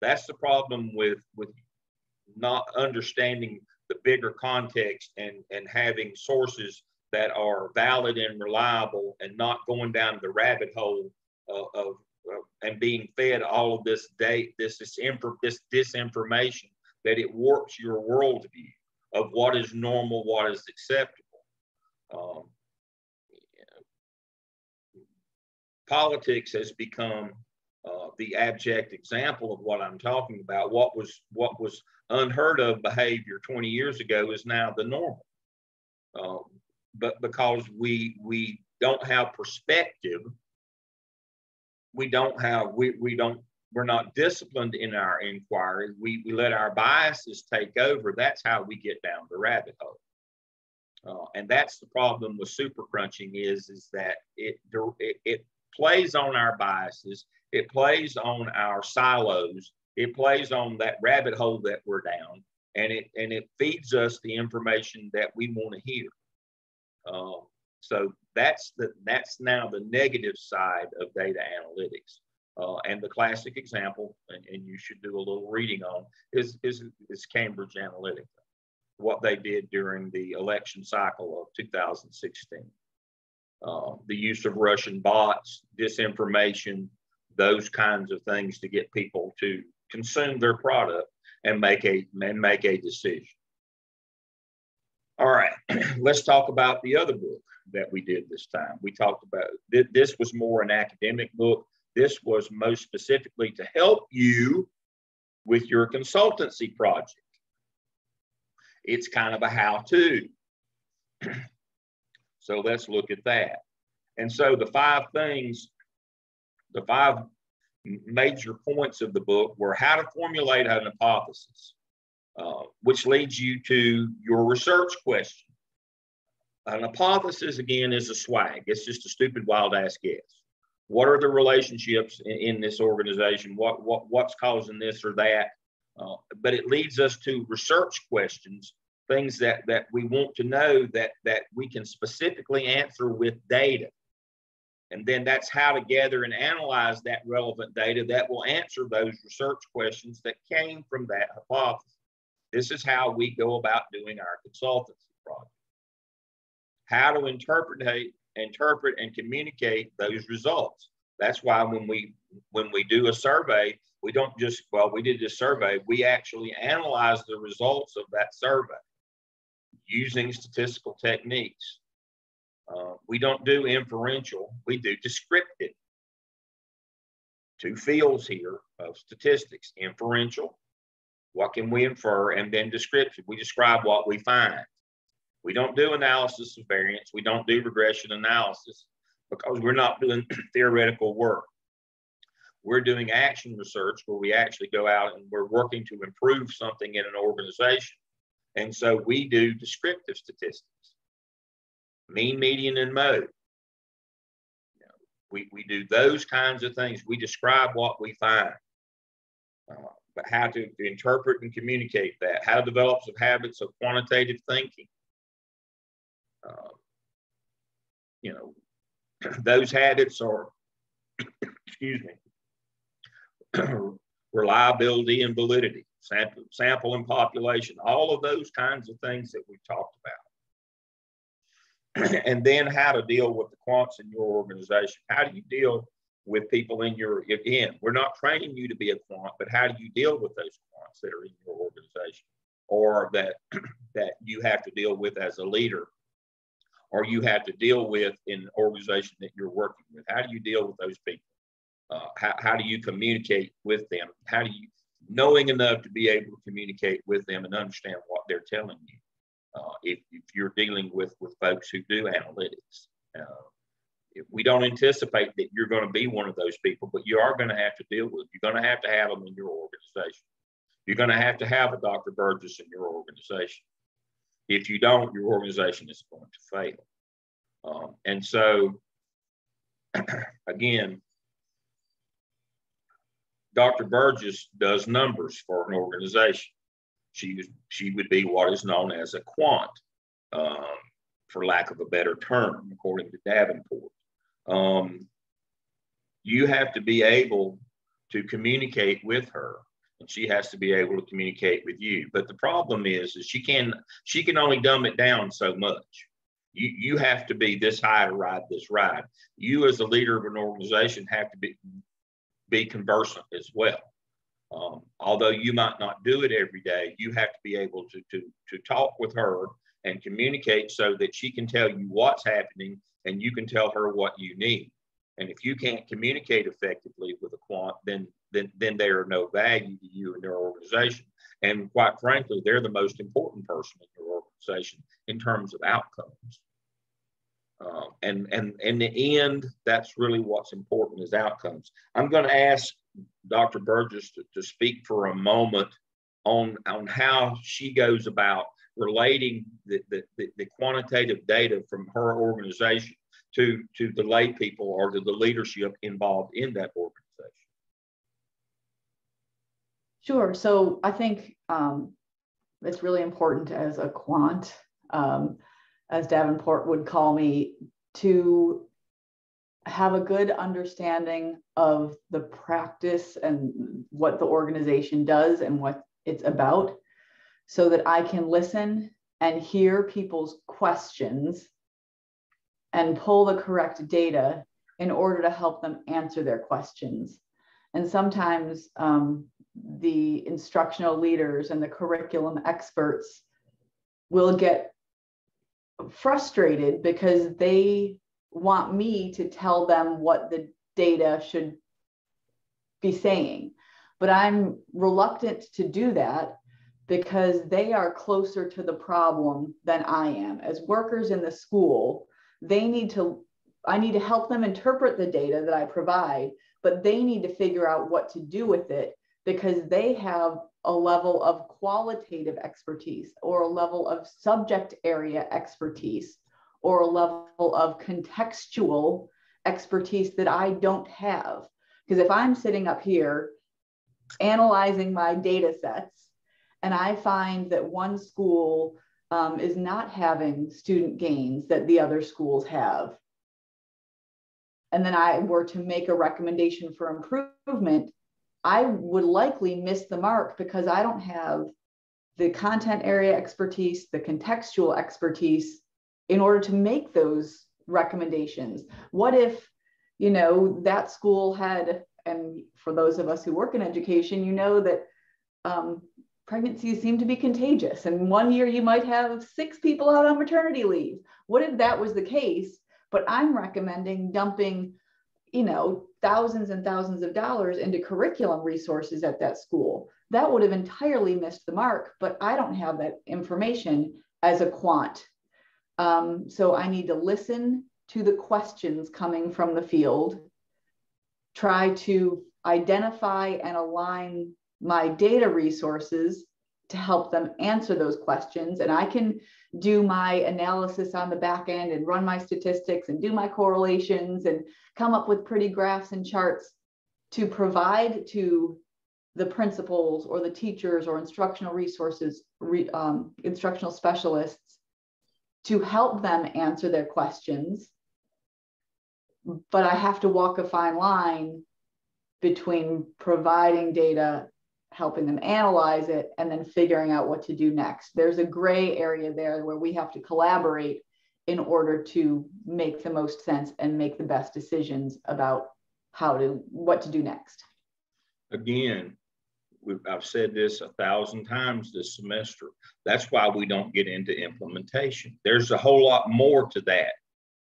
C: That's the problem with not understanding the bigger context and having sources that are valid and reliable, and not going down the rabbit hole of and being fed all of this disinformation, that it warps your worldview of what is normal, what is acceptable. Politics has become the abject example of what I'm talking about. What was unheard of behavior 20 years ago is now the normal. But because we don't have perspective, we're not disciplined in our inquiry. We let our biases take over. That's how we get down the rabbit hole. And that's the problem with super crunching is that it plays on our biases. It plays on our silos. It plays on that rabbit hole that we're down, and it feeds us the information that we want to hear. So that's now the negative side of data analytics. And the classic example, and you should do a little reading on, is Cambridge Analytica, what they did during the election cycle of 2016. The use of Russian bots, disinformation, those kinds of things to get people to consume their product and make a decision. All right, let's talk about the other book that we did this time. We talked about, this was more an academic book. This was most specifically to help you with your consultancy project. It's kind of a how-to. So let's look at that. And so the five major points of the book were how to formulate an hypothesis, which leads you to your research question. An hypothesis, again, is a swag. It's just a stupid, wild-ass guess. what are the relationships in this organization? What's causing this or that? But it leads us to research questions, things that we want to know that we can specifically answer with data. And then that's how to gather and analyze that relevant data that will answer those research questions that came from that hypothesis. This is how we go about doing our consultancy project. How to interpret and communicate those results. That's why when we do a survey, we don't just, well, we did this survey, we actually analyze the results of that survey using statistical techniques. We don't do inferential, we do descriptive. Two fields here of statistics: inferential, what can we infer, and then descriptive, we describe what we find. We don't do analysis of variance, we don't do regression analysis, because we're not doing theoretical work. We're doing action research where we actually go out and we're working to improve something in an organization. And so we do descriptive statistics. Mean, median, and mode. We do those kinds of things. We describe what we find, but how to interpret and communicate that, how to develop some habits of quantitative thinking. Those habits are, excuse me, reliability and validity, sample and population, all of those kinds of things that we've talked about. And then how to deal with the quants in your organization. How do you deal with people in your, again, we're not training you to be a quant, but how do you deal with those quants that are in your organization, or that you have to deal with as a leader, or you have to deal with in an organization that you're working with? How do you deal with those people? How do you communicate with them? How do you, knowing enough to be able to communicate with them and understand what they're telling you? If you're dealing with folks who do analytics, we don't anticipate that you're going to be one of those people, but you are going to have to deal with. You're going to have them in your organization. You're going to have a Dr. Burgess in your organization. If you don't, your organization is going to fail. And so, again, Dr. Burgess does numbers for an organization. She would be what is known as a quant, for lack of a better term, according to Davenport. You have to be able to communicate with her, and she has to be able to communicate with you. But the problem is she can only dumb it down so much. You have to be this high to ride this ride. You, as a leader of an organization, have to be conversant as well. Although you might not do it every day, you have to be able to talk with her and communicate so that she can tell you what's happening and you can tell her what you need. And if you can't communicate effectively with a quant, then they are no value to you and your organization. And quite frankly, they're the most important person in your organization in terms of outcomes. And in the end, that's really what's important, is outcomes. I'm going to ask Dr. Burgess to speak for a moment on how she goes about relating the quantitative data from her organization to the lay people or to the leadership involved in that organization.
E: Sure. So I think it's really important as a quant, as Davenport would call me, to have a good understanding of the practice and what the organization does and what it's about, so that I can listen and hear people's questions and pull the correct data in order to help them answer their questions. And sometimes the instructional leaders and the curriculum experts will get frustrated because they want me to tell them what the data should be saying. But I'm reluctant to do that because they are closer to the problem than I am. As workers in the school, I need to help them interpret the data that I provide, but they need to figure out what to do with it because they have a level of qualitative expertise or a level of subject area expertise or a level of contextual expertise that I don't have. Because if I'm sitting up here analyzing my data sets and I find that one school is not having student gains that the other schools have, and then I were to make a recommendation for improvement, I would likely miss the mark because I don't have the content area expertise, the contextual expertise in order to make those recommendations. What if, you know, that school had, and for those of us who work in education, you know that pregnancies seem to be contagious. And one year you might have 6 people out on maternity leave. What if that was the case? But I'm recommending dumping, you know, thousands and thousands of dollars into curriculum resources at that school. That would have entirely missed the mark, but I don't have that information as a quant. So I need to listen to the questions coming from the field, try to identify and align my data resources to help them answer those questions. And I can do my analysis on the back end and run my statistics and do my correlations and come up with pretty graphs and charts to provide to the principals or the teachers or instructional resources, instructional specialists to help them answer their questions. But I have to walk a fine line between providing data, helping them analyze it, and then figuring out what to do next. There's a gray area there where we have to collaborate in order to make the most sense and make the best decisions about what to do next.
C: Again, I've said this 1,000 times this semester. That's why we don't get into implementation. There's a whole lot more to that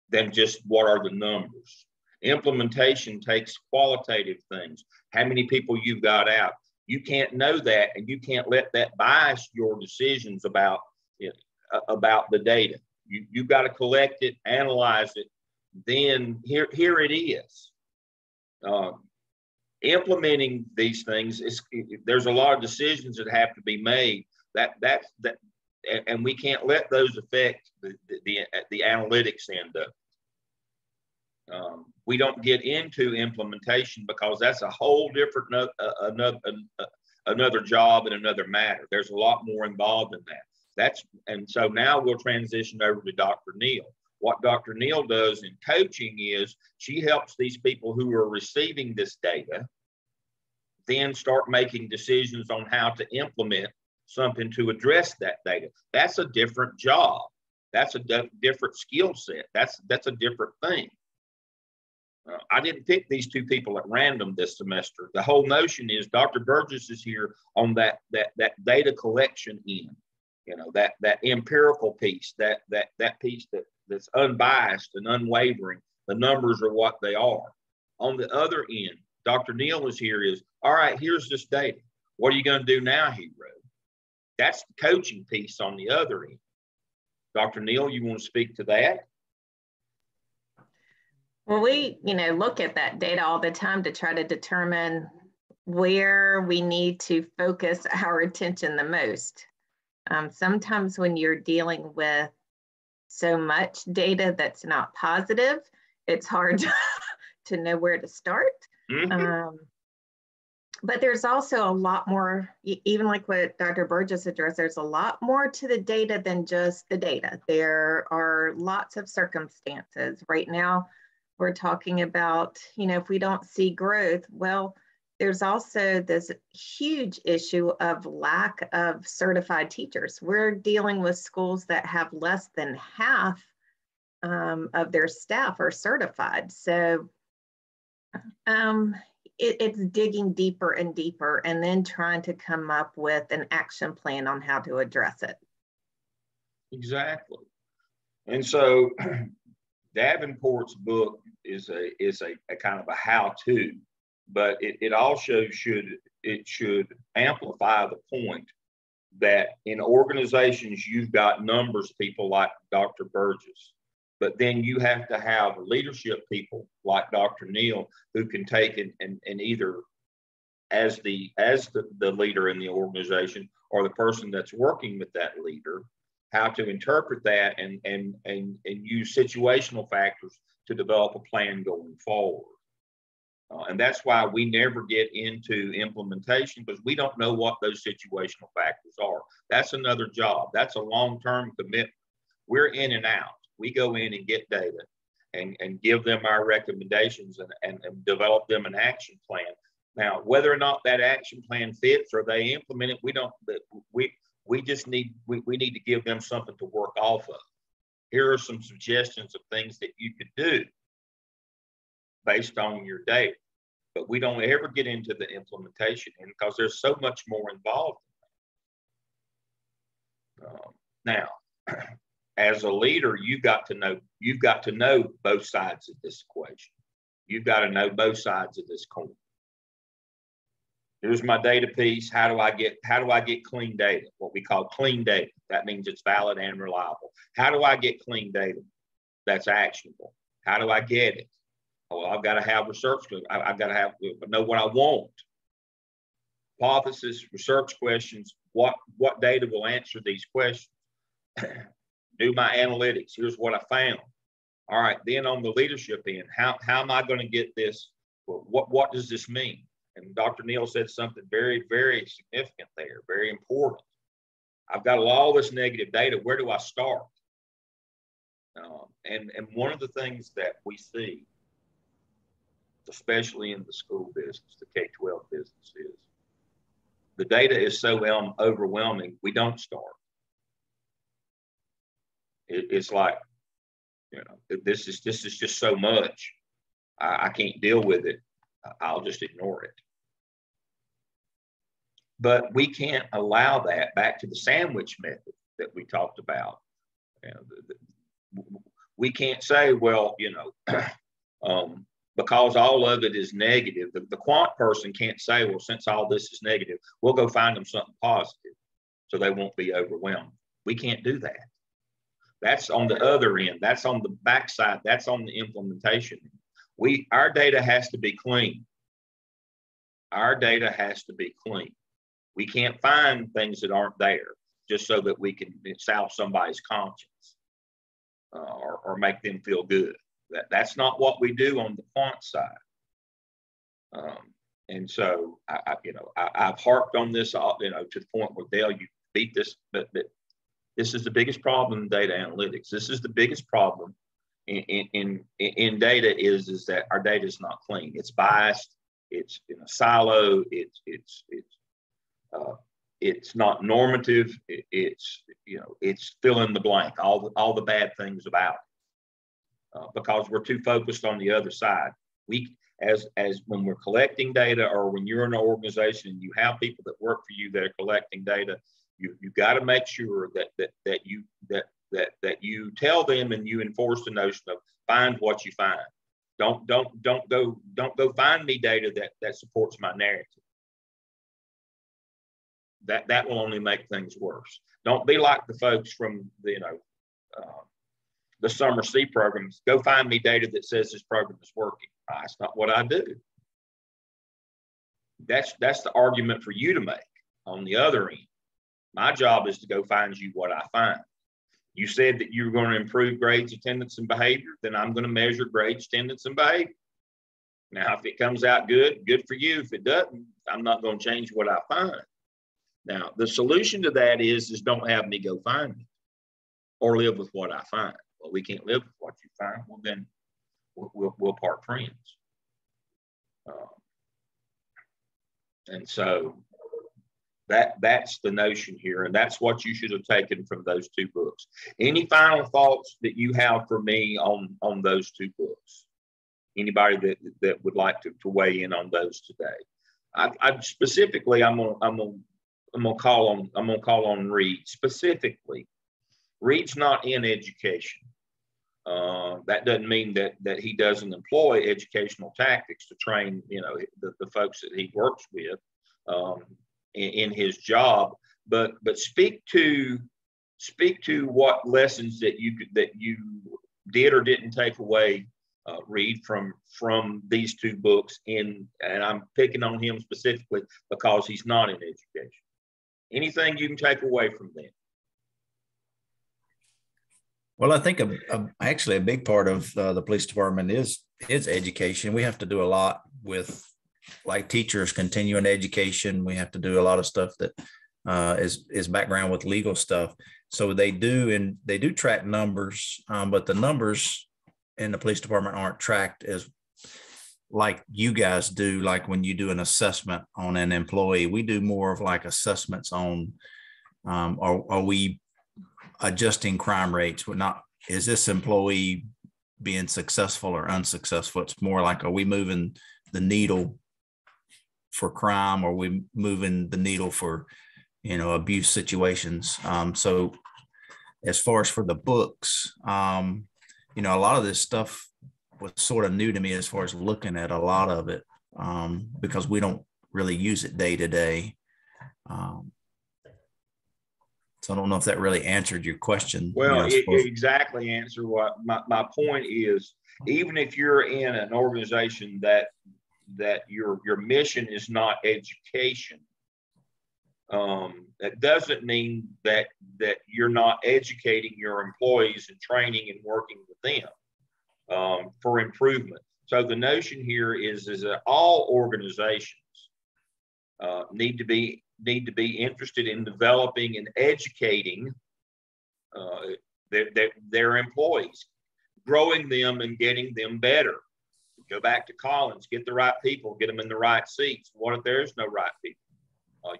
C: than just what are the numbers. Implementation takes qualitative things. How many people you've got out. You can't know that, and you can't let that bias your decisions about the data. You've got to collect it, analyze it. Then here it is. Implementing these things there's a lot of decisions that have to be made. And we can't let those affect the analytics end of it. We don't get into implementation because that's a whole different another job and another matter. There's a lot more involved in that. And so now we'll transition over to Dr. Neal. What Dr. Neal does in coaching is she helps these people who are receiving this data then start making decisions on how to implement something to address that data. That's a different job. That's a different skill set. That's a different thing. I didn't pick these 2 people at random this semester. The whole notion is Dr. Burgess is here on that data collection end, you know, that empirical piece, that piece that's unbiased and unwavering. The numbers are what they are. On the other end, Dr. Neal is here is, all right, here's this data. What are you going to do now, hero? That's the coaching piece on the other end. Dr. Neal, you want to speak to that?
G: Well, we, look at that data all the time to try to determine where we need to focus our attention the most. Sometimes when you're dealing with so much data that's not positive, it's hard to know where to start. Mm-hmm. But there's also a lot more, even like what Dr. Burgess addressed, there's a lot more to the data than just the data. There are lots of circumstances. Right now, we're talking about, if we don't see growth, well, there's also this huge issue of lack of certified teachers. We're dealing with schools that have less than half of their staff are certified. So it's digging deeper and deeper and then trying to come up with an action plan on how to address it.
C: Exactly. And so Davenport's book is a kind of a how-to, but it also should amplify the point that in organizations, you've got numbers people like Dr. Burgess, but then you have to have leadership people like Dr. Neal who can take and either as the leader in the organization or the person that's working with that leader, how to interpret that and use situational factors to develop a plan going forward. And that's why we never get into implementation, because we don't know what those situational factors are. That's another job. That's a long-term commitment. We're in and out. We go in and get data and give them our recommendations and develop them an action plan. Now, whether or not that action plan fits or they implement it, we just need to give them something to work off of. Here are some suggestions of things that you could do based on your data, but we don't ever get into the implementation because there's so much more involved in that. Now, as a leader, you've got to know both sides of this equation. You've got to know both sides of this coin. Here's my data piece. How do I get clean data? What we call clean data. That means it's valid and reliable. How do I get clean data that's actionable? How do I get it? Well, I've got to have research. I've got to know what I want. Hypothesis, research questions. What data will answer these questions? Do my analytics. Here's what I found. All right. Then on the leadership end, how am I going to get this? What does this mean? And Dr. Neal said something very, very significant there, very important. I've got all this negative data. Where do I start? And one of the things that we see, especially in the school business, the K-12 business, is the data is so overwhelming, we don't start. It's like, this is just so much. I can't deal with it. I'll just ignore it. But we can't allow that. Back to the sandwich method that we talked about. We can't say, well, because all of it is negative, the quant person can't say, well, since all this is negative, we'll go find them something positive so they won't be overwhelmed. We can't do that. That's on the other end. That's on the backside. That's on the implementation. Our data has to be clean. Our data has to be clean. We can't find things that aren't there just so that we can salve somebody's conscience or make them feel good. That's not what we do on the quant side. And so, I've harped on this, to the point where Deol, you beat this, but this is the biggest problem in data analytics. This is the biggest problem in data is that our data is not clean. It's biased. It's in a silo. It's not normative. It's fill in the blank. All the bad things about it, because we're too focused on the other side. As when we're collecting data, or when you're in an organization and you have people that work for you that are collecting data, you've got to make sure that you tell them and you enforce the notion of find what you find. Don't go find me data that supports my narrative. That will only make things worse. Don't be like the folks from the summer C programs. Go find me data that says this program is working. That's not what I do. That's the argument for you to make on the other end. My job is to go find you what I find. You said that you were going to improve grades, attendance, and behavior, then I'm going to measure grades, attendance, and behavior. Now, if it comes out good, good for you. If it doesn't, I'm not going to change what I find. Now, the solution to that is don't have me go find it or live with what I find. Well, we can't live with what you find. Well, then we'll part friends. And so that's the notion here, and that's what you should have taken from those two books. Any final thoughts that you have for me on those two books? Anybody that would like to weigh in on those today? I specifically, I'm gonna call on Reed specifically. Reed's not in education. That doesn't mean that he doesn't employ educational tactics to train, the folks that he works with in his job. But speak to what lessons that you did or didn't take away, Reed, from these two books. And I'm picking on him specifically because he's not in education. Anything you can take away from them?
I: Well, I think actually a big part of the police department is education. We have to do a lot with like teachers continuing education. We have to do a lot of stuff that is background with legal stuff. So they do track numbers, but the numbers in the police department aren't tracked as like you guys do. Like when you do an assessment on an employee, we do more of like assessments on are we adjusting crime rates. We're not, is this employee being successful or unsuccessful? It's more like, are we moving the needle for crime? Or are we moving the needle for, abuse situations? So as far as for the books, a lot of this stuff was sort of new to me as far as looking at a lot of it, because we don't really use it day to day. So I don't know if that really answered your question.
C: Well, it exactly answered what my point is. Even if you're in an organization that your mission is not education, that doesn't mean that you're not educating your employees and training and working with them for improvement. So the notion here is that all organizations need to be interested in developing and educating their employees, growing them and getting them better. Go back to Collins, get the right people, get them in the right seats. What if there's no right people?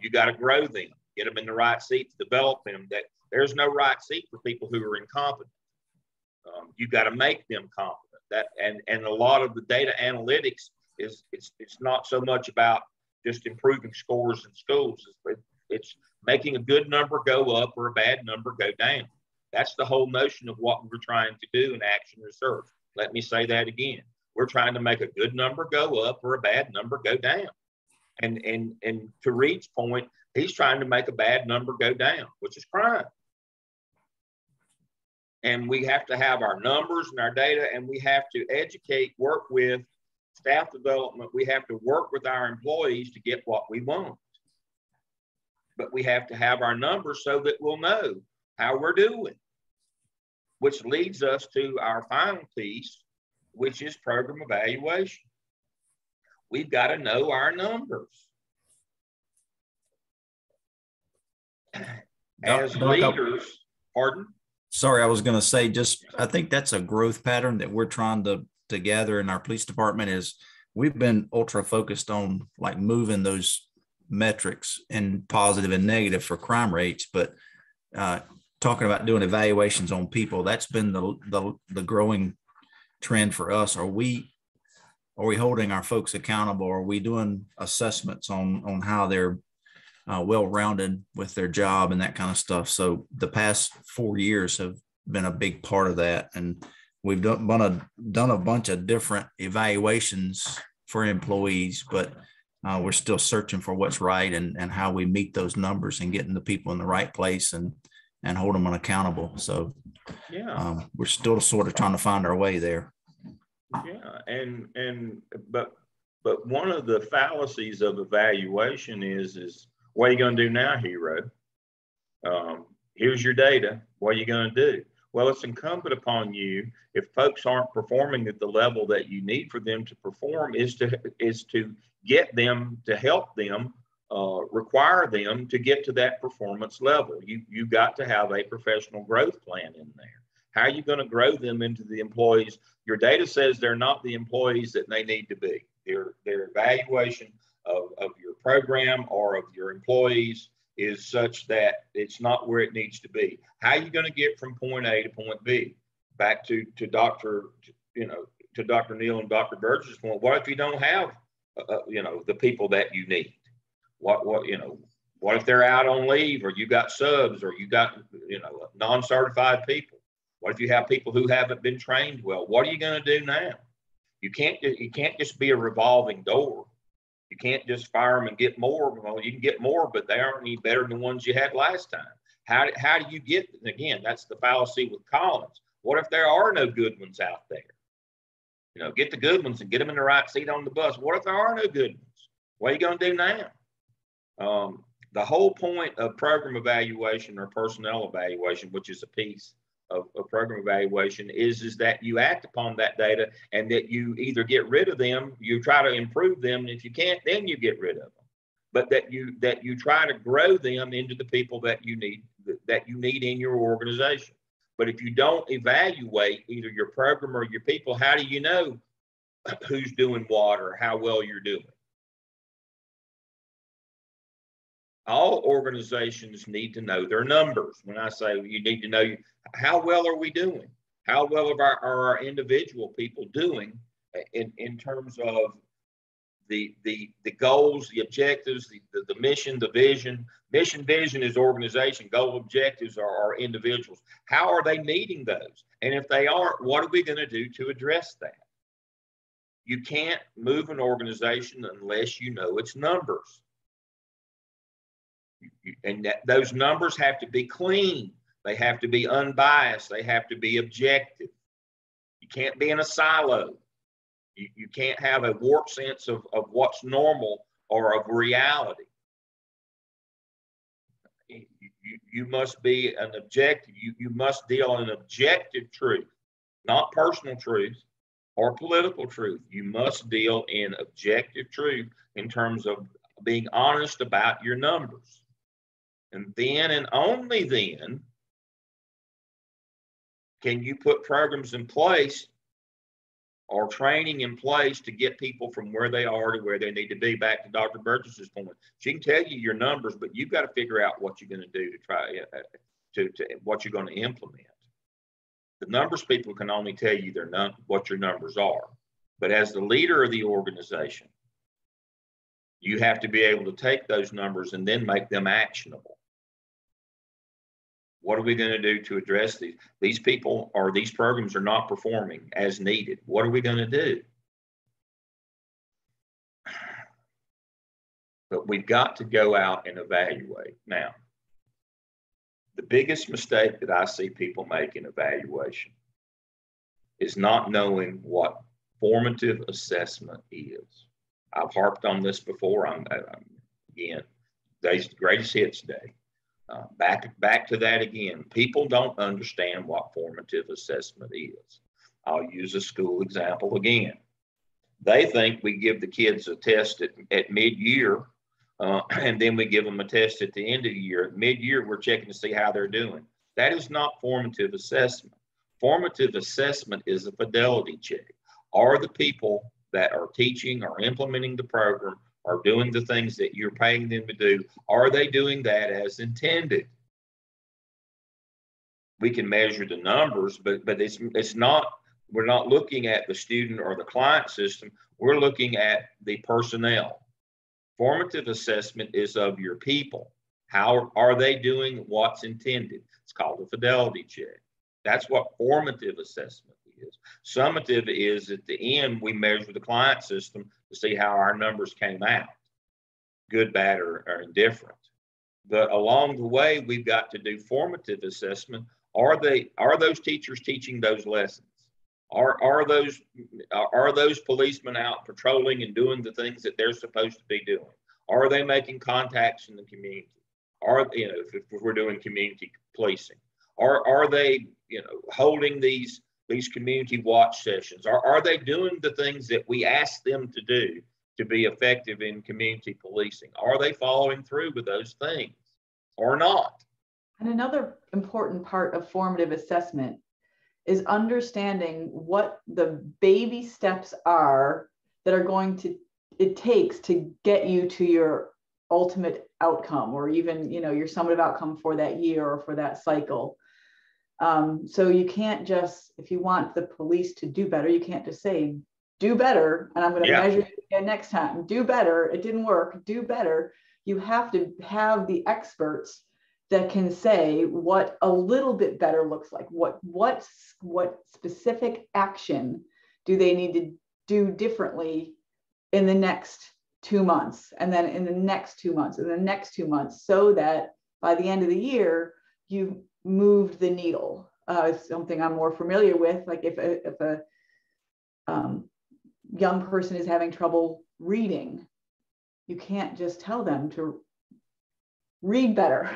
C: You got to grow them, get them in the right seats, develop them. That there's no right seat for people who are incompetent. You got to make them competent. That and a lot of the data analytics is it's not so much about just improving scores in schools. It's making a good number go up or a bad number go down. That's the whole notion of what we're trying to do in action research. Let me say that again. We're trying to make a good number go up or a bad number go down. And to Reed's point, he's trying to make a bad number go down, which is crime. And we have to have our numbers and our data, and we have to educate, work with staff development. We have to work with our employees to get what we want. But we have to have our numbers so that we'll know how we're doing, which leads us to our final piece, which is program evaluation. We've got to know our numbers. As leaders, pardon?
I: Sorry, I was going to say, I think that's a growth pattern that we're trying to gather in our police department. Is we've been ultra focused on like moving those metrics in positive and negative for crime rates, but talking about doing evaluations on people, that's been the growing trend for us. Are we holding our folks accountable? Are we doing assessments on how they're well-rounded with their job and that kind of stuff? So the past 4 years have been a big part of that. And we've done a bunch of different evaluations for employees, but we're still searching for what's right and how we meet those numbers and getting the people in the right place and hold them accountable. So yeah, we're still sort of trying to find our way there.
C: Yeah, but one of the fallacies of evaluation is what are you going to do now, hero? Here's your data. What are you going to do? Well, it's incumbent upon you, if folks aren't performing at the level that you need for them to perform, is to get them, to help them, require them to get to that performance level. You got to have a professional growth plan in there. How are you going to grow them into the employees? Your data says they're not the employees that they need to be. Their evaluation of your program or of your employees is such that it's not where it needs to be. How are you going to get from point A to point B? Back to Dr. Neal and Dr. Burgess' point. What if you don't have the people that you need? What if they're out on leave, or you got subs, or you got non-certified people? What if you have people who haven't been trained well? What are you going to do now? You can't just be a revolving door. You can't just fire them and get more. Well, you can get more, but they aren't any better than the ones you had last time. How do you get, again, that's the fallacy with Collins. What if there are no good ones out there? Get the good ones and get them in the right seat on the bus. What if there are no good ones? What are you going to do now? The whole point of program evaluation or personnel evaluation, which is a piece of program evaluation is that you act upon that data, and that you either get rid of them, you try to improve them, and if you can't, then you get rid of them. But that you try to grow them into the people that you need in your organization. But if you don't evaluate either your program or your people, how do you know who's doing what or how well you're doing? All organizations need to know their numbers. When I say you need to know, how well are we doing? How well are our individual people doing in terms of the goals, the objectives, the mission, the vision. Mission, vision is organization. Goal, objectives are individuals. How are they meeting those? And if they aren't, what are we going to do to address that? You can't move an organization unless you know its numbers. And those numbers have to be clean. They have to be unbiased. They have to be objective. You can't be in a silo. You can't have a warped sense of what's normal or of reality. You must be an objective. You must deal in objective truth, not personal truth or political truth. You must deal in objective truth in terms of being honest about your numbers. And then and only then can you put programs in place or training in place to get people from where they are to where they need to be. Back to Dr. Burgess's point, she can tell you your numbers, but you've got to figure out what you're going to do to try to what you're going to implement. The numbers people can only tell you what your numbers are, but as the leader of the organization, you have to be able to take those numbers and then make them actionable. What are we going to do to address these? These people or these programs are not performing as needed. What are we going to do? But we've got to go out and evaluate. Now, the biggest mistake that I see people make in evaluation is not knowing what formative assessment is. I've harped on this before. Again, today's the greatest hits day. Back to that again. People don't understand what formative assessment is. I'll use a school example again. They think we give the kids a test at mid-year, and then we give them a test at the end of the year. At mid-year, we're checking to see how they're doing. That is not formative assessment. Formative assessment is a fidelity check. Are the people that are teaching or implementing the program are doing the things that you're paying them to do, are they doing that as intended? We can measure the numbers, but it's not, we're not looking at the student or the client system, we're looking at the personnel. Formative assessment is of your people. How are they doing what's intended? It's called a fidelity check. That's what formative assessment is. Summative is at the end, we measure the client system to see how our numbers came out, good, bad, or indifferent. But along the way, we've got to do formative assessment. Are those teachers teaching those lessons? Are those policemen out patrolling and doing the things that they're supposed to be doing? Are they making contacts in the community? If we're doing community policing, are they holding these community watch sessions? Are they doing the things that we ask them to do to be effective in community policing? Are they following through with those things or not?
E: And another important part of formative assessment is understanding what the baby steps are that are it takes to get you to your ultimate outcome, or even, your summative outcome for that year or for that cycle. So you can't just, if you want the police to do better, you can't just say, do better, and I'm going to measure it again next time. Do better. It didn't work. Do better. You have to have the experts that can say what a little bit better looks like. What specific action do they need to do differently in the next 2 months, and then in the next 2 months, and the next 2 months, so that by the end of the year, you've moved the needle. It's something I'm more familiar with. Like if a young person is having trouble reading, you can't just tell them to read better.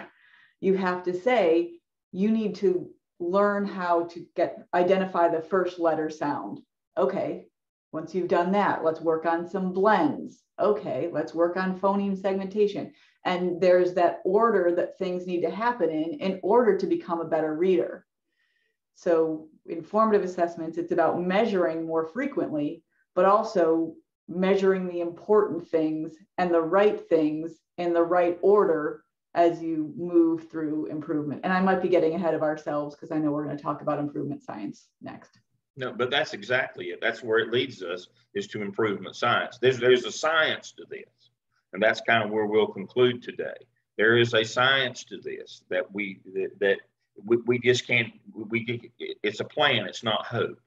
E: You have to say, you need to learn how to identify the first letter sound. Okay, once you've done that, let's work on some blends. Okay, let's work on phoneme segmentation. And there's that order that things need to happen in order to become a better reader. So informative assessments, it's about measuring more frequently, but also measuring the important things and the right things in the right order as you move through improvement. And I might be getting ahead of ourselves because I know we're going to talk about improvement science next.
C: No, but that's exactly it. That's where it leads us, is to improvement science. There's a science to this, and that's kind of where we'll conclude today. There is a science to this that we just can't. It's a plan. It's not hope.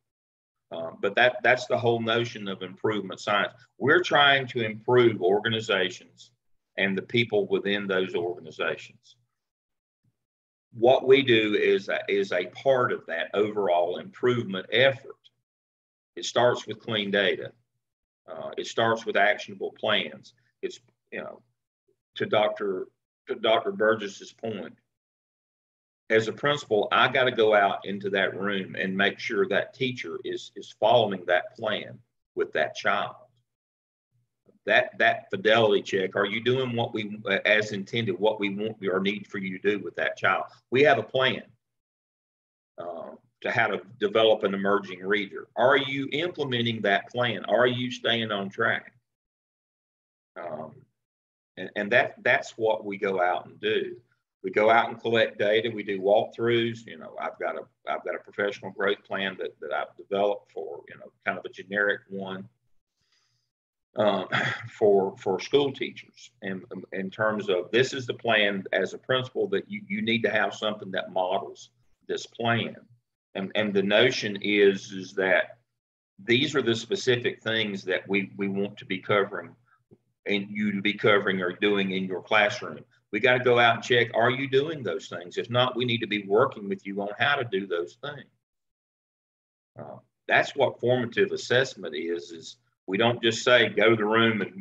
C: But that's the whole notion of improvement science. We're trying to improve organizations and the people within those organizations. What we do is a part of that overall improvement effort. It starts with clean data. It starts with actionable plans. It's, to Dr. Burgess's point, as a principal, I got to go out into that room and make sure that teacher is following that plan with that child. That fidelity check, are you doing what we, as intended, what we want or need for you to do with that child? We have a plan to how to develop an emerging reader. Are you implementing that plan? Are you staying on track? And that's what we go out and do. We go out and collect data. We do walkthroughs. I've got a professional growth plan that I've developed for, kind of a generic one. For school teachers, and in terms of, this is the plan as a principal, that you need to have something that models this plan. And the notion is that these are the specific things that we want to be covering, and you to be covering or doing in your classroom. We got to go out and check, are you doing those things? If not, we need to be working with you on how to do those things. That's what formative assessment is we don't just say, go to the room and,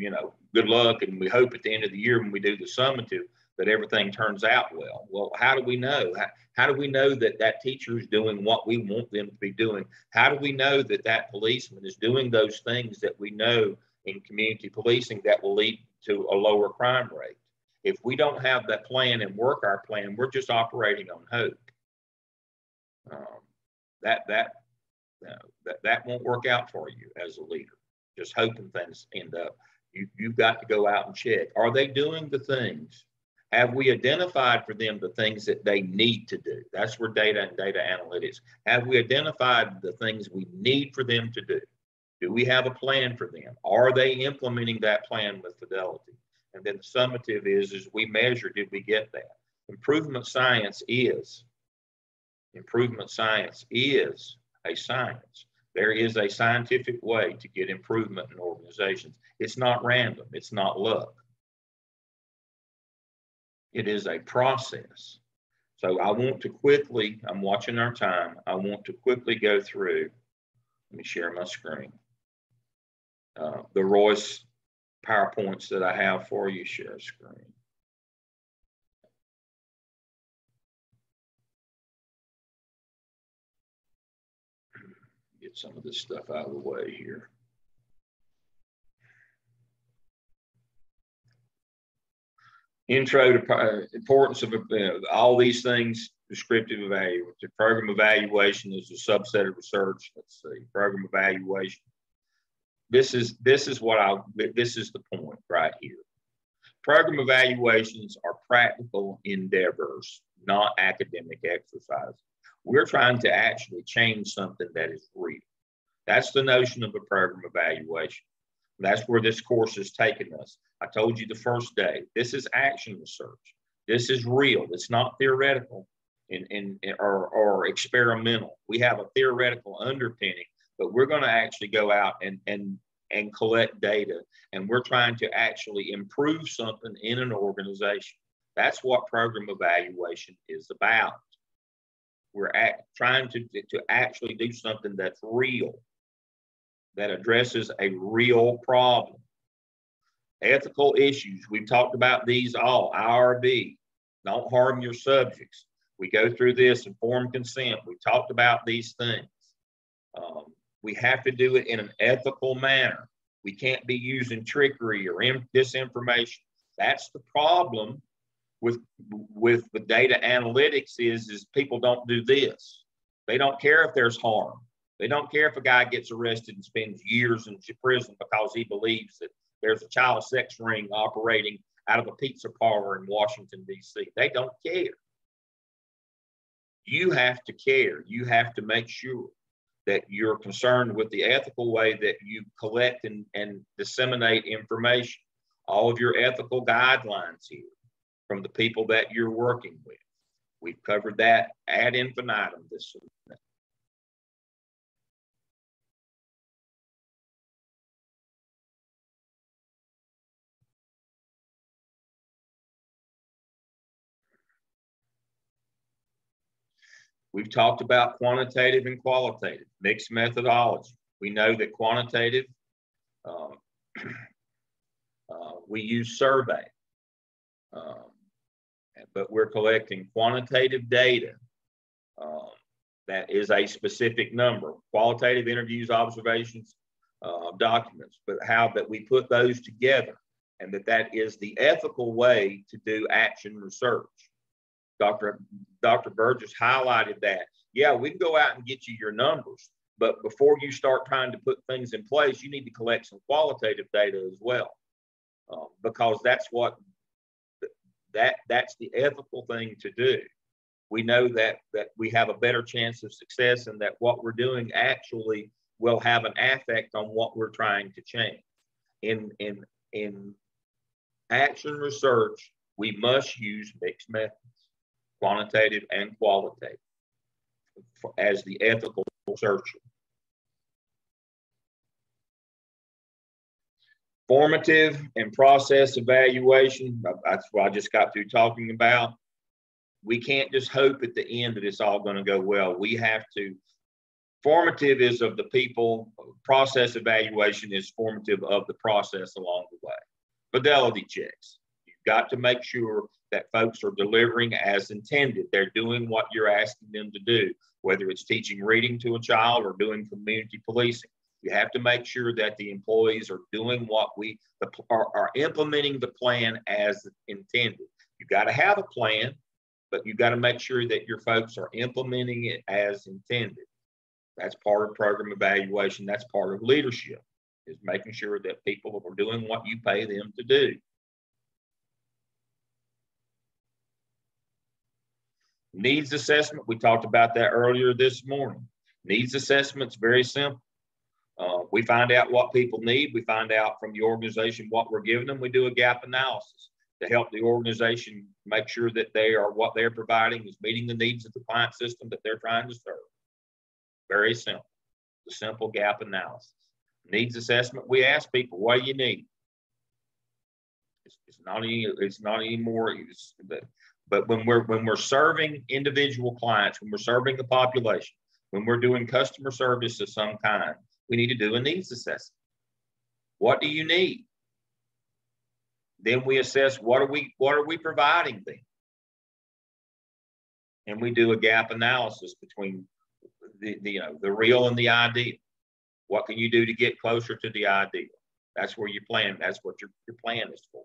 C: good luck, and we hope at the end of the year when we do the summative that everything turns out well. Well, how do we know? How do we know that that teacher is doing what we want them to be doing? How do we know that that policeman is doing those things that we know in community policing that will lead to a lower crime rate? If we don't have that plan and work our plan, we're just operating on hope. That won't work out for you as a leader. Just hoping things end up. You've got to go out and check. Are they doing the things? Have we identified for them the things that they need to do? That's where data and data analytics. Have we identified the things we need for them to do? Do we have a plan for them? Are they implementing that plan with fidelity? And then the summative is we measure, did we get that? Improvement science is a science. There is a scientific way to get improvement in organizations. It's not random. It's not luck. It is a process. So I want to quickly, I'm watching our time. I want to quickly go through, let me share my screen. The Royce PowerPoints that I have for you, share screen. Get some of this stuff out of the way here. Intro to importance of all these things, descriptive evaluation. Program evaluation is a subset of research. Let's see, program evaluation. This is the point right here. Program evaluations are practical endeavors, not academic exercises. We're trying to actually change something that is real. That's the notion of a program evaluation. That's where this course has taken us. I told you the first day, this is action research. This is real. It's not theoretical or experimental. We have a theoretical underpinning, but we're going to actually go out and collect data, and we're trying to actually improve something in an organization. That's what program evaluation is about. We're trying to actually do something that's real, that addresses a real problem. Ethical issues, we've talked about these all. IRB, don't harm your subjects. We go through this informed consent. We talked about these things. We have to do it in an ethical manner. We can't be using trickery or disinformation. That's the problem with the data analytics is people don't do this. They don't care if there's harm. They don't care if a guy gets arrested and spends years in prison because he believes that there's a child sex ring operating out of a pizza parlor in Washington, D.C. They don't care. You have to care. You have to make sure that you're concerned with the ethical way that you collect and disseminate information. All of your ethical guidelines here from the people that you're working with. We've covered that ad infinitum this semester. We've talked about quantitative and qualitative, mixed methodology. We know that quantitative, we use survey, but we're collecting quantitative data that is a specific number, qualitative interviews, observations, documents, but how that we put those together and that is the ethical way to do action research. Dr. Burgess highlighted that. Yeah, we can go out and get you your numbers, but before you start trying to put things in place, you need to collect some qualitative data as well, because that's the ethical thing to do. We know that we have a better chance of success and that what we're doing actually will have an effect on what we're trying to change. In action research, we must use mixed methods, quantitative and qualitative, as the ethical researcher. Formative and process evaluation, that's what I just got through talking about. We can't just hope at the end that it's all going to go well. We have to, formative is of the people, process evaluation is formative of the process along the way. Fidelity checks. You've got to make sure that folks are delivering as intended. They're doing what you're asking them to do, whether it's teaching reading to a child or doing community policing. You have to make sure that the employees are doing what are implementing the plan as intended. You've got to have a plan, but you've got to make sure that your folks are implementing it as intended. That's part of program evaluation. That's part of leadership, is making sure that people are doing what you pay them to do. Needs assessment, we talked about that earlier this morning. Needs assessment's very simple. We find out what people need. We find out from the organization what we're giving them. We do a gap analysis to help the organization make sure that what they're providing is meeting the needs of the client system that they're trying to serve. Very simple. The simple gap analysis. Needs assessment, we ask people, what do you need? It's not any more. But when we're serving individual clients, when we're serving the population, when we're doing customer service of some kind, we need to do a needs assessment. What do you need? Then we assess what are we providing them, and we do a gap analysis between the real and the ideal. What can you do to get closer to the ideal? That's where you plan. That's what your plan is for.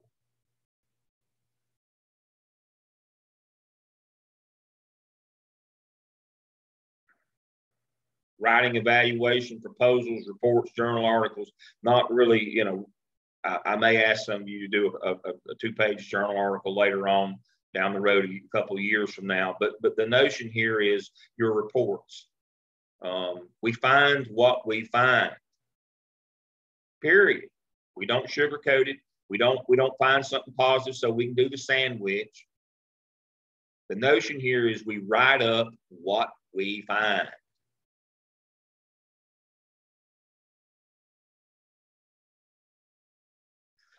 C: Writing evaluation, proposals, reports, journal articles, not really, I may ask some of you to do a 2-page journal article later on down the road, a couple of years from now. But the notion here is your reports. We find what we find, period. We don't sugarcoat it. We don't find something positive so we can do the sandwich. The notion here is we write up what we find.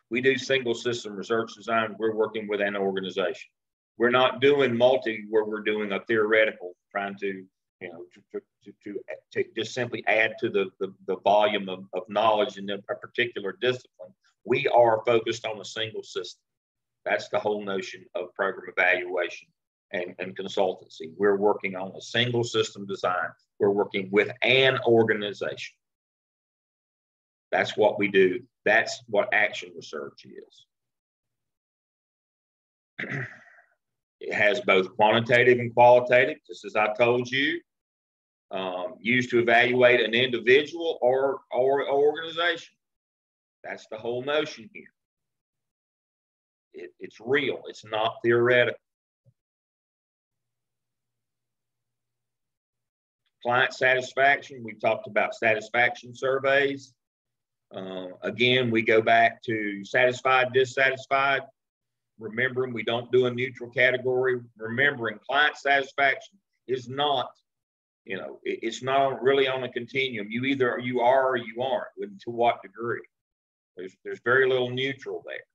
C: We do single system research design. We're working with an organization. We're not doing multi where we're doing a theoretical, trying to, to just simply add to the volume of knowledge in a particular discipline. We are focused on a single system. That's the whole notion of program evaluation and consultancy. We're working on a single system design. We're working with an organization. That's what we do. That's what action research is. It has both quantitative and qualitative, just as I told you, used to evaluate an individual or organization. That's the whole notion here. It's real. It's not theoretical. Client satisfaction, we talked about satisfaction surveys. Again, we go back to satisfied, dissatisfied. Remembering we don't do a neutral category. Remembering client satisfaction is not, you know, it's not really on a continuum. You either you are or you aren't. To what degree? There's very little neutral there.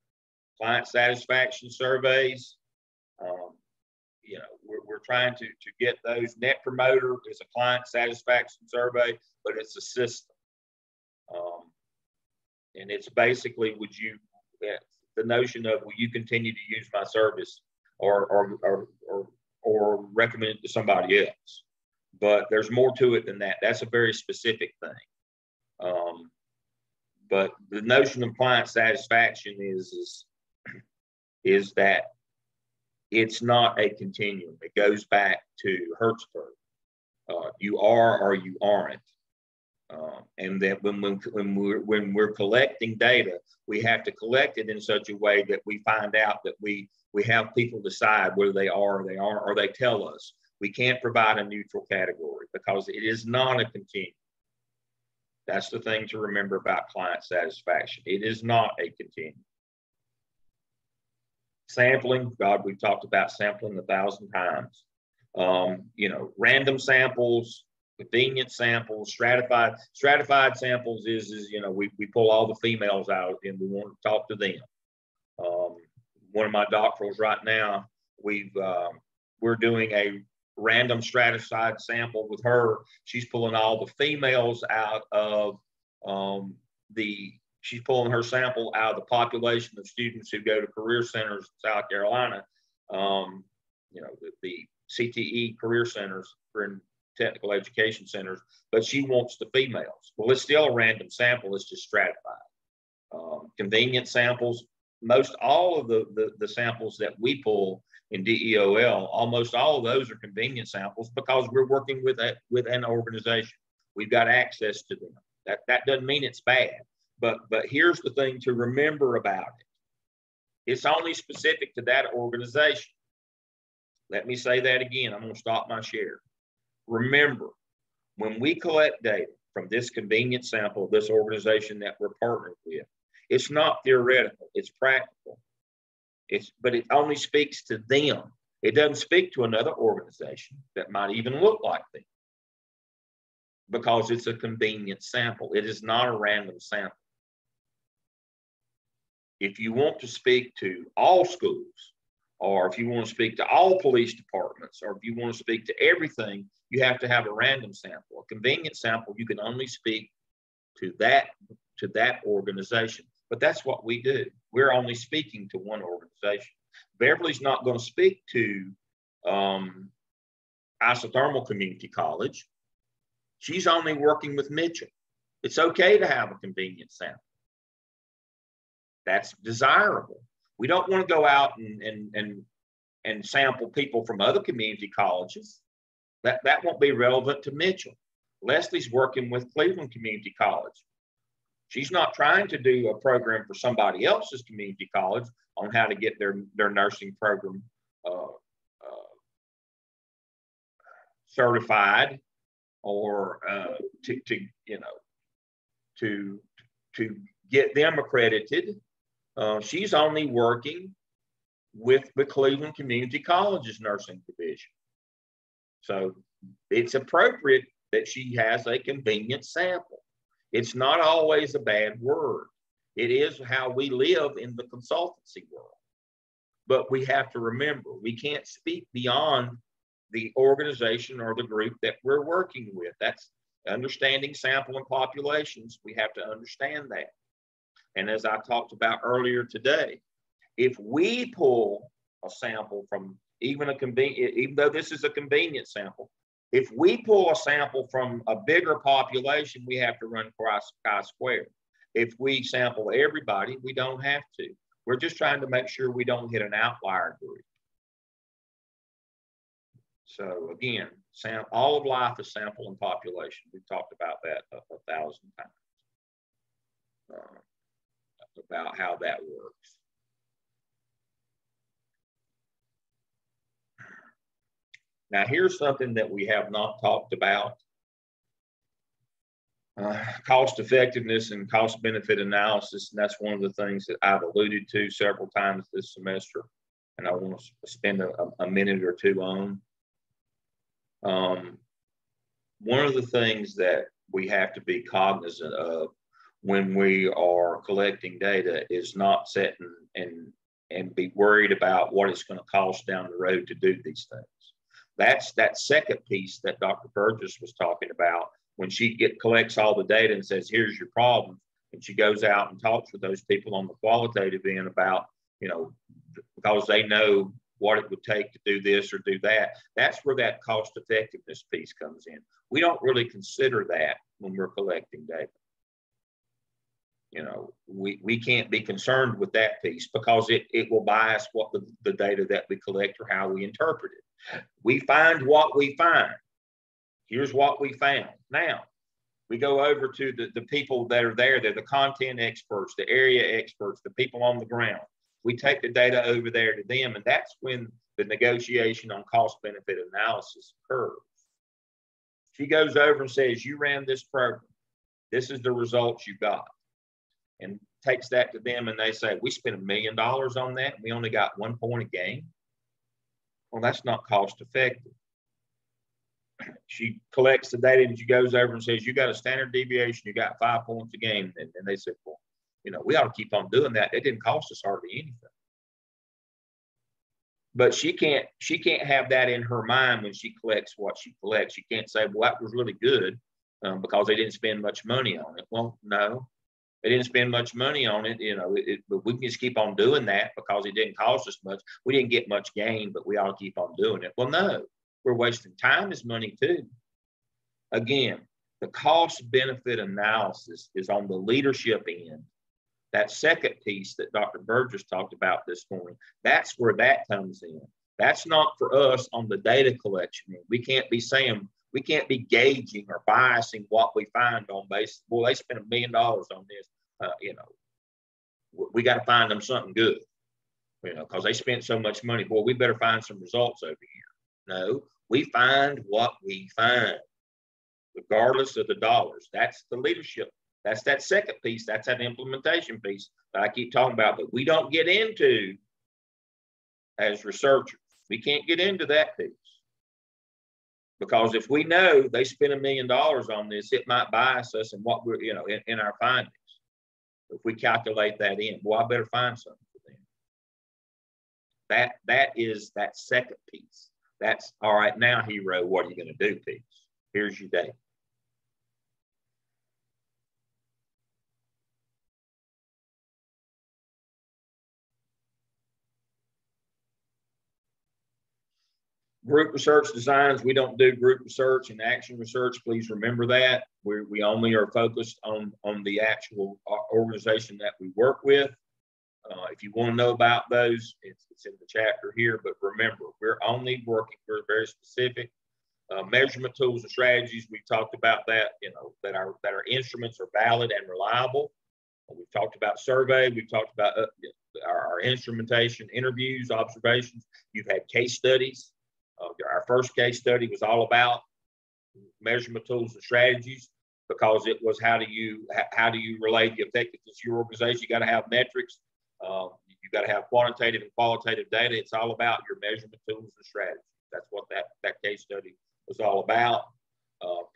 C: Client satisfaction surveys, you know, we're trying to get those. Net promoter is a client satisfaction survey, but it's a system. And it's basically, would you, the notion of, will you continue to use my service or recommend it to somebody else? But there's more to it than that. That's a very specific thing. But the notion of client satisfaction is that it's not a continuum. It goes back to Hertzberg. You are or you aren't. And that when we're collecting data, we have to collect it in such a way that we find out that we have people decide whether they are or they aren't, or they tell us. We can't provide a neutral category because it is not a continuum. That's the thing to remember about client satisfaction. It is not a continuum. Sampling, God, we've talked about sampling 1,000 times. You know, random samples, convenient samples, stratified samples is you know, we pull all the females out and we want to talk to them. One of my doctorals right now, we're doing a random stratified sample with her. She's pulling all the females out of she's pulling her sample out of the population of students who go to career centers in South Carolina. You know, the CTE career centers for technical education centers, but she wants the females. Well, it's still a random sample. It's just stratified. Convenient samples, most all of the samples that we pull in DEOL, almost all of those are convenient samples because we're working with an organization. We've got access to them. That doesn't mean it's bad, but here's the thing to remember about it. It's only specific to that organization. Let me say that again. I'm going to stop my share. Remember, when we collect data from this convenient sample of this organization that we're partnered with, it's not theoretical, it's practical. But it only speaks to them. It doesn't speak to another organization that might even look like them because it's a convenient sample. It is not a random sample. If you want to speak to all schools, or if you want to speak to all police departments, or if you want to speak to everything, you have to have a random sample. A convenient sample, you can only speak to that organization. But that's what we do. We're only speaking to one organization. Beverly's not going to speak to Isothermal Community College. She's only working with Mitchell. It's okay to have a convenient sample. That's desirable. We don't want to go out and sample people from other community colleges. That won't be relevant to Mitchell. Leslie's working with Cleveland Community College. She's not trying to do a program for somebody else's community college on how to get their nursing program certified or to get them accredited. She's only working with the Cleveland Community College's nursing division. So it's appropriate that she has a convenient sample. It's not always a bad word. It is how we live in the consultancy world. But we have to remember, we can't speak beyond the organization or the group that we're working with. That's understanding sample and populations. We have to understand that. And as I talked about earlier today, if we pull a sample from even though this is a convenient sample, if we pull a sample from a bigger population, we have to run chi-square. If we sample everybody, we don't have to. We're just trying to make sure we don't hit an outlier group. So again, all of life is sample and population. We've talked about that a 1,000 times, about how that works. Now, here's something that we have not talked about. Cost effectiveness and cost benefit analysis. And that's one of the things that I've alluded to several times this semester. And I want to spend a minute or two on. One of the things that we have to be cognizant of when we are collecting data is not sitting and be worried about what it's going to cost down the road to do these things. That's that second piece that Dr. Burgess was talking about when she collects all the data and says, here's your problem. And she goes out and talks with those people on the qualitative end about, you know, because they know what it would take to do this or do that. That's where that cost effectiveness piece comes in. We don't really consider that when we're collecting data. You know, we can't be concerned with that piece because it will bias what the data that we collect or how we interpret it. We find what we find. Here's what we found. Now, we go over to the people that are there. They're the content experts, the area experts, the people on the ground. We take the data over there to them, and that's when the negotiation on cost benefit analysis occurs. She goes over and says, you ran this program. This is the results you got. And takes that to them, and they say, we spent $1 million on that, and we only got 1 point of gain. Well, that's not cost effective. She collects the data and she goes over and says, you got a standard deviation, you got 5 points a game. And they said, well, you know, we ought to keep on doing that. It didn't cost us hardly anything. But she can't have that in her mind when she collects what she collects. She can't say, well, that was really good because they didn't spend much money on it. Well, no, they didn't spend much money on it. You know, but we can just keep on doing that because it didn't cost us much. We didn't get much gain, but we ought to keep on doing it. Well, no, we're wasting time as money too. Again, the cost benefit analysis is on the leadership end. That second piece that Dr. Burgess talked about this morning, that's where that comes in. That's not for us on the data collection end. We can't be saying, we can't be gauging or biasing what we find on basis. Well, they spent $1 million on this. You know, we got to find them something good, you know, because they spent so much money. Boy, we better find some results over here. No, we find what we find, regardless of the dollars. That's the leadership. That's that second piece. That's that implementation piece that I keep talking about that we don't get into as researchers. We can't get into that piece. Because if we know they spent $1 million on this, it might bias us in what we're, you know, in our findings. If we calculate that in, well, I better find something for them. That is that second piece. That's all right. Now, hero, what are you going to do piece? Here's your data. Group research designs, we don't do group research and action research. Please remember that. We only are focused on the actual organization that we work with. If you want to know about those, it's in the chapter here. But remember, we're only working, we're very specific. Measurement tools and strategies, we've talked about that, you know, that our instruments are valid and reliable. We've talked about survey. We've talked about our instrumentation, interviews, observations. You've had case studies. Our first case study was all about measurement tools and strategies because it was how do you relate the effectiveness of your organization. You got to have metrics. You got to have quantitative and qualitative data. It's all about your measurement tools and strategies. That's what that case study was all about.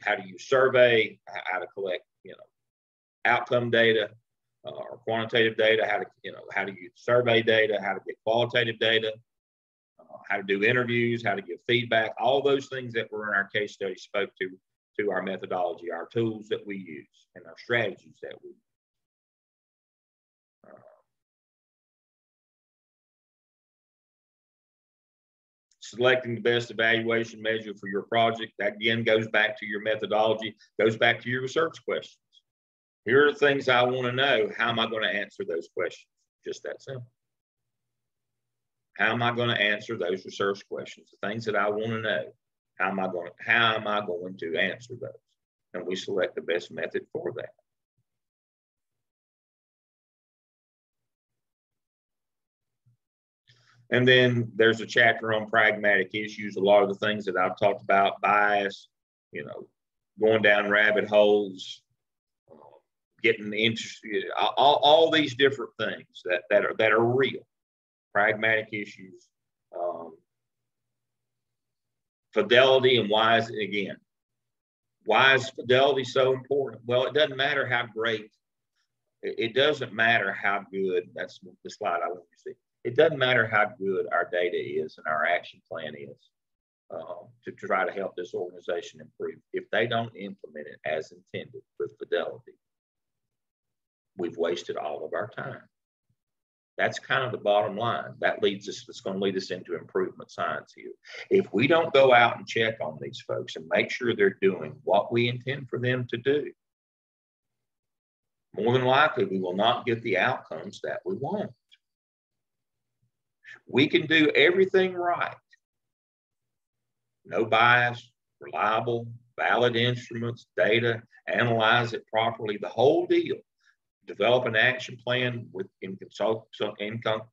C: How do you survey? How to collect, you know, outcome data or quantitative data? How to use survey data? How to get qualitative data? How to do interviews, how to give feedback, all those things that were in our case study spoke to our methodology, our tools that we use, and our strategies that we use. selecting the best evaluation measure for your project. That again goes back to your methodology, goes back to your research questions. Here are the things I want to know. How am I going to answer those questions? Just that simple. How am I going to answer those research questions? The things that I want to know. How am I going to answer those? And we select the best method for that. And then there's a chapter on pragmatic issues. A lot of the things that I've talked about, bias, you know, going down rabbit holes, getting interested, all these different things that are real, pragmatic issues, fidelity, and why is fidelity so important? Well, it doesn't matter how great, it doesn't matter how good, that's the slide I want you to see. It doesn't matter how good our data is and our action plan is to try to help this organization improve. If they don't implement it as intended with fidelity, we've wasted all of our time. That's kind of the bottom line. That leads us, it's going to lead us into improvement science here. If we don't go out and check on these folks and make sure they're doing what we intend for them to do, more than likely we will not get the outcomes that we want. We can do everything right. No bias, reliable, valid instruments, data, analyze it properly, the whole deal. Develop an action plan in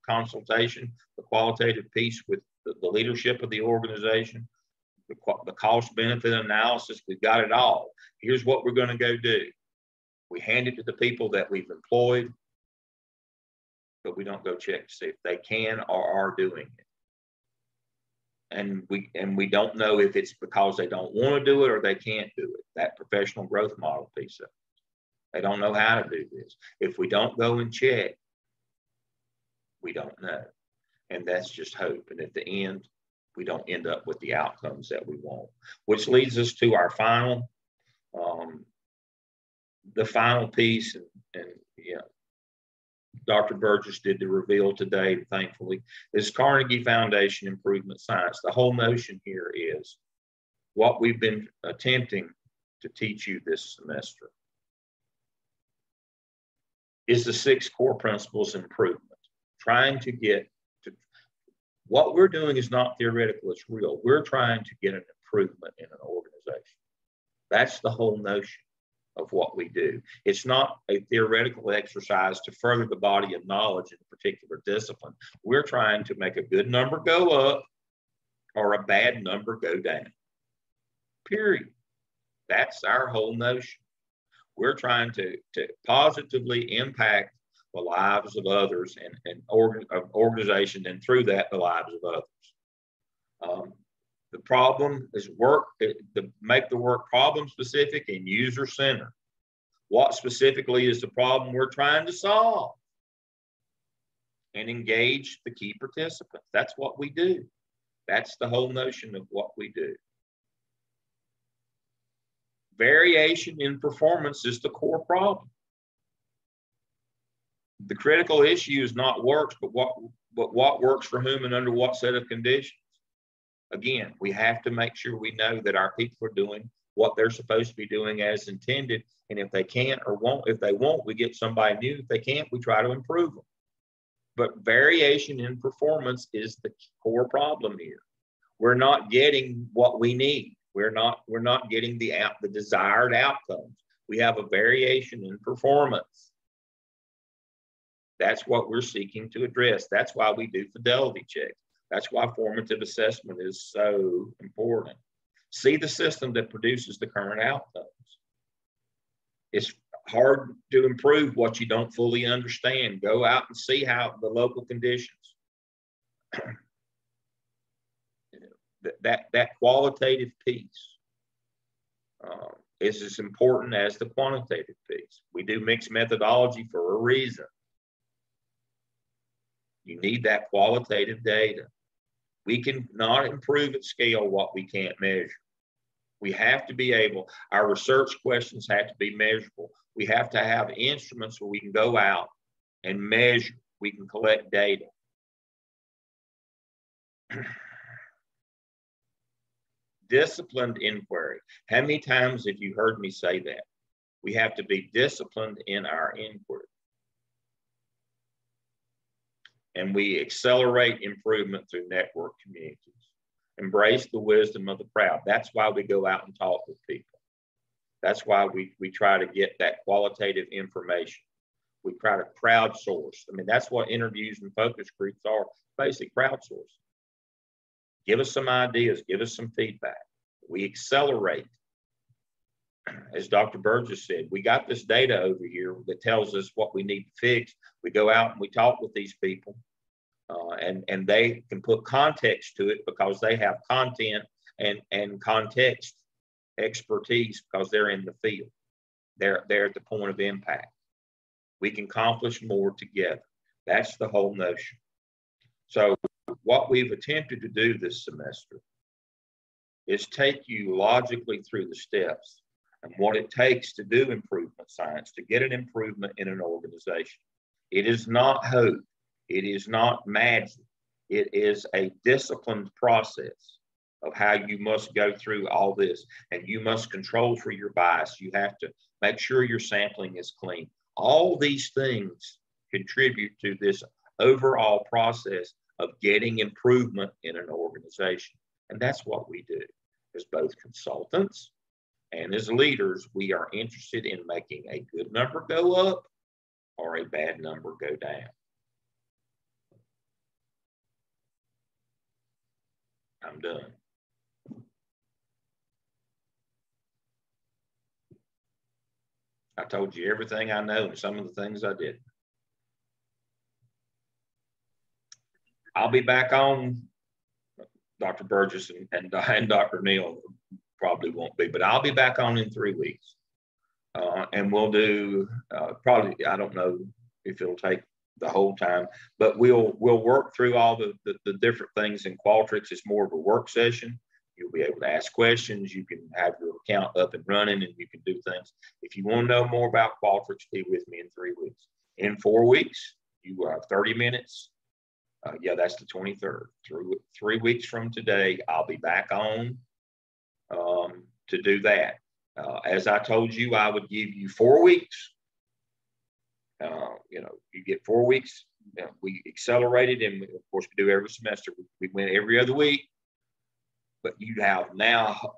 C: consultation, the qualitative piece with the leadership of the organization, the cost benefit analysis, we've got it all. Here's what we're going to go do. We hand it to the people that we've employed, but we don't go check to see if they can or are doing it. And we don't know if it's because they don't want to do it or they can't do it. That professional growth model piece of it. They don't know how to do this. If we don't go and check, we don't know. And that's just hope. And at the end, we don't end up with the outcomes that we want, which leads us to our final, the final piece. And yeah, Dr. Burgess did the reveal today, thankfully, is Carnegie Foundation Improvement Science. The whole notion here is what we've been attempting to teach you this semester is the 6 core principles improvement. Trying to get to, what we're doing is not theoretical, it's real. We're trying to get an improvement in an organization. That's the whole notion of what we do. It's not a theoretical exercise to further the body of knowledge in a particular discipline. We're trying to make a good number go up or a bad number go down, period. That's our whole notion. We're trying to positively impact the lives of others and organizations, and through that, the lives of others. The problem is to make the work problem specific and user centered. What specifically is the problem we're trying to solve? And engage the key participants. That's what we do. That's the whole notion of what we do. Variation in performance is the core problem. The critical issue is not works, but what works for whom and under what set of conditions. Again, we have to make sure we know that our people are doing what they're supposed to be doing as intended. And if they can't or won't, if they won't, we get somebody new. If they can't, we try to improve them. But variation in performance is the core problem here. We're not getting what we need. We're not getting the desired outcomes. We have a variation in performance. That's what we're seeking to address. That's why we do fidelity checks. That's why formative assessment is so important. See the system that produces the current outcomes. It's hard to improve what you don't fully understand. Go out and see how the local conditions. That qualitative piece is as important as the quantitative piece. We do mixed methodology for a reason. You need that qualitative data. We can not improve at scale what we can't measure. We have to be able, our research questions have to be measurable. We have to have instruments where we can go out and measure. We can collect data. Disciplined inquiry. How many times have you heard me say that? We have to be disciplined in our inquiry. And we accelerate improvement through network communities. Embrace the wisdom of the crowd. That's why we go out and talk with people. That's why we try to get that qualitative information. We try to crowdsource. I mean, that's what interviews and focus groups are, basically crowdsource. Give us some ideas, give us some feedback. We accelerate. As Dr. Burgess said, we got this data over here that tells us what we need to fix. We go out and we talk with these people, and they can put context to it because they have content and context expertise because they're in the field. They're at the point of impact. We can accomplish more together. That's the whole notion. So what we've attempted to do this semester is take you logically through the steps and what it takes to do improvement science, to get an improvement in an organization. It is not hope. It is not magic. It is a disciplined process of how you must go through all this, and you must control for your bias. You have to make sure your sampling is clean. All these things contribute to this overall process of getting improvement in an organization. And that's what we do. As both consultants and as leaders, we are interested in making a good number go up or a bad number go down. I'm done. I told you everything I know and some of the things I did. I'll be back on. Dr. Burgess and Dr. Neal probably won't be, but I'll be back on in 3 weeks. And we'll do probably, I don't know if it'll take the whole time, but we'll work through all the different things in Qualtrics. It's more of a work session. You'll be able to ask questions. You can have your account up and running, and you can do things. If you want to know more about Qualtrics, be with me in 3 weeks. In 4 weeks, you have 30 minutes. Yeah, that's the 23rd. 3 weeks from today, I'll be back on to do that. As I told you, I would give you 4 weeks. You get 4 weeks. We accelerated, and of course, we do every semester. We went every other week. But you have now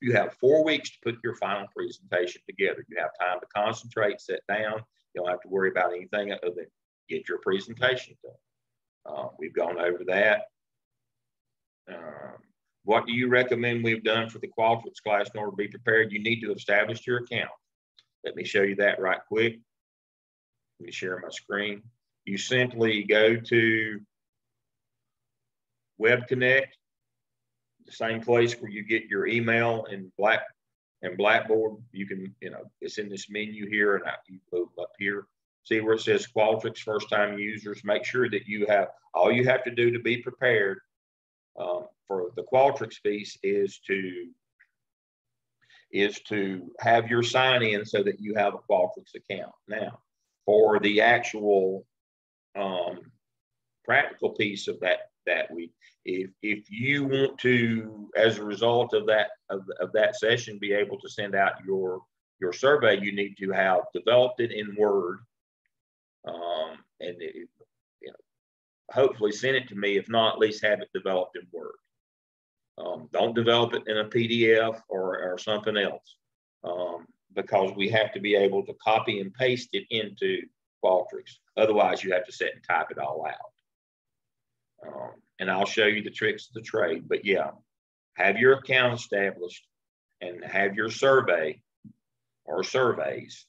C: you have 4 weeks to put your final presentation together. You have time to concentrate, sit down. You don't have to worry about anything other than get your presentation done. We've gone over that. What do you recommend we've done for the Qualtrics class in order to be prepared? You need to establish your account. Let me show you that right quick. Let me share my screen. You simply go to Web Connect, the same place where you get your email and Blackboard. You can, it's in this menu here, and you move up here. See where it says Qualtrics first time users. Make sure that you have, all you have to do to be prepared for the Qualtrics piece is to have your sign in so that you have a Qualtrics account. Now, for the actual practical piece of that week, if you want to, as a result of that session, be able to send out your survey, you need to have developed it in Word. And hopefully send it to me. If not, at least have it developed in Word. Don't develop it in a PDF or something else, because we have to be able to copy and paste it into Qualtrics. Otherwise, you have to sit and type it all out. And I'll show you the tricks of the trade. But yeah, have your account established and have your survey or surveys.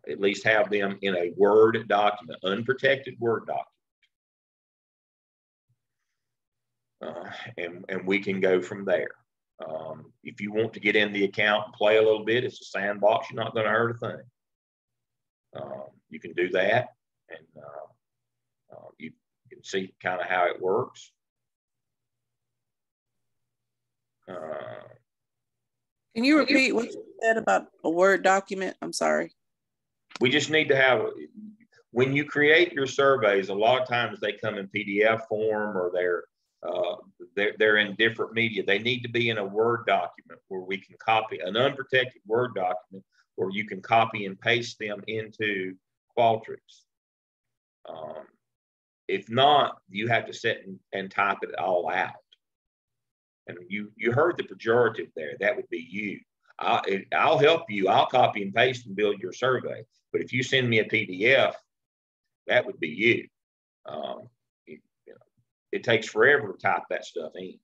C: At least have them in a Word document, unprotected Word document. And we can go from there. If you want to get in the account and play a little bit, it's a sandbox. You're not going to hurt a thing. You can do that, and you can see kind of how it works.
M: Can you repeat what you said about a Word document? I'm sorry.
C: We just need to have, when you create your surveys, a lot of times they come in PDF form or they're in different media. They need to be in a Word document where we can copy, an unprotected Word document where you can copy and paste them into Qualtrics. If not, you have to sit and type it all out. And you heard the pejorative there. That would be you. I'll help you. I'll copy and paste and build your survey. But if you send me a PDF, that would be you. It takes forever to type that stuff in.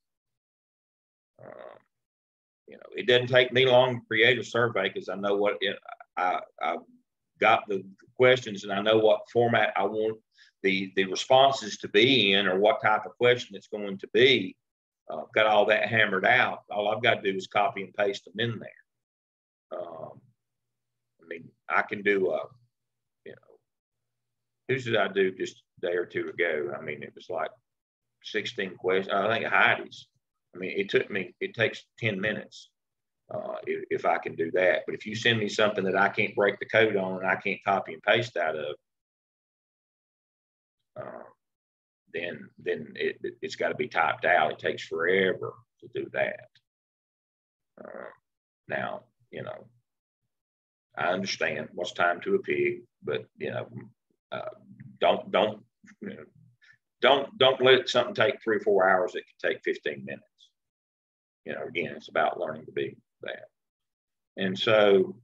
C: It doesn't take me long to create a survey because I know what I've got the questions and I know what format I want the responses to be in or what type of question it's going to be. Got all that hammered out. All I've got to do is copy and paste them in there. I can do whose did I do just a day or two ago? It was like 16 questions. I think Heidi's. It takes 10 minutes if I can do that. But if you send me something that I can't break the code on and I can't copy and paste out of, then it's got to be typed out. It takes forever to do that. Now, I understand what's time to a pig, but don't let something take 3 or 4 hours. It can take 15 minutes. Again, it's about learning to be that. And so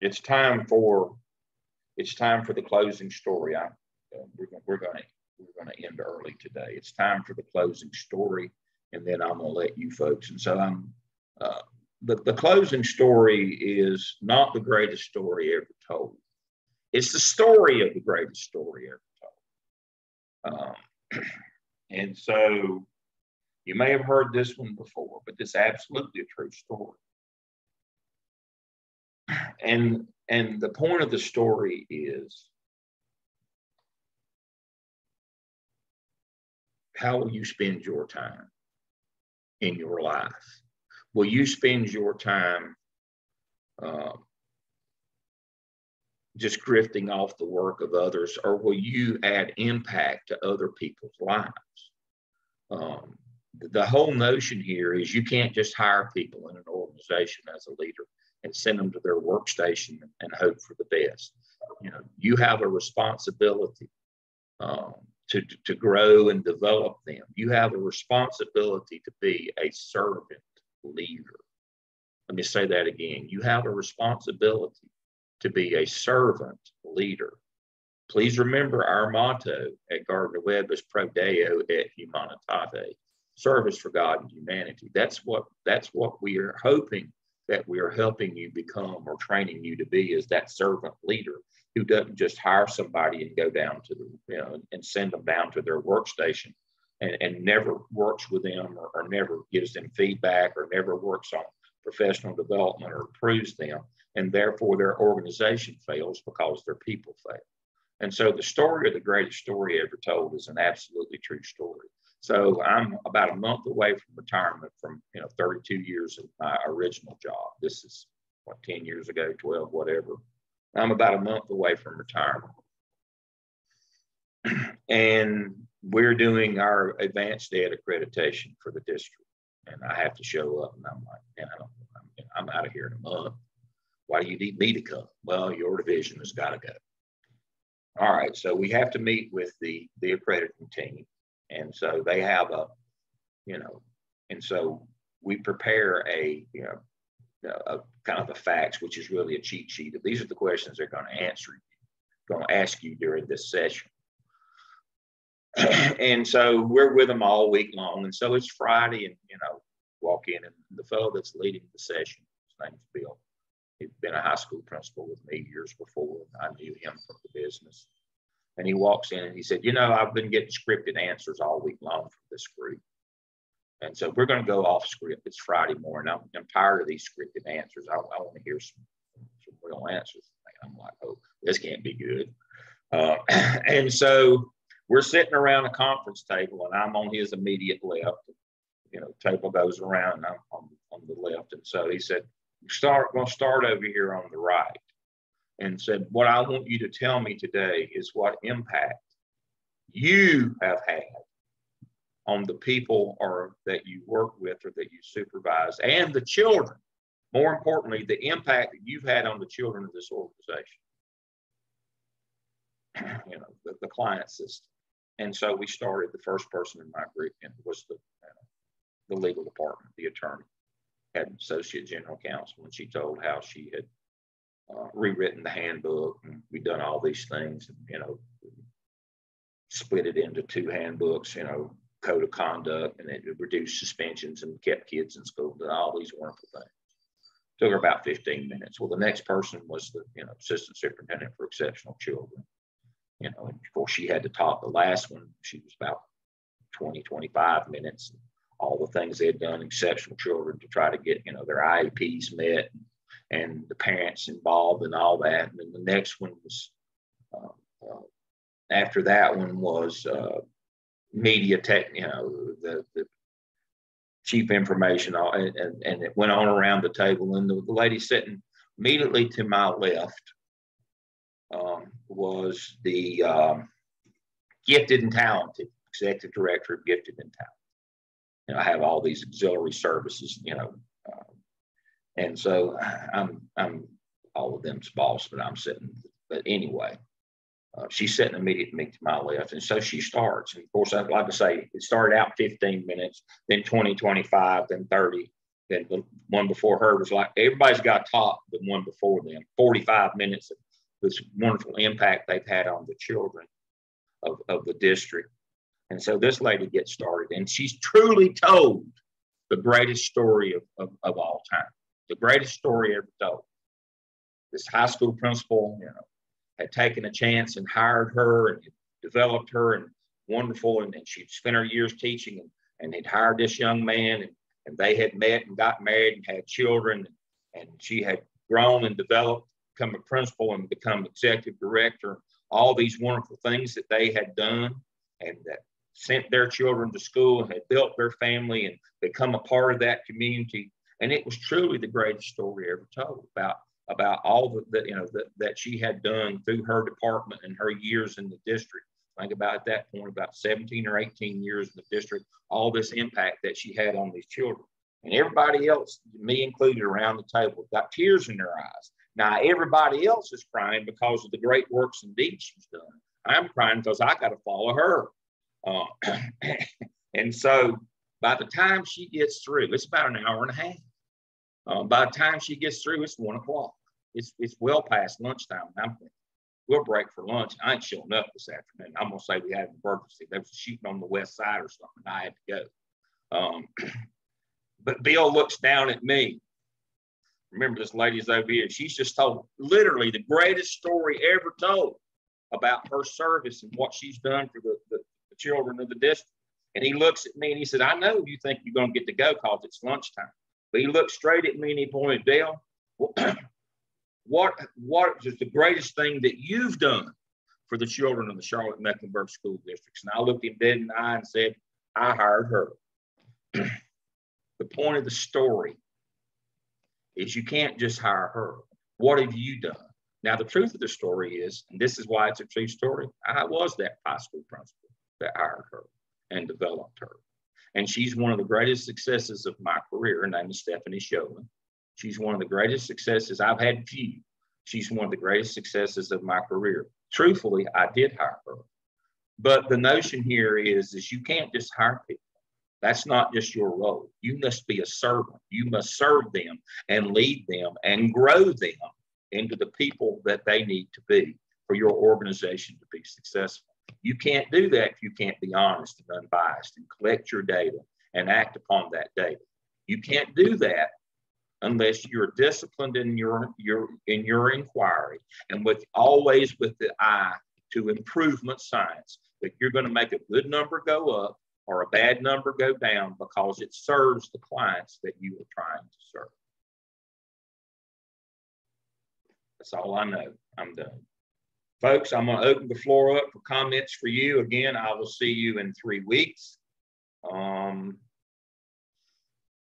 C: it's time for the closing story. We're going to end early today. It's time for the closing story, and then I'm going to let you folks. And so the closing story is not the greatest story ever told. It's the story of the greatest story ever told. And so you may have heard this one before, but it's absolutely a true story. And the point of the story is, how will you spend your time in your life? Will you spend your time just drifting off the work of others, or will you add impact to other people's lives? The whole notion here is you can't just hire people in an organization as a leader and send them to their workstation and hope for the best. You have a responsibility to grow and develop them. You have a responsibility to be a servant leader. Let me say that again. You have a responsibility to be a servant leader. Please remember our motto at Gardner Webb is Pro Deo et Humanitate, service for God and humanity. That's what we are hoping that we are helping you become or training you to be, is that servant leader who doesn't just hire somebody and go down to and send them down to their workstation and never works with them or never gives them feedback or never works on professional development or improves them. And therefore their organization fails because their people fail. And so the story of the greatest story ever told is an absolutely true story. So I'm about a month away from retirement from 32 years of my original job. This is 10 years ago, 12, whatever. I'm about a month away from retirement. And we're doing our advanced ed accreditation for the district. And I have to show up, and I'm like, man, I'm out of here in a month. Why do you need me to come? Well, your division has got to go. All right, so we have to meet with the accrediting team. And so they have and so we prepare a kind of a fax, which is really a cheat sheet. These are the questions they're going to ask you during this session. And so we're with them all week long. And so it's Friday, and walk in, and the fellow that's leading the session, his name's Bill. He'd been a high school principal with me years before. I knew him from the business. And he walks in and he said, I've been getting scripted answers all week long from this group. And so we're going to go off script. It's Friday morning. I'm tired of these scripted answers. I want to hear some real answers. I'm like, oh, this can't be good. And so we're sitting around a conference table, and I'm on his immediate left. Table goes around, and I'm on the left. And so he said, we're going to start over here on the right. And said, what I want you to tell me today is what impact you have had on the people or that you work with or that you supervise, and the children. More importantly, the impact that you've had on the children of this organization. You know, the client system. And so we started, the first person in my group was the legal department, the attorney, had an associate general counsel, and she told how she had rewritten the handbook, and we'd done all these things, and, you know, split it into 2 handbooks, you know, code of conduct, and it reduced suspensions and kept kids in school, and all these wonderful things. Took her about 15 minutes. Well, the next person was the, you know, assistant superintendent for exceptional children. You know, and of course she had to talk. The last one, she was about 20, 25 minutes. All the things they had done, exceptional children, to try to get, you know, their IEPs met, and the parents involved and all that. And then the next one was, after that one was media tech, you know, the chief information, and it went on around the table. And the lady sitting immediately to my left was the gifted and talented executive director of Gifted and Talented. You know, I have all these auxiliary services, you know, and so I'm all of them's boss, but I'm sitting. But anyway, she's sitting immediately to my left, and so she starts. And of course, I'd like to say it started out 15 minutes, then 20, 25, then 30. Then the one before her was like, everybody's got top, the one before them, 45 minutes of this wonderful impact they've had on the children of the district. And so this lady gets started, and she's truly told the greatest story of all time, the greatest story ever told. This high school principal, you know, had taken a chance and hired her and developed her, and wonderful, and she'd spent her years teaching, and he'd hired this young man, and they had met and got married and had children, and she had grown and developed, become a principal and become executive director, all these wonderful things that they had done, and that sent their children to school and had built their family and become a part of that community. And it was truly the greatest story ever told about all that, you know, that she had done through her department and her years in the district. Think about at that point, about 17 or 18 years in the district, all this impact that she had on these children. And everybody else, me included, around the table, got tears in their eyes. Now, everybody else is crying because of the great works and deeds she's done. I'm crying because I got to follow her. And so by the time she gets through, it's about an hour and a half. By the time she gets through, it's 1 o'clock. It's well past lunchtime. We'll break for lunch. I ain't showing up this afternoon. I'm going to say we had an emergency. There was a shooting on the west side or something. I had to go. But Bill looks down at me. Remember, this lady's over here. She's just told literally the greatest story ever told about her service and what she's done for the children of the district. And he looks at me and he said, I know you think you're going to get to go because it's lunchtime. But he looked straight at me and he pointed, Deol, what is the greatest thing that you've done for the children of the Charlotte-Mecklenburg school districts? And I looked him dead in the eye and said, I hired her. The point of the story is you can't just hire her. What have you done? Now, the truth of the story is, and this is why it's a true story, I was that high school principal that hired her and developed her. And she's one of the greatest successes of my career. Her name is Stephanie Showman. She's one of the greatest successes. I've had few. She's one of the greatest successes of my career. Truthfully, I did hire her. But the notion here is you can't just hire people. That's not just your role. You must be a servant. You must serve them and lead them and grow them into the people that they need to be for your organization to be successful. You can't do that if you can't be honest and unbiased and collect your data and act upon that data. You can't do that unless you're disciplined in your inquiry and always with the eye to improvement science, that you're going to make a good number go up or a bad number go down because it serves the clients that you are trying to serve. That's all I know. I'm done. Folks, I'm going to open the floor up for comments for you. Again, I will see you in 3 weeks.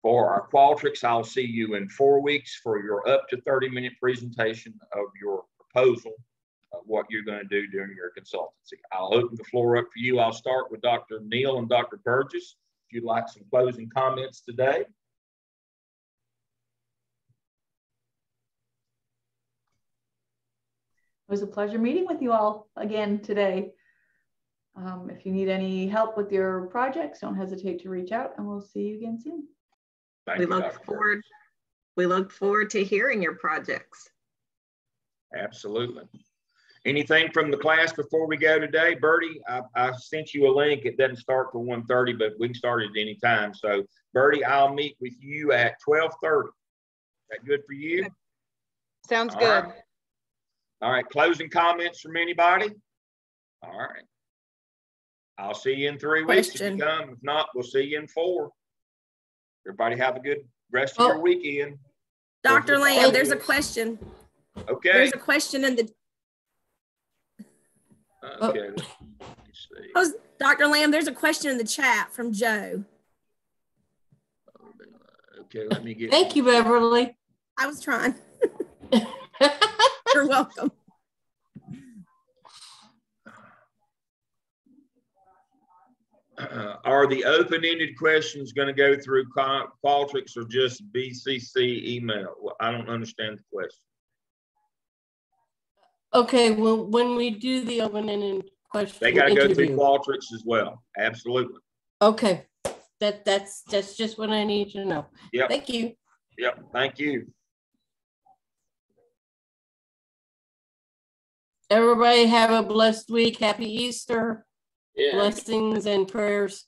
C: For our Qualtrics, I'll see you in 4 weeks for your up to 30-minute presentation of your proposal what you're going to do during your consultancy. I'll open the floor up for you. I'll start with Dr. Neal and Dr. Burgess. If you'd like some closing comments today.
E: It was a pleasure meeting with you all again today. If you need any help with your projects, don't hesitate to reach out, and we'll see you again soon.
G: We look forward to hearing your projects.
C: Absolutely. Anything from the class before we go today? Bertie, I sent you a link. It doesn't start till 1:30, but we can start at any time. So Bertie, I'll meet with you at 12:30. Is that good for you?
F: Sounds good.
C: Right. All right, closing comments from anybody? All right. I'll see you in 3 weeks if you come. If not, we'll see you in 4. Everybody have a good rest of your weekend.
P: Dr. Lamb, there's a question.
C: Okay.
P: There's a question in the.
C: Okay. Let's see.
P: Oh, Dr. Lamb, there's a question in the chat from Joe.
C: Okay, let me get.
B: Thank you, Beverly.
P: I was trying. You're welcome.
C: Are the open-ended questions going to go through Qualtrics or just BCC email? I don't understand the question.
B: Okay, well, when we do the open-ended question,
C: they got to go through Qualtrics as well. Absolutely.
B: Okay, that's just what I need to know.
C: Yep.
B: Thank you.
C: Yep. Thank you.
B: Everybody have a blessed week. Happy Easter.
A: Yeah.
B: Blessings and prayers.